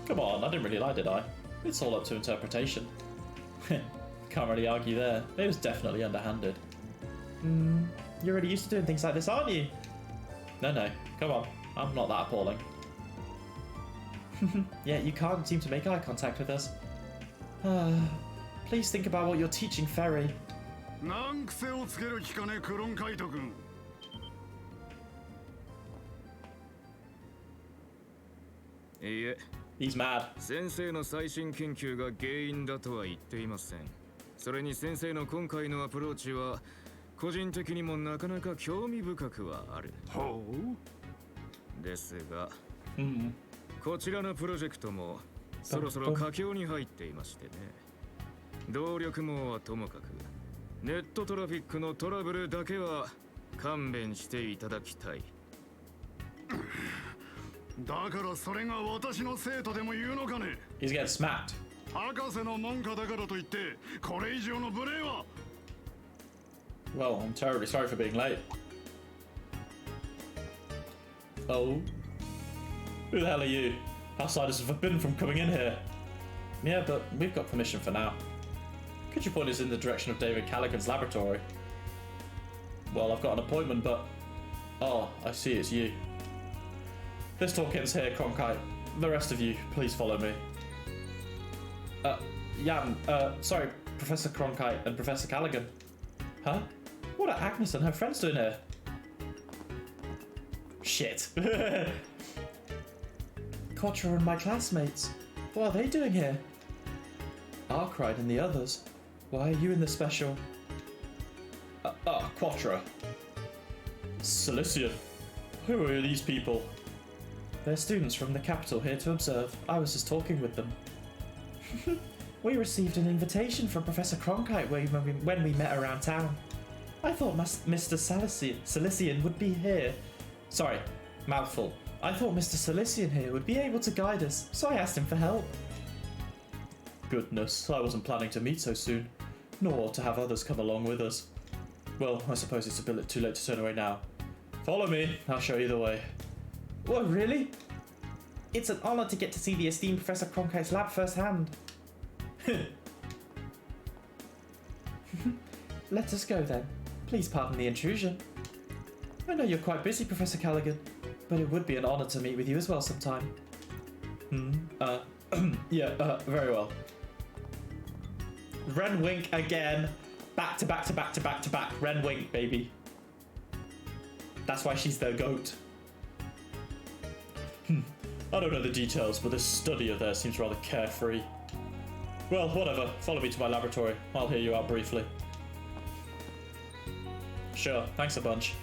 Come on, I didn't really lie, did I? It's all up to interpretation. Can't really argue there. It was definitely underhanded. You're already used to doing things like this, aren't you? No, come on. I'm not that appalling. Yeah, you can't seem to make eye contact with us. Please think about what you're teaching Ferry. He's mad. 先生の最新研究が原因だとは言っていません。それに先生の今回のアプローチは個人的にもなかなか興味深くはある。ほう。ですが、こちらのプロジェクトもそろそろ佳境に入っていましてね。動力網はともかく、ネットトラフィックのトラブルだけは勘弁していただきたい。だからそれが私の生徒でも言うのかね。He's getting smacked. 博士の門下だからといってこれ以上の無礼は。Well, I'm terribly sorry for being late. Oh. Who the hell are you? Outsiders are forbidden from coming in here. Yeah, but we've got permission for now. Could you point us in the direction of David Callaghan's laboratory? Well, I've got an appointment, but... Oh, I see, it's you. This talk ends here, Cronkite. The rest of you, please follow me. Jan, sorry, Professor Cronkite and Professor Callaghan. Huh? What are Agnes and her friends doing here? Shit. Quattro and my classmates. What are they doing here? Arkwright and the others. Why are you in the special? Quattro. Cilician. Who are these people? They're students from the capital here to observe. I was just talking with them. We received an invitation from Professor Cronkite when we met around town. I thought Mr. Cilician would be here. Sorry, mouthful. I thought Mr. Cilician here would be able to guide us, so I asked him for help. Goodness, I wasn't planning to meet so soon, nor to have others come along with us. Well, I suppose it's a bit too late to turn away now. Follow me, I'll show you the way. What, really? It's an honor to get to see the esteemed Professor Cronkite's lab firsthand. Let us go then. Please pardon the intrusion. I know you're quite busy, Professor Callaghan, but it would be an honor to meet with you as well sometime. Yeah, very well. Ren Wink again. Back to back to back to back to back. Ren Wink, baby. That's why she's the GOAT. I don't know the details, but this study of theirs seems rather carefree. Well, whatever. Follow me to my laboratory. I'll hear you out briefly. Sure, thanks a bunch.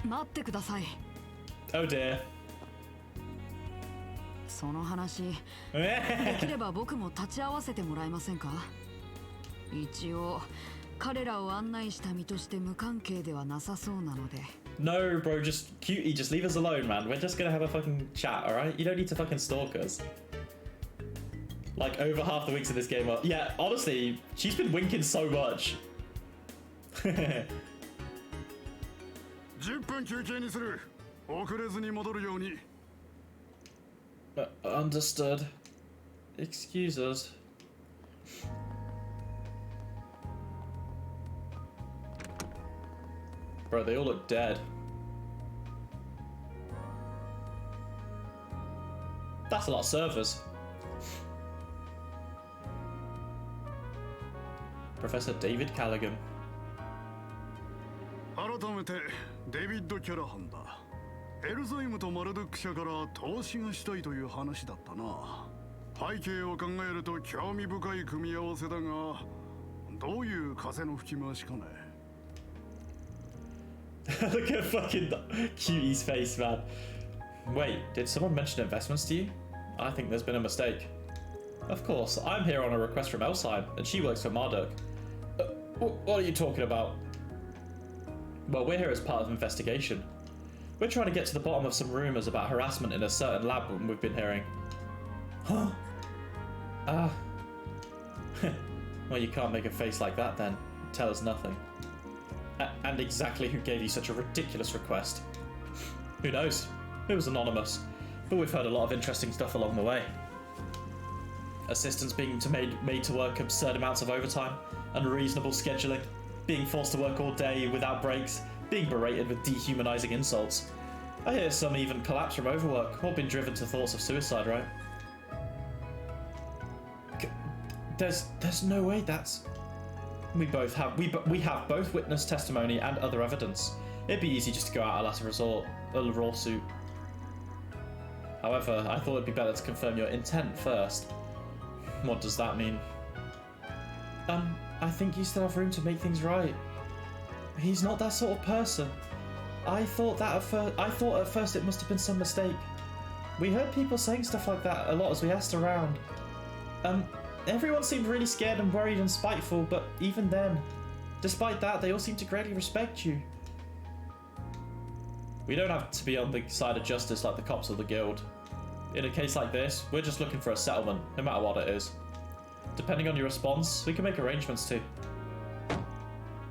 待ってください。 Oh dear. その話、できれば僕も立ち会わせてもらえませんか？一応、彼らを案内した身として無関係ではなさそうなので。No, bro, just cutie, just leave us alone, man. We're just gonna have a fucking chat, alright? You don't need to fucking stalk us. Like, over half the winks in this game are... Yeah, honestly, she's been winking so much. 10分休憩にする。遅れずに戻るように。Understood. Excuse us. Bro, they all look dead. That's a lot of servers. Professor David Callaghan. 改めてデビッド・キャラハンだ。エルザイムとマルドック社から投資がしたいという話だったな。背景を考えると興味深い組み合わせだが、どういう風の吹き回しかね。Look at fucking Cutie's face, man. Wait, did someone mention investments to you? I think there's been a mistake. Of course, I'm here on a request from Elsheim, and she works for Marduk. What are you talking about? Well, we're here as part of an investigation. We're trying to get to the bottom of some rumours about harassment in a certain lab we've been hearing. Huh? Well, you can't make a face like that then. Tell us nothing. And exactly who gave you such a ridiculous request? Who knows? It was anonymous. But we've heard a lot of interesting stuff along the way. Assistants being made to work absurd amounts of overtime, unreasonable scheduling, being forced to work all day without breaks, being berated with dehumanizing insults. I hear some even collapse from overwork, or been driven to thoughts of suicide, right? There's no way that's... We have both witness testimony and other evidence. It'd be easy just to go out a last resort, a lawsuit. However, I thought it'd be better to confirm your intent first. What does that mean? I think you still have room to make things right. He's not that sort of person. I thought at first it must have been some mistake. We heard people saying stuff like that a lot as we asked around. Everyone seemed really scared and worried and spiteful, but even then, despite that, they all seemed to greatly respect you. We don't have to be on the side of justice like the cops or the guild. In a case like this, we're just looking for a settlement, no matter what it is. Depending on your response, we can make arrangements too.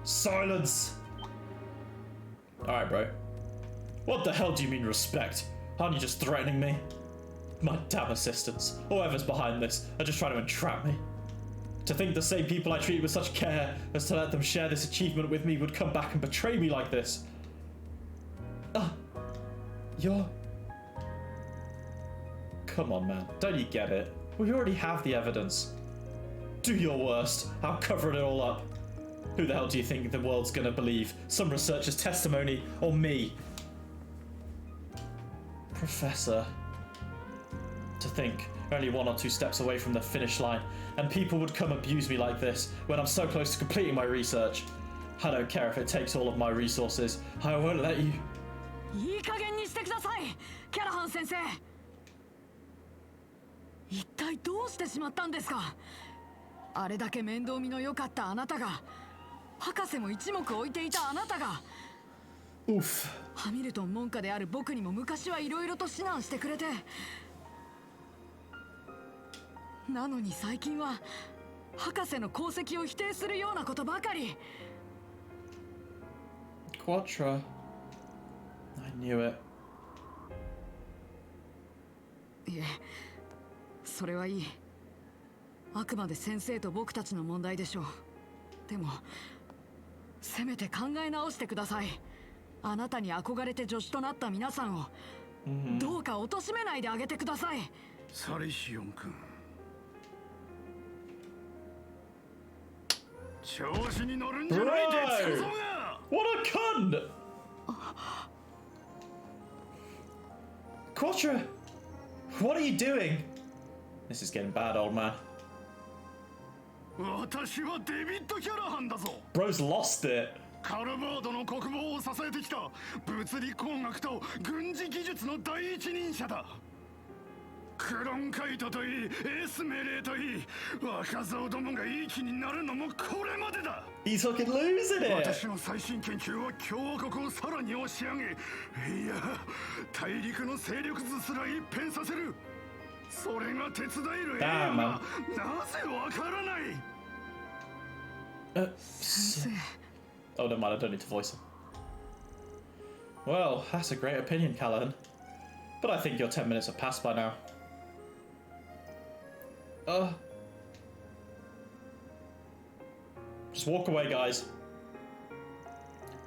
Silence! Alright, bro. What the hell do you mean respect? Aren't you just threatening me? My damn assistants, whoever's behind this, are just trying to entrap me. To think the same people I treated with such care as to let them share this achievement with me would come back and betray me like this. You're... Come on, man. Don't you get it? We already have the evidence. Do your worst. I'll cover it all up. Who the hell do you think the world's gonna believe? Some researcher's testimony or me? Professor. To think, only 1 or 2 steps away from the finish line, and people would come abuse me like this when I'm so close to completing my research. I don't care if it takes all of my resources. I won't let you. いい加減にしてください、キャラハン先生。一体どうしてしまったんですか。あれだけ面倒見の良かったあなたが、博士も一目置いていたあなたが。ハミルトン門下である僕にも昔はいろいろと指南してくれて、なのに最近は博士の功績を否定するようなことばかり。Quattro. I knew it. いえ、それはいい。あくまで先生と僕たちの問題でしょう。でもせめて考え直してください。あなたに憧れて助手となった皆さんをどうか貶めないであげてください。サリシオン君、調子に乗るんじゃないでつくぞが。 What a cunt! Quattro, what are you doing? This is getting bad, old man. 私はデビッド・キャラハンだぞ。 Bro's lost it. カルバードの国防を支えてきた物理工学と軍事技術の第一人者だ。クロンカイトといい、エスメレーといい、若造どもがいい気になるのもこれまでだ。 He's fucking losing it. 私の最新研究は共和国をさらに押し上げ、いや、大陸の勢力図すら一変させる。それが手伝える Damn, なぜわからない。先生。 Oh, never mind, I don't need to voice him. Well, that's a great opinion, Callahan. But I think your 10 minutes have passed by now. Just walk away, guys.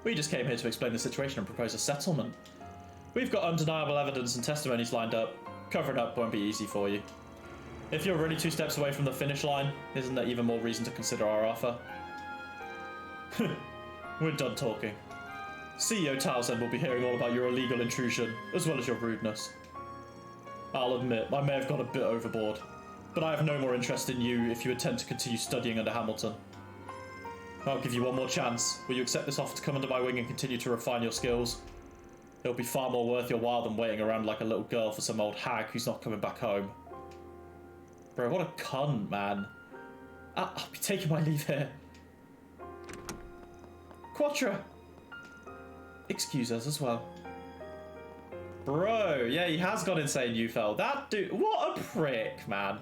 We just came here to explain the situation and propose a settlement. We've got undeniable evidence and testimonies lined up. Covering up won't be easy for you. If you're really 2 steps away from the finish line, isn't there even more reason to consider our offer? We're done talking. CEO Townsend will be hearing all about your illegal intrusion, as well as your rudeness. I'll admit, I may have gone a bit overboard, but I have no more interest in you if you intend to continue studying under Hamilton. I'll give you one more chance. Will you accept this offer to come under my wing and continue to refine your skills? It'll be far more worth your while than waiting around like a little girl for some old hag who's not coming back home. Bro, what a cunt, man. I'll be taking my leave here. Quattro! Excuse us as well. Bro, yeah, he has gone insane, you fell. That dude, what a prick, man.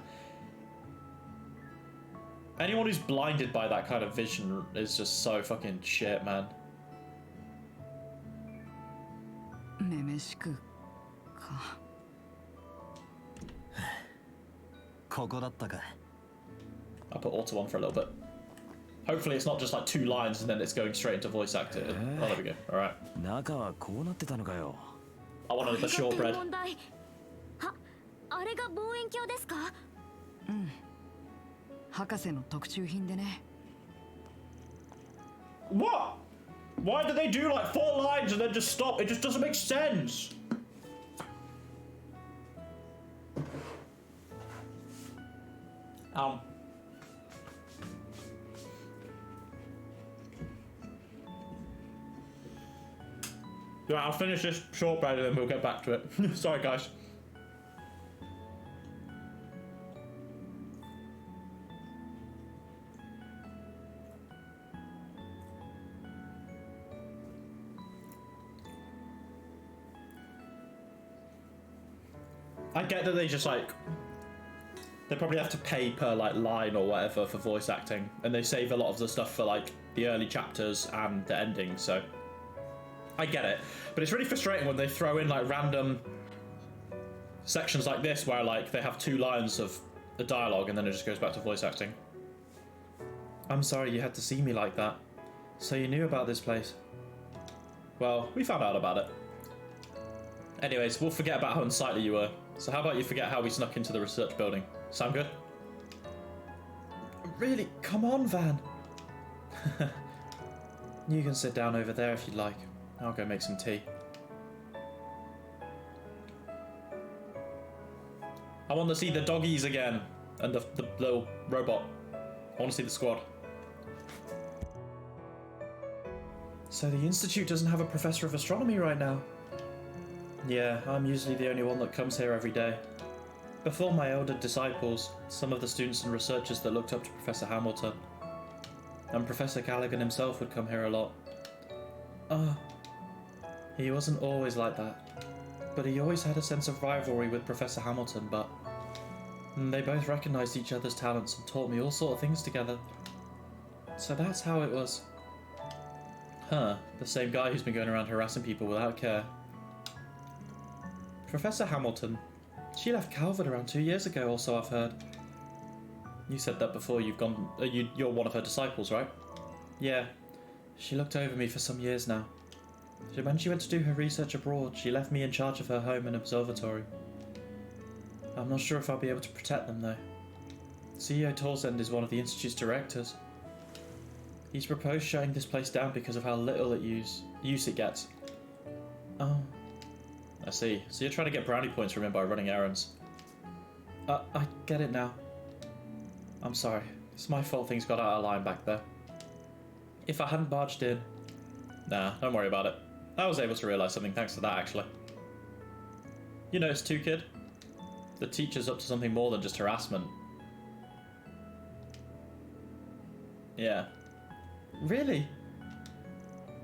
Anyone who's blinded by that kind of vision is just so fucking shit, man. めめしくか。ここだったか。 I'll put auto on for a little bit. Hopefully it's not just like 2 lines and then it's going straight into voice acting. Oh, there we go. Alright. 中はこうなってたのかよ。 I want another shortbread. あれが望遠鏡ですか？うん。博士の特注品でね。 What? Why do they do like 4 lines and then just stop? It just doesn't make sense. Yeah, I'll finish this shortbread and then we'll get back to it. Sorry, guys. I get that they just like they probably have to pay per like line or whatever for voice acting, and they save a lot of the stuff for like the early chapters and the ending, so I get it. But it's really frustrating when they throw in like random sections like this where like they have 2 lines of the dialogue and then it just goes back to voice acting. I'm sorry you had to see me like that. So you knew about this place? Well, we found out about it. Anyways, we'll forget about how unsightly you were. So how about you forget how we snuck into the research building? Sound good? Really? Come on, Van. You can sit down over there if you'd like. I'll go make some tea. I want to see the doggies again. And the little robot. I want to see the squad. So the Institute doesn't have a professor of astronomy right now? Yeah, I'm usually the only one that comes here every day. Before my elder disciples, some of the students and researchers that looked up to Professor Hamilton. And Professor Callaghan himself would come here a lot. He wasn't always like that. But he always had a sense of rivalry with Professor Hamilton, but they both recognized each other's talents and taught me all sort of things together. So that's how it was. Huh, the same guy who's been going around harassing people without care. Professor Hamilton. She left Calvert around 2 years ago, also I've heard. You said that before. You've gone. You're one of her disciples, right? Yeah. She looked over me for some years now. When she went to do her research abroad, she left me in charge of her home and observatory. I'm not sure if I'll be able to protect them, though. CEO Torsend is one of the Institute's directors. He's proposed shutting this place down because of how little use it gets. Oh. I see. So you're trying to get brownie points from him by running errands. I get it now. I'm sorry. It's my fault things got out of line back there. If I hadn't barged in... Nah, don't worry about it. I was able to realise something thanks to that, actually. You noticed too, kid? The teacher's up to something more than just harassment. Yeah. Really?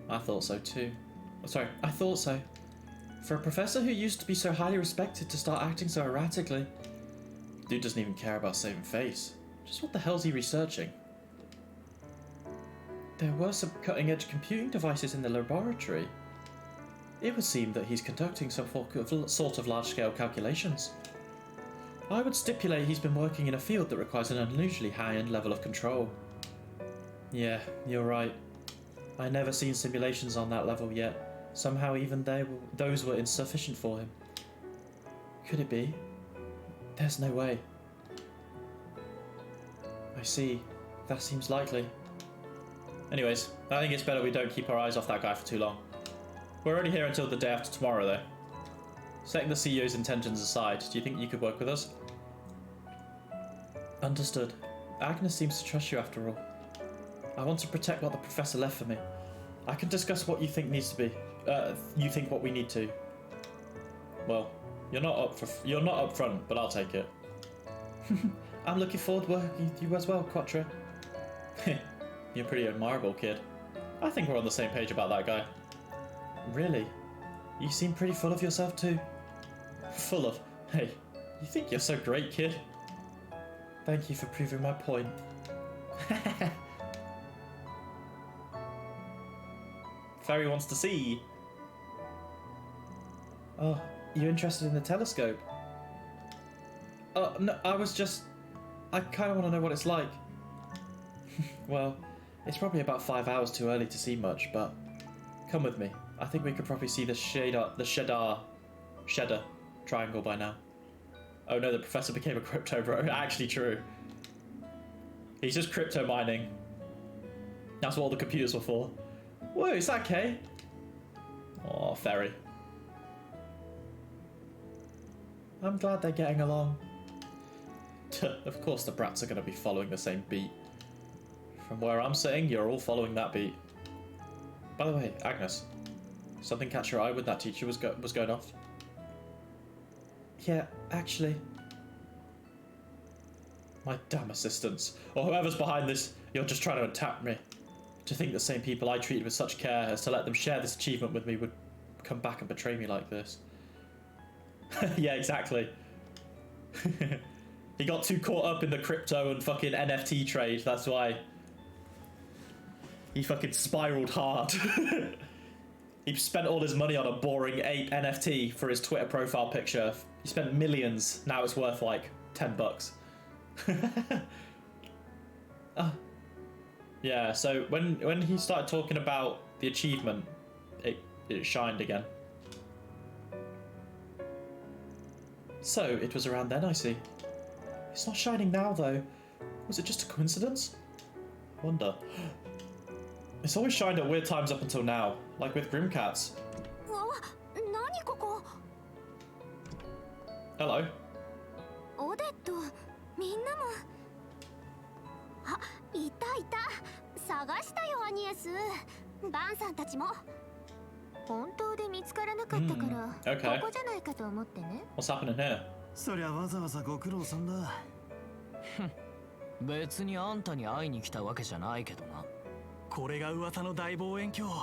I thought so too. Sorry, I thought so. For a professor who used to be so highly respected to start acting so erratically. Dude doesn't even care about saving face. Just what the hell's he researching? There were some cutting-edge computing devices in the laboratory. It would seem that he's conducting some sort of large-scale calculations. I would stipulate he's been working in a field that requires an unusually high-end level of control. Yeah, you're right. I never seen simulations on that level yet. Somehow even those were insufficient for him. Could it be? There's no way. I see. That seems likely. Anyways, I think it's better we don't keep our eyes off that guy for too long. We're only here until the day after tomorrow, though. Setting the CEO's intentions aside, do you think you could work with us? Understood. Agnes seems to trust you after all. I want to protect what the professor left for me. I can discuss what you think needs to be. You think what we need to. Well, you're not up front, but I'll take it. I'm looking forward to working with you as well, Quattro. You're pretty admirable, kid. I think we're on the same page about that guy. Really? You seem pretty full of yourself too. Full of? Hey, you think you're so great, kid? Thank you for proving my point. Fairy wants to see. Oh, you're interested in the telescope? No, I kind of want to know what it's like. Well, it's probably about 5 hours too early to see much, but come with me. I think we could probably see the Cheddar triangle by now. Oh no, the professor became a crypto bro. Actually true. He's just crypto mining. That's what all the computers were for. Whoa, is that Kay? Oh, Fairy. I'm glad they're getting along. Of course the brats are going to be following the same beat. From where I'm sitting, you're all following that beat. By the way, Agnes, something catch your eye when that teacher was going off? Yeah, actually. My damn assistants, or whoever's behind this, you're just trying to attack me. To think the same people I treated with such care as to let them share this achievement with me would come back and betray me like this. Yeah, exactly. He got too caught up in the crypto and fucking NFT trade, that's why. He fucking spiraled hard. He spent all his money on a boring ape NFT for his Twitter profile picture You spent millions, now it's worth like $10. Yeah, so when he started talking about the achievement, it shined again. So, it was around then, I see. It's not shining now, though. Was it just a coincidence? Wonder. It's always shined at weird times up until now, like with Grimcats. Hello. オデット、みんなも。あ、いたいた。探したよ、アニエス。バンさんたちも。本当で見つからなかったから、Okay. ここじゃないかと思ってね。What's happening here? そりゃわざわざご苦労さんだ。別にあんたに会いに来たわけじゃないけどな。これが噂の大望遠鏡。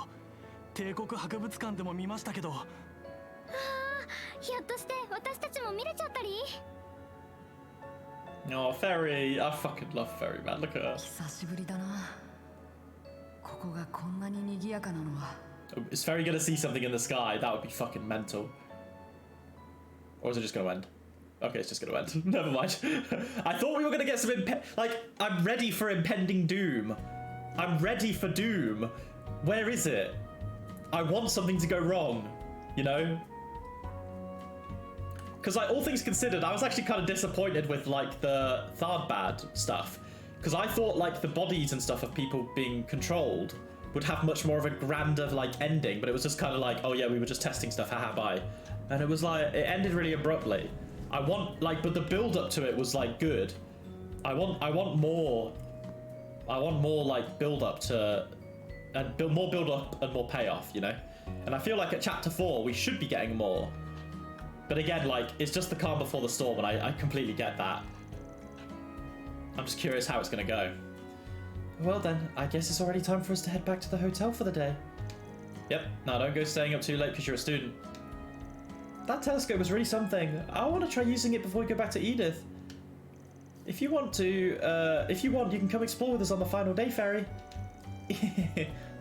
帝国博物館でも見ましたけど。ひょっとして私たちも見れちゃったり Oh, Ferry. I fucking love Ferry, man. Look at her. 久しぶりだな。ここがこんなに賑やかなのは。Is Ferry gonna see something in the sky? That would be fucking mental. Or is it just gonna end? Okay, it's just gonna end. Never mind. I thought we were gonna get some like, I'm ready for impending doom. I'm ready for doom. Where is it? I want something to go wrong, you know? Because like, all things considered, I was actually kind of disappointed with like the Thardbad stuff. Because I thought like the bodies and stuff of people being controlled would have much more of a grander like ending, but it was just kind of like, oh yeah, we were just testing stuff, haha, bye. And it was like, it ended really abruptly. I want like, but the build up to it was like good. I want more like build up to, and more build up and more payoff, you know? And I feel like at chapter 4, we should be getting more. But again, like, it's just the calm before the storm, and I completely get that. I'm just curious how it's gonna go. Well then, I guess it's already time for us to head back to the hotel for the day. Yep, now don't go staying up too late because you're a student. That telescope was really something. I want to try using it before we go back to Edith. If you want, you can come explore with us on the final day, Ferry.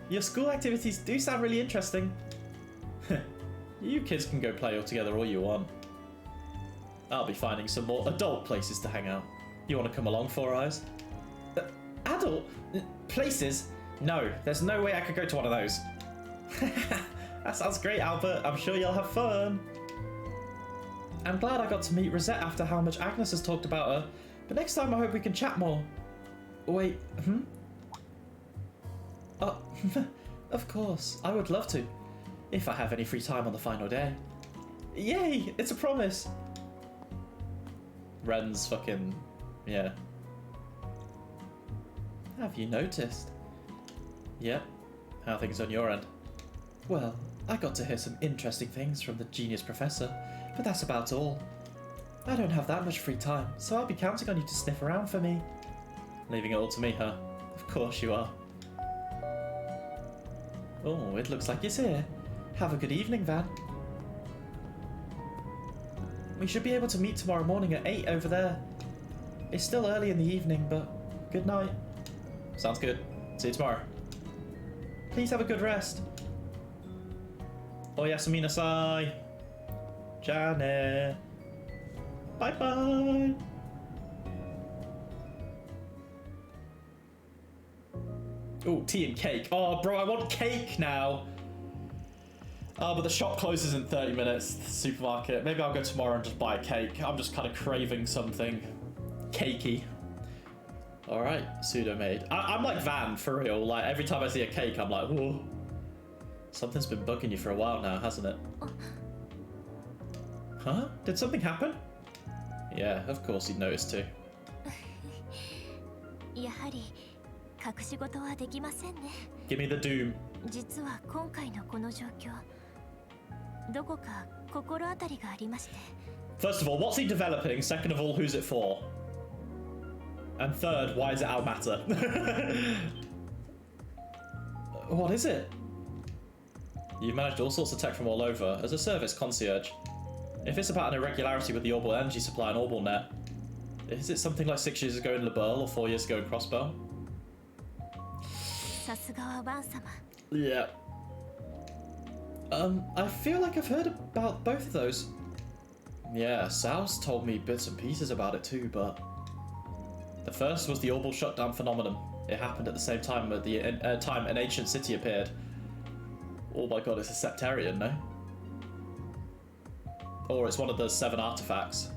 Your school activities do sound really interesting. You kids can go play all together all you want. I'll be finding some more adult places to hang out. You want to come along, Four Eyes? Adult? Places? No, there's no way I could go to one of those. That sounds great, Albert. I'm sure you'll have fun. I'm glad I got to meet Rosette after how much Agnes has talked about her. But next time I hope we can chat more. Wait, Oh, of course. I would love to. If I have any free time on the final day. Yay! It's a promise! Ren's fucking... yeah. Have you noticed? Yep. How are things on your end? Well, I got to hear some interesting things from the genius professor, but that's about all. I don't have that much free time, so I'll be counting on you to sniff around for me. Leaving it all to me, huh? Of course you are. Oh, it looks like he's here. Have a good evening, Van. We should be able to meet tomorrow morning at 8 over there. It's still early in the evening, but good night. Sounds good. See you tomorrow. Please have a good rest. Oyasumi nasai. Jane. Bye-bye. Ooh, tea and cake. Oh, bro, I want cake now. Oh, but the shop closes in 30 minutes, the supermarket. Maybe I'll go tomorrow and just buy a cake. I'm just kind of craving something cakey. Alright, pseudo-maid. I'm like Van, for real. Like, every time I see a cake, I'm like, whoa. Something's been bugging you for a while now, hasn't it? Huh? Did something happen? Yeah, of course he'd noticed too. やはり隠し事はできませんね。 Give me the doom. 実は今回のこの状況、どこか心当たりがありまして。 First of all, what's he developing? Second of all, who's it for? And third, why is it our matter? What is it? You've managed all sorts of tech from all over as a service concierge. If it's about an irregularity with the orbital energy supply and orbital net, is it something like 6 years ago in LeBeau or 4 years ago in Crossbow? さすがはバン様。 Yeah. I feel like I've heard about both of those. Yeah, Sal's told me bits and pieces about it too, but the first was the orbital shutdown phenomenon. It happened at the same time at the time an ancient city appeared. Oh my god, it's a septarian, no? Or it's one of the 7 artifacts.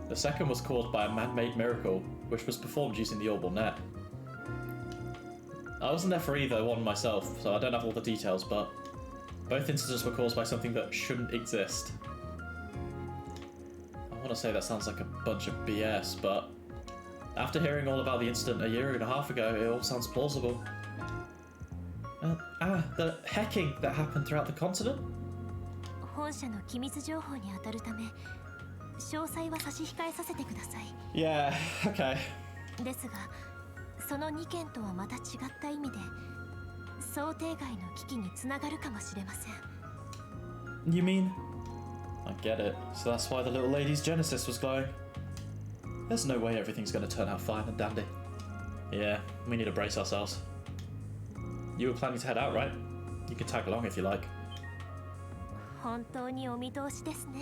The second was caused by a man-made miracle, which was performed using the orbital net. I wasn't there for either one myself, so I don't have all the details, but both incidents were caused by something that shouldn't exist. I want to say that sounds like a bunch of BS, but after hearing all about the incident a year and a half ago, it all sounds plausible. The hacking that happened throughout the continent? 本社の機密情報に当たるため、詳細は差し控えさせてください。Yeah, okay. ですが、その2件とはまた違った意味で、想定外の危機につながるかもしれません。You mean? I get it. So that's why the little lady's genesis was glowing. There's no way everything's going to turn out fine and dandy. Yeah, we need to brace ourselves. You were planning to head out, right? You can tag along if you like. 本当にお見通しですね。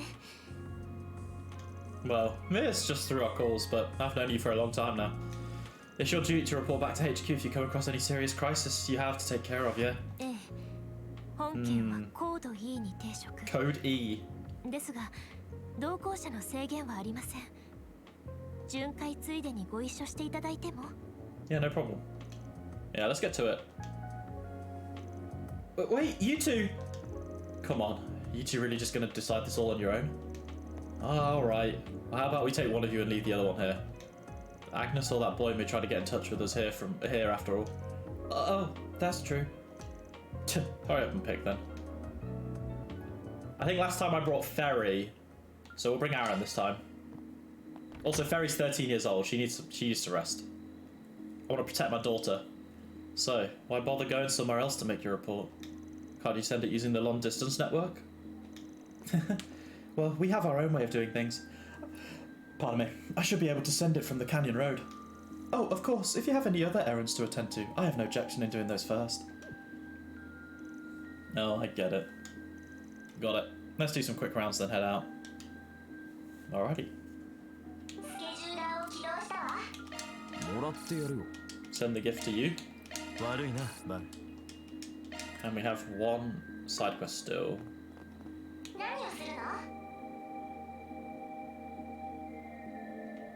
Well, it's just through our calls, but I've known you for a long time now. It's your duty to report back to HQ if you come across any serious crisis you have to take care of, yeah? ええ。本件はコード E に抵触。Code E. ですが、同行者の制限はありません。巡回ついでにご一緒していただいても。Yeah, no problem. Yeah, let's get to it. But wait, you two! Come on, you two really just gonna decide this all on your own? Alright, how about we take one of you and leave the other one here? Agnes or that boy may try to get in touch with us here after all. Oh, that's true. Hurry up and pick then. I think last time I brought Ferry, so we'll bring Aaron this time. Also, Ferry's 13 years old. She needs to rest. I want to protect my daughter. So, why bother going somewhere else to make your report? Can't you send it using the long distance network? Well, we have our own way of doing things. Pardon me. I should be able to send it from the Canyon Road. Oh, of course. If you have any other errands to attend to, I have no objection in doing those first. Oh, I get it. Got it. Let's do some quick rounds then head out. Alrighty. Send the gift to you. And we have one side quest still.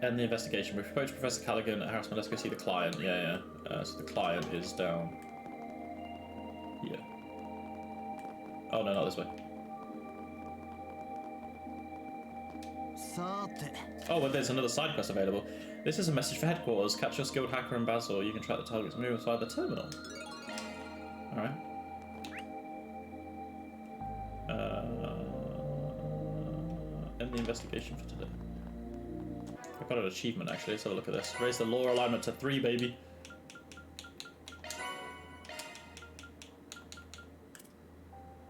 End the investigation. We've approached Professor Callaghan at Harassment. Let's go see the client. Yeah. So the client is down here. Oh no, not this way. Oh, well, there's another side quest available. This is a message for headquarters. Catch your skilled hacker in Basel. You can track the target's movements via the terminal. Alright. End the investigation for today. I've got an achievement actually. Let's have a look at this. Raise the lore alignment to 3, baby.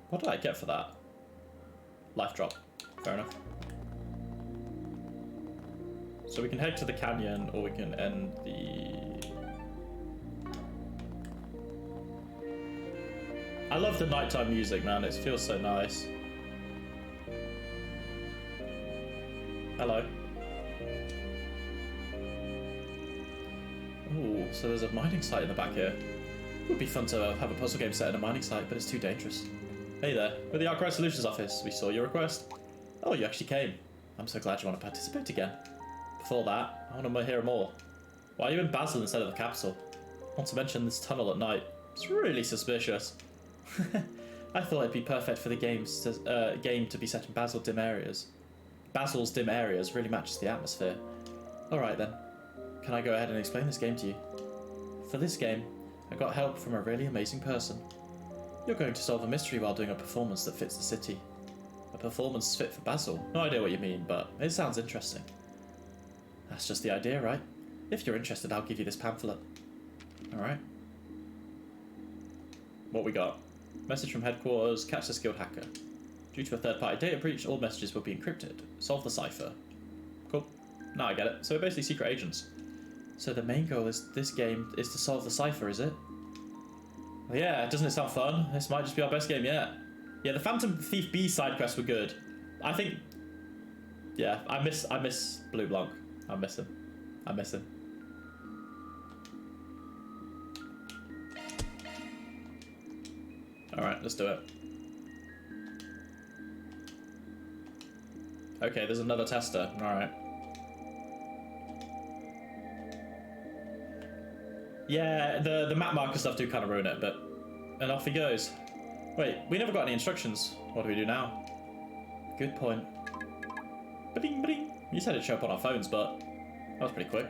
What did I get for that? Life drop. Fair enough. So we can head to the canyon, or we can end the... I love the nighttime music, man. It feels so nice. Hello. Ooh, so there's a mining site in the back here. It would be fun to have a puzzle game set in a mining site, but it's too dangerous. Hey there, we're the Archive Solutions office. We saw your request. Oh, you actually came. I'm so glad you want to participate again. Before that, I want to hear more. Why are you in Basel instead of the capital? Not to mention this tunnel at night. It's really suspicious. I thought it'd be perfect for the game to be set in Basel's dim areas. Basel's dim areas really matches the atmosphere. Alright then. Can I go ahead and explain this game to you? For this game, I got help from a really amazing person. You're going to solve a mystery while doing a performance that fits the city. A performance fit for Basel? No idea what you mean, but it sounds interesting. That's just the idea, right? If you're interested, I'll give you this pamphlet. Alright. What we got? Message from headquarters, catch the skilled hacker. Due to a third-party data breach, all messages will be encrypted. Solve the cipher. Cool. Now I get it. So we're basically secret agents. So the main goal is this game is to solve the cipher, is it? Well, yeah, doesn't it sound fun? This might just be our best game yet. Yeah, the Phantom Thief B side quests were good. I think... Yeah, I miss Blue Blanc. I miss him. Alright, let's do it. Okay, there's another tester. Alright. Yeah, the map marker stuff do kind of ruin it, but... And off he goes. Wait, we never got any instructions. What do we do now? Good point. Ba-ding, ba-ding. You said it'd show up on our phones, but... That was pretty quick.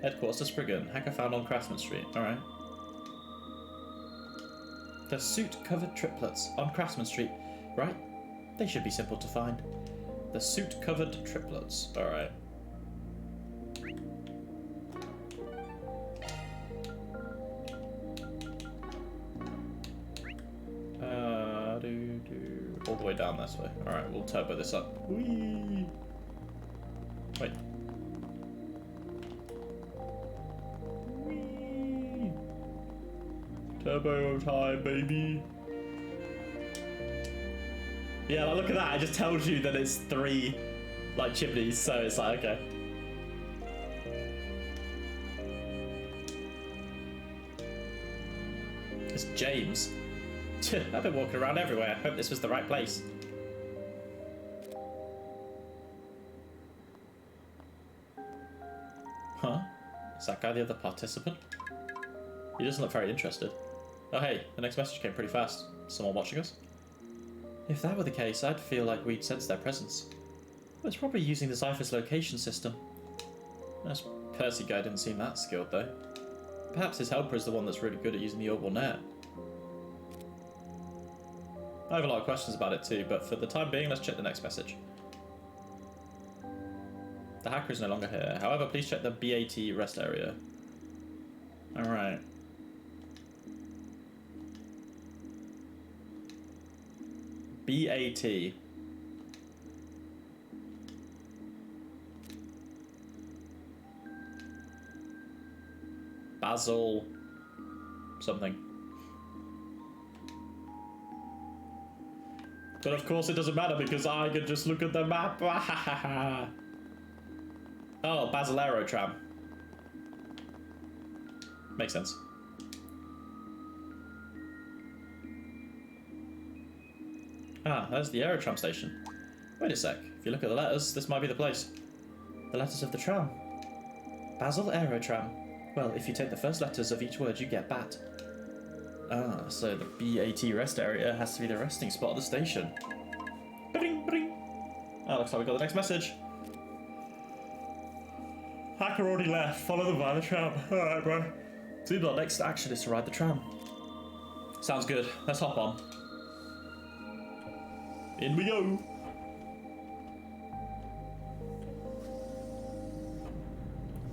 Headquarters to Spriggan. Hacker found on Craftsman Street. Alright. The suit-covered triplets on Craftsman Street. Right? They should be simple to find. The suit-covered triplets. Alright. All the way down this way. Alright, we'll turbo this up. Whee! Wait. Whee! Turbo time, baby! Yeah, like, look at that. It just tells you that it's 3, like, chimneys, so it's like, okay. It's James. I've been walking around everywhere. Hope this was the right place. Huh? Is that guy the other participant? He doesn't look very interested. Oh hey, the next message came pretty fast. Someone watching us? If that were the case, I'd feel like we'd sense their presence. Well, it's probably using the Cypher's location system. This Percy guy didn't seem that skilled though. Perhaps his helper is the one that's really good at using the orbital net. I have a lot of questions about it too, but for the time being, let's check the next message. The hacker is no longer here. However, please check the BAT rest area. Alright. BAT. Basel. Something. But of course it doesn't matter because I can just look at the map. Oh, Basel Aero Tram. Makes sense. Ah, there's the Aerotram station. Wait a sec. If you look at the letters, this might be the place. The letters of the tram. Basel Aerotram. Well, if you take the first letters of each word, you get BAT. Ah, so the BAT rest area has to be the resting spot of the station. Bring, bring. Oh, looks like we got the next message. Hacker already left. Follow them via the tram. Alright, bro. Seems our next action is to ride the tram. Sounds good. Let's hop on. In we go.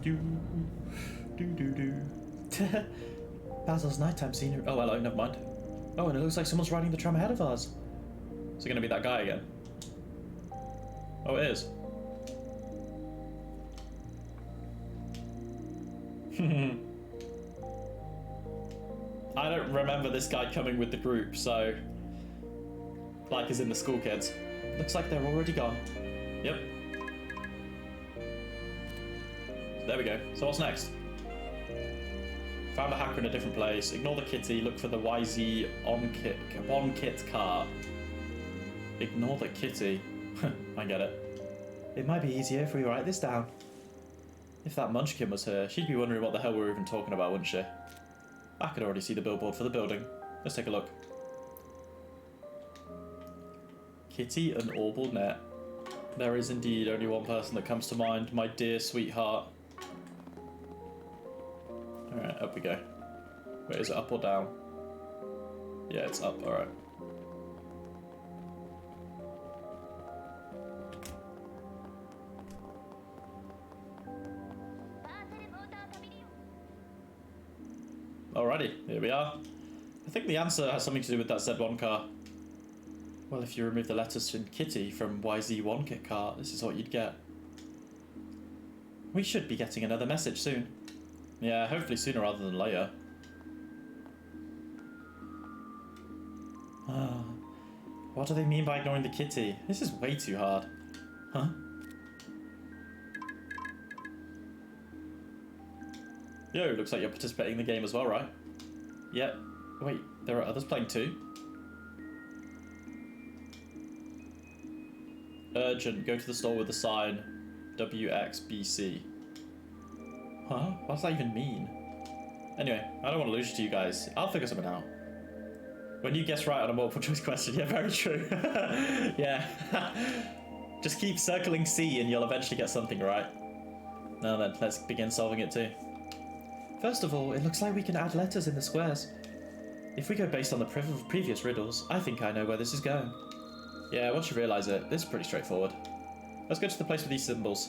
Do. Basil's nighttime scenery. Oh, hello, never mind. Oh, and it looks like someone's riding the tram ahead of us. Is it going to be that guy again? Oh, it is. I don't remember this guy coming with the group, so... Like as in the school kids. Looks like they're already gone. Yep. There we go. So what's next? Found a hacker in a different place. Ignore the kitty. Look for the YZ on-kit car. Ignore the kitty. I get it. It might be easier if we write this down. If that Munchkin was here, she'd be wondering what the hell we were even talking about, wouldn't she? I could already see the billboard for the building. Let's take a look. Kitty and orbital net. There is indeed only one person that comes to mind, my dear sweetheart. Alright, up we go. Wait, is it up or down? Yeah, it's up, alright. Alrighty, here we are. I think the answer has something to do with that Z1 car. Well, if you remove the letters from Kitty from YZ1 kit car, this is what you'd get. We should be getting another message soon. Yeah, hopefully sooner rather than later. What do they mean by ignoring the kitty? This is way too hard. Huh? Yo, looks like you're participating in the game as well, right? Yeah. Wait, there are others playing too? Urgent, go to the store with the sign WXBC. Huh? What does that even mean? Anyway, I don't want to lose you to you guys. I'll figure something out. When you guess right on a multiple choice question, yeah, very true. Yeah. Just keep circling C and you'll eventually get something right. Now then, let's begin solving it too. First of all, it looks like we can add letters in the squares. If we go based on the previous riddles, I think I know where this is going. Yeah, once you realise it, this is pretty straightforward. Let's go to the place with these symbols.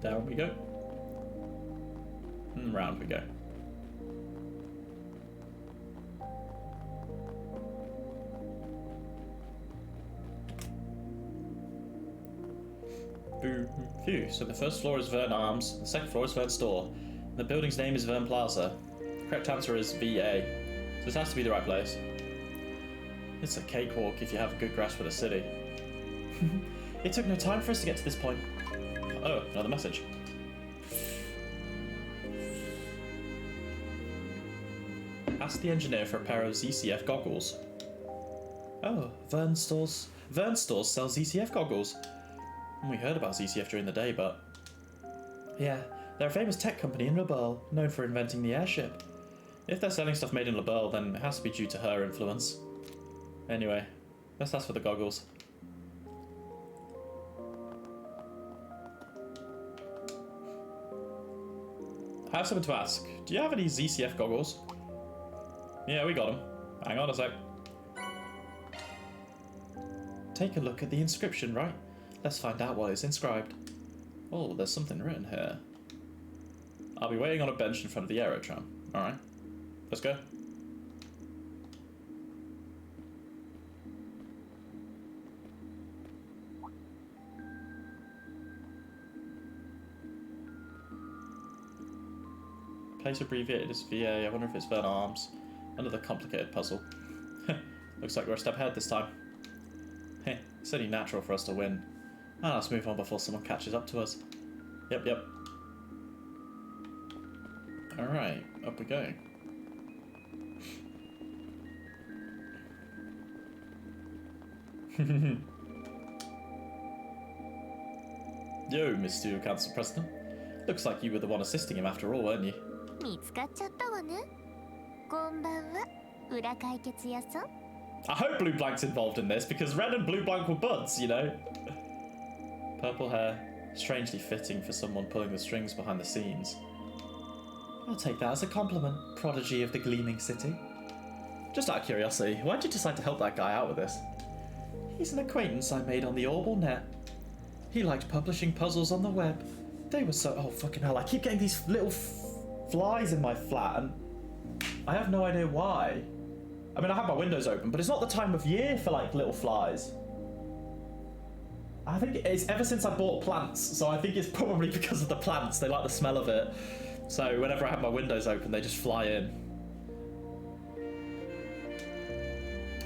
Down we go. And round we go. Phew. So the first floor is Vern Arms, the second floor is Vern Store, and the building's name is Vern Plaza. The correct answer is VA, so this has to be the right place. It's a cakewalk if you have a good grasp of the city. It took no time for us to get to this point. Oh, another message. Ask the engineer for a pair of ZCF goggles. Oh, Vern Stores sells ZCF goggles. We heard about ZCF during the day, but... Yeah, they're a famous tech company in LaBelle, known for inventing the airship. If they're selling stuff made in LaBelle, then it has to be due to her influence. Anyway, let's ask for the goggles. I have something to ask. Do you have any ZCF goggles? Yeah, we got them. Hang on a sec. Take a look at the inscription, right? Let's find out what is inscribed. Oh, there's something written here. I'll be waiting on a bench in front of the aerotram. Alright. Let's go. Place abbreviated as VA. I wonder if it's Vern Arms. Another complicated puzzle. Looks like we're a step ahead this time. Heh, it's only natural for us to win. Ah, let's move on before someone catches up to us. Yep. Alright, up we go. Yo, Mr. Council President. Looks like you were the one assisting him after all, weren't you? I hope Blue Blank's involved in this, because Red and Blue Blank were buds, you know? Purple hair, strangely fitting for someone pulling the strings behind the scenes. I'll take that as a compliment, prodigy of the Gleaming City. Just out of curiosity, why'd you decide to help that guy out with this? He's an acquaintance I made on the Orbital Net. He liked publishing puzzles on the web. They were so... Oh, fucking hell, I keep getting these little flies in my flat, and I have no idea why. I mean, I have my windows open, but it's not the time of year for, like, little flies. I think it's ever since I bought plants, so I think it's probably because of the plants. They like the smell of it. So whenever I have my windows open, they just fly in.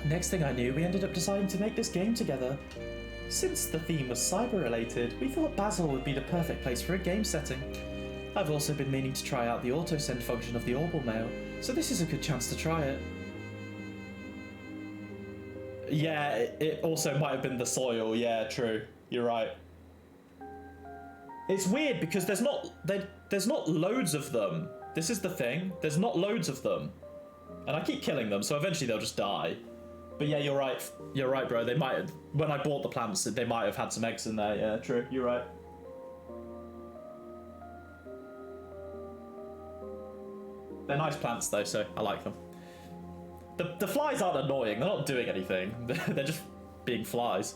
Next thing I knew, we ended up deciding to make this game together. Since the theme was cyber-related, we thought Basel would be the perfect place for a game setting. I've also been meaning to try out the auto-send function of the Orbital Mail, so this is a good chance to try it. Yeah, it also might have been the soil. Yeah, true. You're right. It's weird because there's not loads of them. This is the thing. There's not loads of them, and I keep killing them, so eventually they'll just die. But yeah, you're right. You're right, bro. They might have, when I bought the plants, they might have had some eggs in there. Yeah, true. You're right. They're nice plants though, so I like them. The flies aren't annoying, they're not doing anything. They're just being flies.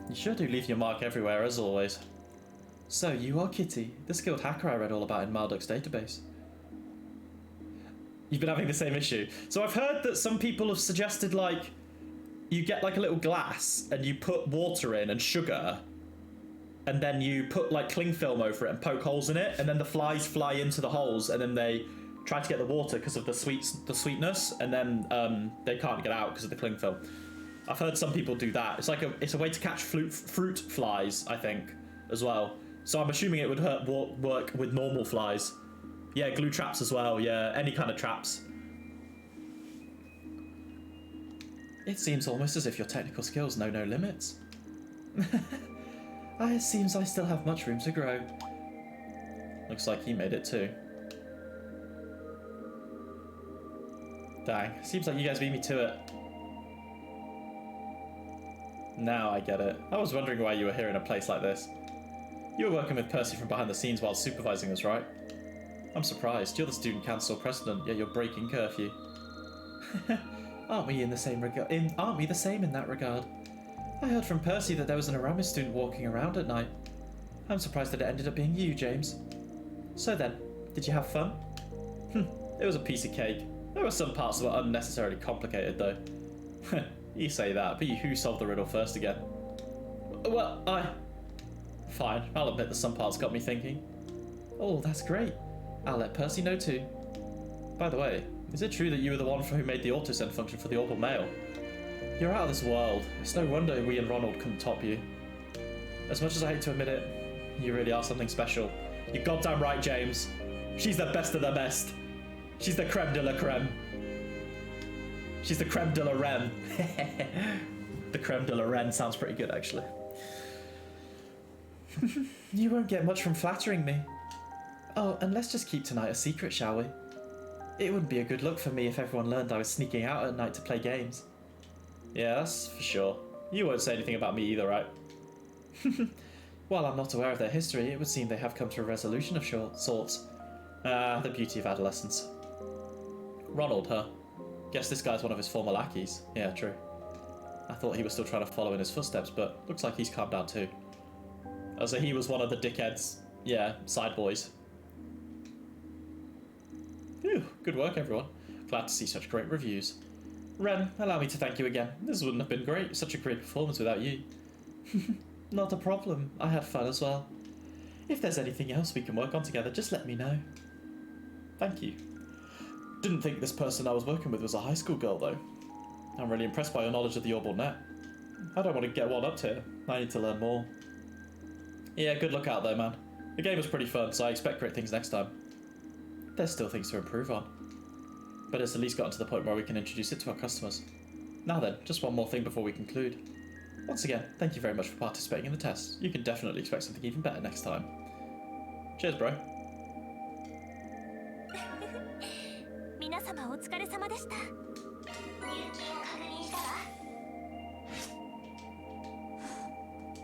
You sure do leave your mark everywhere, as always. So, you are Kitty, the skilled hacker I read all about in Marduk's database. You've been having the same issue. So I've heard that some people have suggested, like, you get like a little glass and you put water in and sugar, and then you put like cling film over it and poke holes in it, and then the flies fly into the holes, and then they try to get the water because of the sweetness, and then they can't get out because of the cling film. I've heard some people do that. It's a way to catch fruit flies, I think, as well. So I'm assuming it would work with normal flies. Yeah, glue traps as well. Yeah, any kind of traps. It seems almost as if your technical skills know no limits. It seems I still have much room to grow. Looks like he made it too. Dang, seems like you guys beat me to it. Now I get it. I was wondering why you were here in a place like this. You were working with Percy from behind the scenes while supervising us, right? I'm surprised. You're the student council president, yet you're breaking curfew. Aren't we in the same regard? Aren't we the same in that regard? I heard from Percy that there was an Aramis student walking around at night. I'm surprised that it ended up being you, James. So then, did you have fun? It was a piece of cake. There were some parts that were unnecessarily complicated, though. You say that, but who solved the riddle first again? Well, Fine, I'll admit that some parts got me thinking. Oh, that's great. I'll let Percy know too. By the way, is it true that you were the one who made the autosend function for the Orbital Mail? You're out of this world. It's no wonder we and Ronald couldn't top you. As much as I hate to admit it, you really are something special. You're goddamn right, James. She's the best of the best. She's the creme de la creme. She's the creme de la reine. The creme de la reine sounds pretty good, actually. You won't get much from flattering me. Oh, and let's just keep tonight a secret, shall we? It wouldn't be a good look for me if everyone learned I was sneaking out at night to play games. Yeah, that's for sure. You won't say anything about me either, right? While I'm not aware of their history, it would seem they have come to a resolution of sorts. The beauty of adolescence. Ronald, huh? Guess this guy's one of his former lackeys. Yeah, true. I thought he was still trying to follow in his footsteps, but looks like he's calmed down too. So he was one of the dickheads, yeah, side boys. Phew, good work, everyone. Glad to see such great reviews. Ren, allow me to thank you again. This wouldn't have been great, such a great performance without you. Not a problem. I had fun as well. If there's anything else we can work on together, just let me know. Thank you. Didn't think this person I was working with was a high school girl, though. I'm really impressed by your knowledge of the Orbital Net. I don't want to get one up here. I need to learn more. Yeah, good luck out there, man. The game was pretty fun, so I expect great things next time. There's still things to improve on. But it's at least gotten to the point where we can introduce it to our customers. Now then, just one more thing before we conclude. Once again, thank you very much for participating in the test. You can definitely expect something even better next time. Cheers, bro.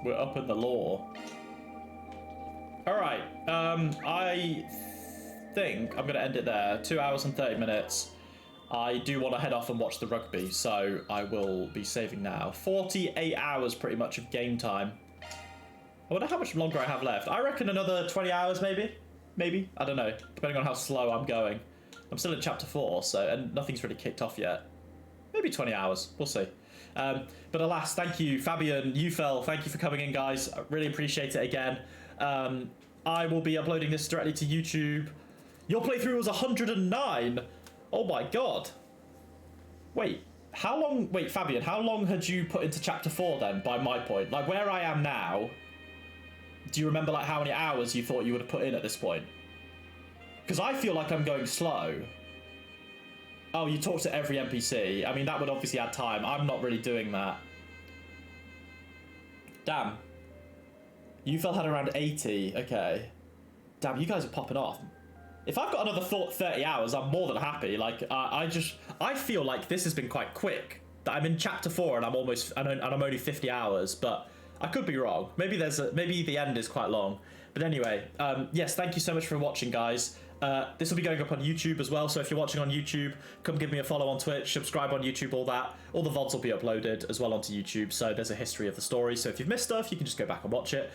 We're up in the lore. Alright, I think I'm going to end it there. 2 hours and 30 minutes. I do want to head off and watch the rugby, so I will be saving now. 48 hours pretty much of game time. I wonder how much longer I have left. I reckon another 20 hours maybe? Maybe? I don't know, depending on how slow I'm going. I'm still in chapter 4, so, and nothing's really kicked off yet. Maybe 20 hours, we'll see. But alas, thank you, Fabian, Ufel, thank you for coming in, guys. I really appreciate it again. I will be uploading this directly to YouTube. Your playthrough was 109. Oh my god. Wait, how long? Wait, Fabian, how long had you put into chapter 4 then, by my point? Like, where I am now, do you remember, like, how many hours you thought you would have put in at this point? Because I feel like I'm going slow. Oh, you talk to every NPC. I mean, that would obviously add time. I'm not really doing that. Damn. Ufel had around 80. Okay. Damn, you guys are popping off. If I've got another 30 hours, I'm more than happy. Like, I feel like this has been quite quick. That I'm in chapter 4 and I'm only 50 hours, but I could be wrong. Maybe maybe the end is quite long. But anyway, yes, thank you so much for watching, guys. This will be going up on YouTube as well, so if you're watching on YouTube, come give me a follow on Twitch, subscribe on YouTube, all that. All the VODs will be uploaded as well onto YouTube, so there's a history of the story. So if you've missed stuff, you can just go back and watch it.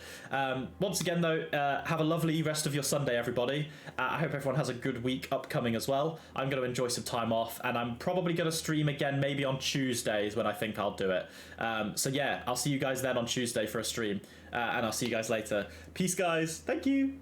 Once again, though, have a lovely rest of your Sunday, everybody. I hope everyone has a good week upcoming as well. I'm going to enjoy some time off, and I'm probably going to stream again maybe on Tuesdays when I think I'll do it. So yeah, I'll see you guys then on Tuesday for a stream, and I'll see you guys later. Peace, guys. Thank you.